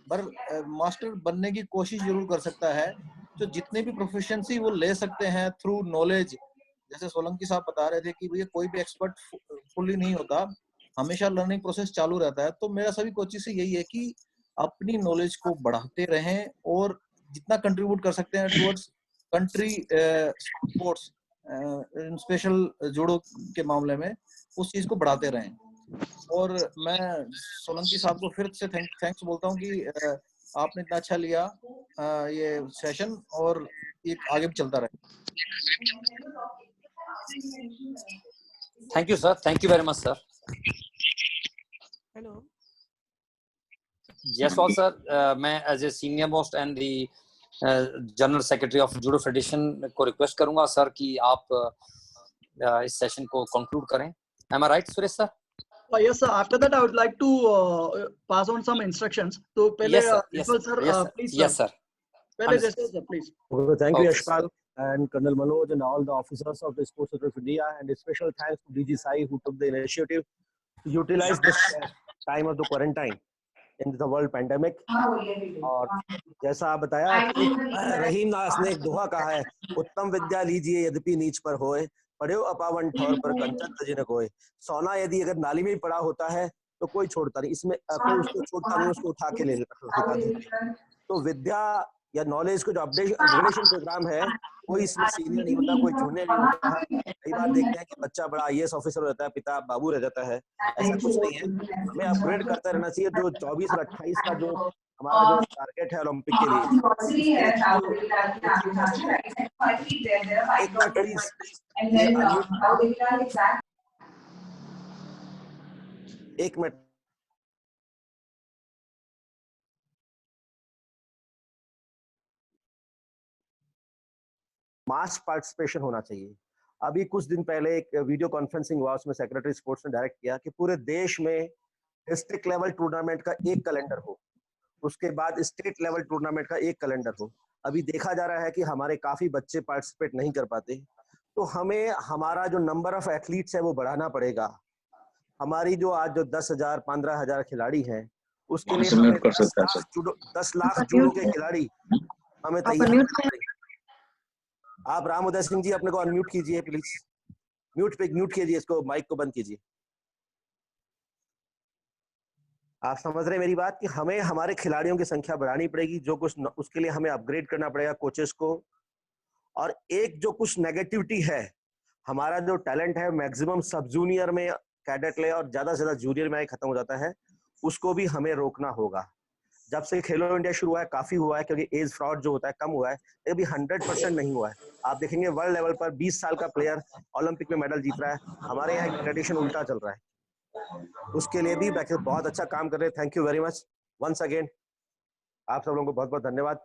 पर मास्टर बनने की कोशिश जरूर कर सकता है, जो जितने भी प्रोफिशिएंसी वो ले सकते हैं थ्रू नॉलेज, जैसे सोलंकी साहब बता रहे थे कि भैया कोई भी एक्सपर्ट फुल्ली नहीं होता, हमेशा लर्निंग प्रोसेस चालू रहता है। तो मेरा सभी कोचिज से यही है कि अपनी नॉलेज को बढ़ाते रहें और जितना कंट्रीब्यूट कर सकते हैं towards country sports special judo के मामले में उस चीज को बढ़ाते रहें। और मैं सोलंकी साहब को फिर से थैंक्स बोलता हूँ कि आपने इतना अच्छा लिया ये सेशन और ये आगे भी चलता रहे। Thank you sir, thank you very much sir. Hello Jaiswal sir, मैं as a senior most and the general secretary of judo federation को रिक्वेस्ट करूंगा सर कि आप इस सेशन को कंक्लूड करें। Am I right Suresh sir? Yes sir, after that I would like to pass on some instructions. तो पहले Yashpal sir, please yes sir, पहले Yashpal sir please. Okay, thank you Yashpal and Colonel Manoj and all the officers of the Sports Authority of India, and a special thanks to DG Sai who took the initiative to utilize this time of the quarantine in the world pandemic. और जैसा आप बताया रहीम दास ने एक दोहा कहा है, उत्तम विद्या लीजिए यद्यपि नीच पर होए, पढ़ो अपावन ठौर पर कंचन तजिन कोय। सोना यदि अगर नाली में पड़ा होता है तो कोई छोड़ता नहीं, इसमें कोई उसको छोड़ता नहीं, उसको उठा के ले लेता है। तो विद्या या नॉलेज को जो अपग्रेडेशन प्रोग्राम है कोई इसमें सीनियर नहीं होता, कोई जूनियर नहीं होता है। कई बार देखते हैं कि बच्चा बड़ा IAS ऑफिसर हो जाता है, पिता बाबू रह जाता है, ऐसा कुछ नहीं है। हमें अपग्रेड करते रहना चाहिए। जो 24 और 28 का जो हमारा जो टारगेट है ओलंपिक के लिए, एक मिनट मास पार्टिसिपेशन होना चाहिए। अभी कुछ दिन पहले एक वीडियो कॉन्फ्रेंसिंग हुआ, उसमें सेक्रेटरी स्पोर्ट्स ने डायरेक्ट किया कि पूरे देश में डिस्ट्रिक्ट लेवल टूर्नामेंट का एक कैलेंडर हो, उसके बाद स्टेट लेवल टूर्नामेंट का एक कैलेंडर हो। अभी देखा जा रहा है कि हमारे काफी बच्चे पार्टिसिपेट नहीं कर पाते, तो हमें हमारा जो नंबर ऑफ एथलीट्स है वो बढ़ाना पड़ेगा। हमारी जो आज जो 10,000 15,000 खिलाड़ी हैं उसके लिए हमें 10 लाख जूडो के खिलाड़ी हमें तैयार करना पड़ेगा। आप राम उदय सिंह जी अपने को अनम्यूट कीजिए प्लीज, म्यूट कीजिए, इसको माइक को बंद कीजिए। आप समझ रहे हैं मेरी बात कि हमें हमारे खिलाड़ियों की संख्या बढ़ानी पड़ेगी, जो कुछ उसके लिए हमें अपग्रेड करना पड़ेगा कोचेस को। और एक जो कुछ नेगेटिविटी है, हमारा जो टैलेंट है मैक्सिमम सब जूनियर में कैडेट ले और ज्यादा से ज्यादा जूनियर में खत्म हो जाता है, उसको भी हमें रोकना होगा। जब से खेलो इंडिया शुरू हुआ है काफी हुआ है, क्योंकि एज फ्रॉड जो होता है कम हुआ है, अभी 100% नहीं हुआ है। आप देखेंगे वर्ल्ड लेवल पर 20 साल का प्लेयर ओलंपिक में मेडल जीत रहा है, हमारे यहाँ ट्रेडिशन उल्टा चल रहा है। उसके लिए भी बहुत अच्छा काम कर रहे हैं। Thank you very much once again, आप सब लोगों को बहुत बहुत धन्यवाद।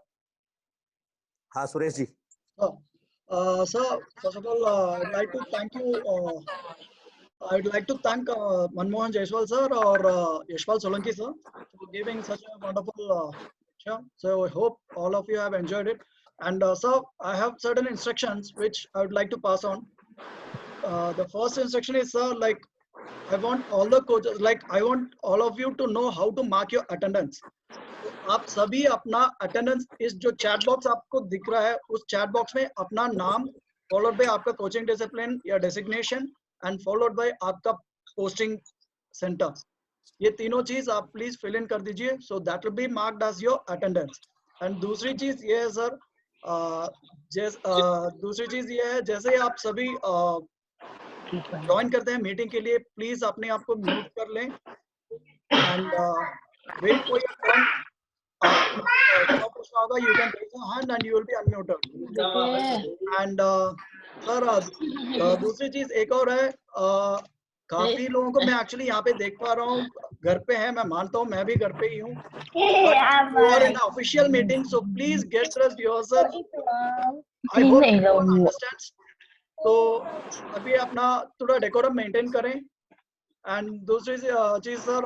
हाँ Suresh ji. Sir, first of all, I'd like to thank you. I'd like to thank Manmohan Jaiswal sir or Yashpal Solanki sir for giving such a wonderful lecture. So I hope all of you have enjoyed it. And sir, I have certain instructions which I would like to pass on. The first instruction is, sir, like I want all the coaches, like I want all of you to know how to mark your attendance. तो आप सभी अपना attendance, इस जो chat box आपको दिख रहा है उस चैट बॉक्स में अपना नाम फॉलोड बाय आपका कोचिंग डिसिप्लिन या डेसिग्नेशन एंड फॉलोड बाय आपका पोस्टिंग सेंटर, ये तीनों चीज आप प्लीज फिल इन कर दीजिए, so that will be marked as your attendance. And दूसरी चीज ये है सर, दूसरी चीज ये है, जैसे आप सभी ज्वाइन करते हैं मीटिंग के लिए, प्लीज अपने आप को म्यूट कर लें and wait for your turn. You can raise your hand and you will be unmuted. And sir, दूसरी चीज एक और है, काफी लोगों को मैं एक्चुअली यहाँ पे देख पा रहा हूँ घर पे है, मैं मानता हूँ मैं भी घर पे ही हूँ, और इन official meeting, so please get trust yourself. I hope you understand. तो अभी अपना थोड़ा डेकोरम मेंटेन करें। And दूसरी चीज sir,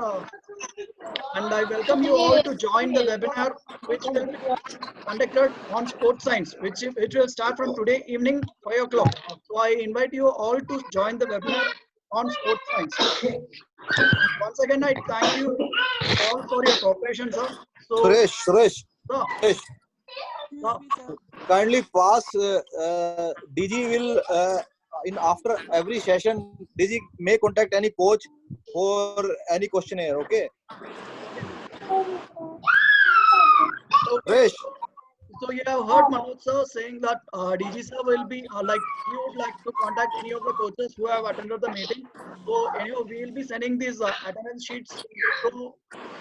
and I welcome you all to join the webinar which will be conducted on sports science, which will start from today evening 5 o'clock. So I invite you all to join the webinar on sports science. Once again, I thank you all for your cooperation, sir. So Suresh. Sir. kindly pass. DG will in after every session, DG may contact any coach for any questionnaire. Okay. Wish. So you have heard Manoj sir saying that DG sir will be like he would like to contact any of the coaches who have attended the meeting. So anyhow, we will be sending these attendance sheets. So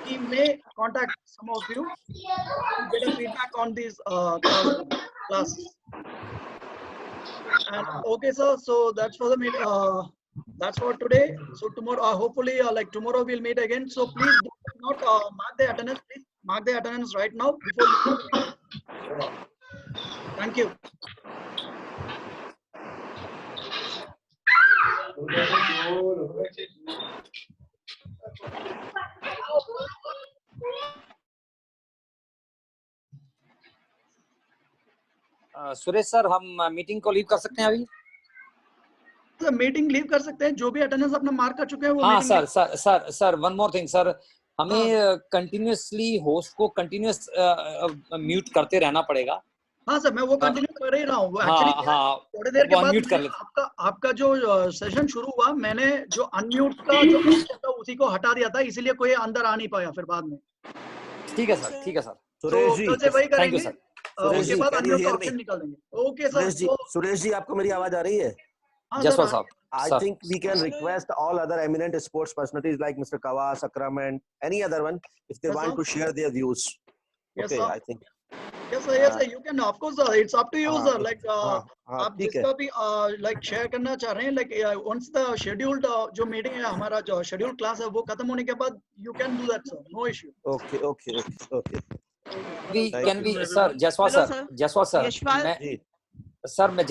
he may contact some of you to get a feedback on these classes. And okay, sir. So that's for the that's for today. So tomorrow, hopefully, like tomorrow we'll meet again. So please do not mark the attendance. Please mark the attendance right now before you. Thank you. Suresh sir, हम meeting को leave कर सकते हैं अभी? Sir meeting leave कर सकते हैं, जो भी अटेंडेंस अपना मार्क कर चुके हैं वो। हाँ sir, one more thing sir, हमें कंटिन्यूअसली होस्ट को कंटिन्यूअस म्यूट करते रहना पड़ेगा। हाँ सर, मैं वो कंटिन्यू कर ही रहा हूँ। हाँ, थोड़ी देर के बाद आपका जो सेशन शुरू हुआ, मैंने जो अनम्यूट का जो ऑप्शन था उसी को हटा दिया था, इसीलिए कोई अंदर आ नहीं पाया फिर बाद में। ठीक है सर। सुरेश जी, वही करेंगे। उसके बाद अनम्यूट का ऑप्शन निकाल देंगे। Okay sir. सुरेश जी, आपको मेरी आवाज आ रही है? जसवाल साहब, I think we can request all other eminent sports personalities like Mr. Kawas, Akram, and any other one if they want to share their views. Yes, okay, sir. I think. Yes, sir. You can, of course, sir. It's up to you, sir. Like, आप जिसका भी like share करना चाह रहे हैं, like once the scheduled जो meeting है हमारा जो scheduled class है वो खत्म होने के बाद you can do that, sir. No issue. Okay. Can we, sir, Jaswal sir, मैं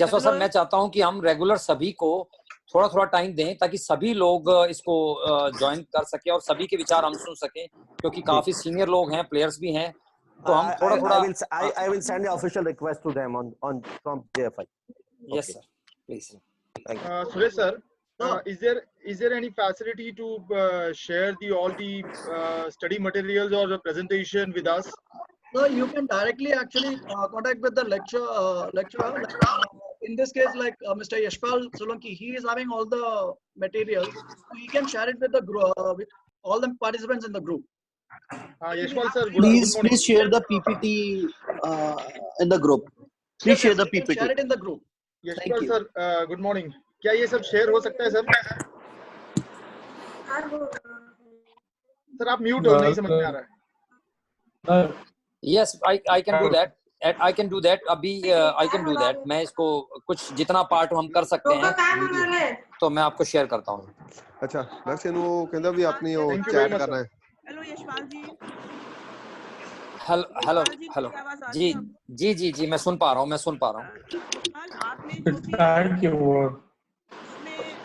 चाहता हूं कि हम रेगुलर सभी को थोड़ा टाइम दें ताकि सभी लोग इसको ज्वाइन कर सके और सभी के विचार हम सुन सकें, क्योंकि काफी सीनियर लोग हैं, प्लेयर्स भी हैं, तो हम थोड़ा I will send an official request to them on from JFI. Yes sir, please. Thank you. Suresh sir, is there any facility to share all the study materials or the presentation with us? So you can directly actually contact with the lecturer. In this case, like Mr. Yashpal Solanki, he is having all the materials. So he can share it with the group, with all the participants in the group. Yashpal sir, please share the PPT in the group. Please share the PPT. Share it in the group. Yashpal sir, good morning. क्या ये सब share हो सकता है sir? Sir आप mute हो, नहीं समझ में आ रहा है। Yes, I can do that. I can do that. अभी I can do that. मैं इसको कुछ जितना पार्ट हम कर सकते हैं तो मैं आपको शेयर करता हूँ। अच्छा, दर्शन वो कहता भी आपने वो चैट करना है। हेलो यशपाल जी। हेलो जी, मैं सुन पा रहा हूँ।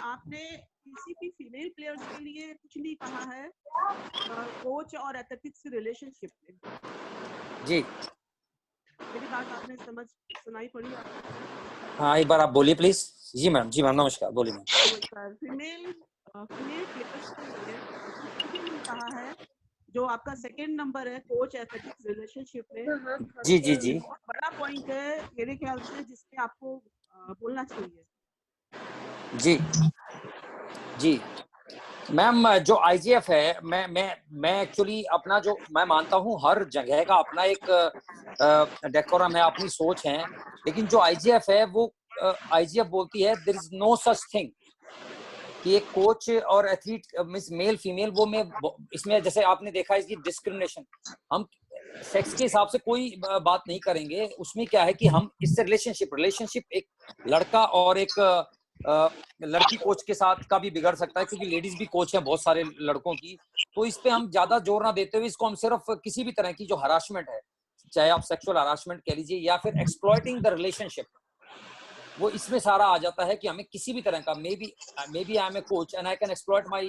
आपने किसी भी फीमेल प्लेयर्स के लिए कुछ नहीं कहा है कोच और एथलेटिक्स रिलेशनशिप में। जी, मेरी बात आपने सुनाई पड़ी आपको? हाँ, एक बार आप बोलिए प्लीज। जी मैम, नमस्कार, बोलिए मैम। फीमेल प्लेयर्स के लिए कुछ नहीं कहा है, जो आपका सेकंड नंबर है कोच एथलेटिक्स रिलेशनशिप में। जी बहुत बड़ा पॉइंट है मेरे ख्याल से, जिसपे आपको बोलना चाहिए। जी मैम, जो आईजीएफ है, मैं एक्चुअली अपना जो मैं मानता हूँ हर जगह का अपना एक डेकोरम है, अपनी सोच है, लेकिन जो आईजीएफ है वो आईजीएफ बोलती है there is no such thing कि एक कोच और एथलीट मींस मेल फीमेल वो में इसमें जैसे आपने देखा इसकी डिस्क्रिमिनेशन, हम सेक्स के हिसाब से कोई बात नहीं करेंगे। उसमें क्या है कि हम इससे रिलेशनशिप एक लड़का और एक लड़की कोच के साथ का भी बिगड़ सकता है, क्योंकि लेडीज भी कोच हैं बहुत सारे लड़कों की। तो इस पे हम ज्यादा जोर ना देते हुए इसको हम सिर्फ किसी भी तरह की जो हरासमेंट है, चाहे आप सेक्सुअल हरासमेंट कह लीजिए या फिर एक्सप्लॉइटिंग द रिलेशनशिप, वो इसमें सारा आ जाता है कि हमें किसी भी तरह का maybe I am a coach and I can exploit my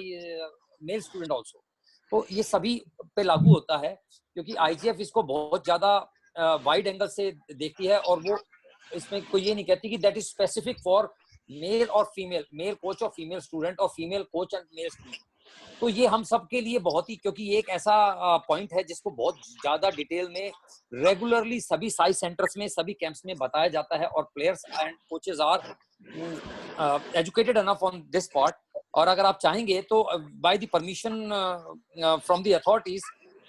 male student also, तो ये सभी पे लागू होता है, क्योंकि आईजीएफ इसको बहुत ज्यादा वाइड एंगल से देखती है और वो इसमें कोई ये नहीं कहती कि that is specific for male और फीमेल, मेल कोच और फीमेल स्टूडेंट और female coach and male student. तो ये हम सब के लिए बहुत ही, क्योंकि ये एक ऐसा पॉइंट है जिसको बहुत ज्यादा डिटेल में रेगुलरली सभी साइज सेंटर्स में, सभी कैंप्स में बताया जाता है, और players and coaches are educated enough on this part. और अगर आप चाहेंगे तो by the permission from the authorities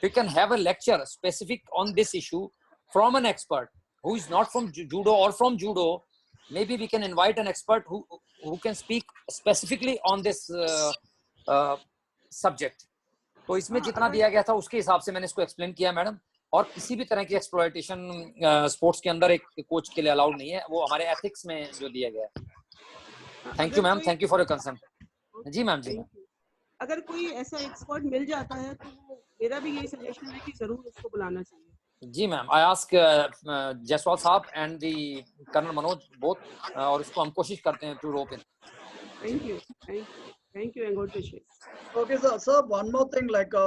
we can have a lecture specific on this issue from an expert who is not from judo or from judo. Maybe we can invite an expert who can speak specifically on this subject. तो इसमें जितना दिया गया था उसके हिसाब से मैंने इसको एक्सप्लेन किया मैडम। और किसी भी तरह की एक्सप्लॉयटेशन स्पोर्ट्स के अंदर एक कोच के लिए अलाउड नहीं है, वो हमारे एथिक्स में जो दिया गया है। Thank you ma'am, thank you for your concern. जी मैम, जी मैम। अगर कोई ऐसा एक्सपर्ट मिल जाता है तो मेरा भी यही सजेशन है कि जरूर उसको बुलाना चाहिए। जी मैम, आई आस्क जायसवाल साहब and the colonel Manoj both, और इसको हम कोशिश करते हैं to rope in. Thank you and God bless you. Okay sir, one more thing, like I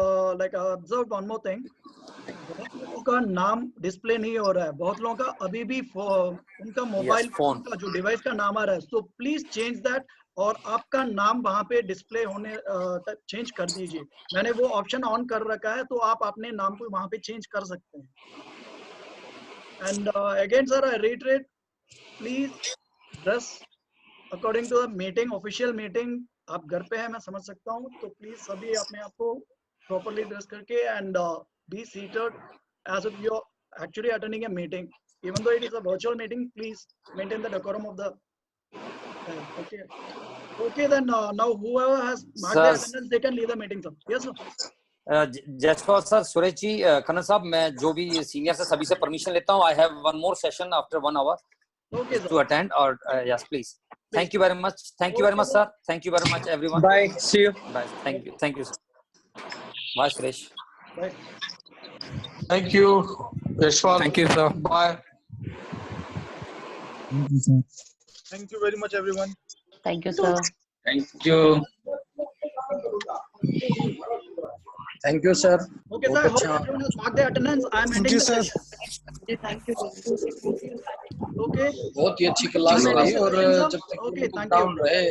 observed one more thing, बहुत लोगों का नाम डिस्प्ले नहीं हो रहा है, बहुत लोगों का अभी भी उनका मोबाइल फोन का जो डिवाइस का नाम आ रहा है, so please change that और आपका नाम वहां पे डिस्प्ले होने तक चेंज कर दीजिए। मैंने वो ऑप्शन ऑन कर रखा है, तो आप अपने नाम को वहां पे चेंज कर सकते हैं। And again sir I reiterate, please dress according to the meeting, official meeting. आप घर पे हैं, मैं समझ सकता हूँ, तो प्लीज सभी अपने आप को प्रॉपरली ड्रेस करके and be seated as if you are actually attending a meeting, even though it is a virtual meeting, please maintain the decorum of the okay then now whoever has marked the attendance they can leave the meeting sir. Yes sir. Jaiswal sir, Suresh ji, colonel साहब, मैं जो भी senior से सभी से permission लेता हूँ। I have one more session after 1 hour to attend, or yes please. Thank you very much, thank you very much sir, thank you very much everyone. Bye, see you. Bye, thank you sir. Bye Suresh. Bye. Thank you Yashwal. Thank you sir. Bye. Thank you very much, everyone. Thank you, sir. Thank you. Thank you, sir. Okay, sir. I hope everyone has marked their attendance. I am ending the session. Thank you. Okay. बहुत ही अच्छी class रही, और जब तक down रहे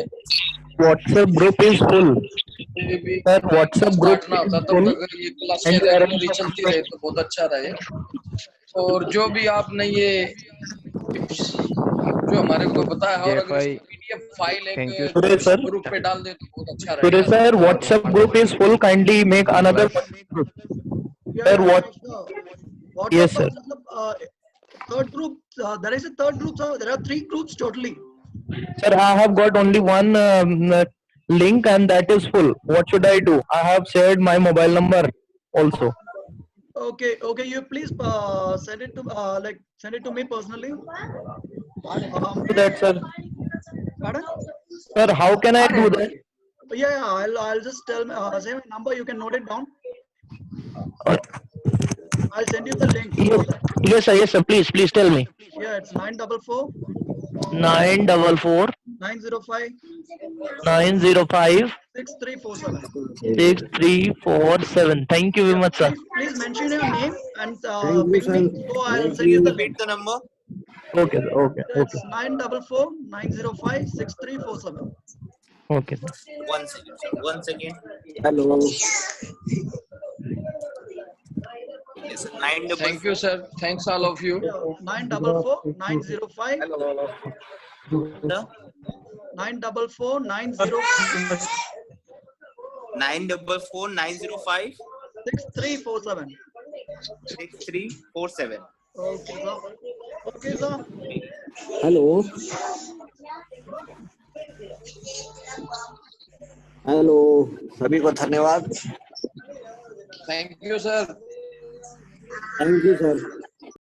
WhatsApp group is full. Sir, WhatsApp group ना होता तब तक ये क्लास रेगुलरली चलती रहे तो बहुत अच्छा रहे। और जो भी आपने ये जो हमारे को बताया, और अगर पीडीएफ फाइल एक ग्रुप पे डाल दे तो बहुत अच्छा रहेगा। Today sir, WhatsApp group is full. Kindly make another group. Sir, what? Yes sir. Third group. There is a third group. So there are 3 groups totally. Sir, I have got only one link and that is full. What should I do? I have shared my mobile number also. Okay. You please send it to send it to me personally. Do that, sir. Pardon? Sir, how can I do that? Yeah. I'll just say my number. You can note it down. I'll send you the link. Yes sir. Please tell me. Yeah, it's 944 905 6347. Thank you very much, sir. Please mention your name and ping me, so I'll send you the link. The number. Okay, sir. Okay. It's 944 905 6347. Okay, sir. 1 second. Hello. Yes, Thank you, sir. Thanks all of you. 944 905 944 905 944 905 6347. 6347. Okay, sir. Hello सभी को धन्यवाद। Thank you, sir. Thank you sir.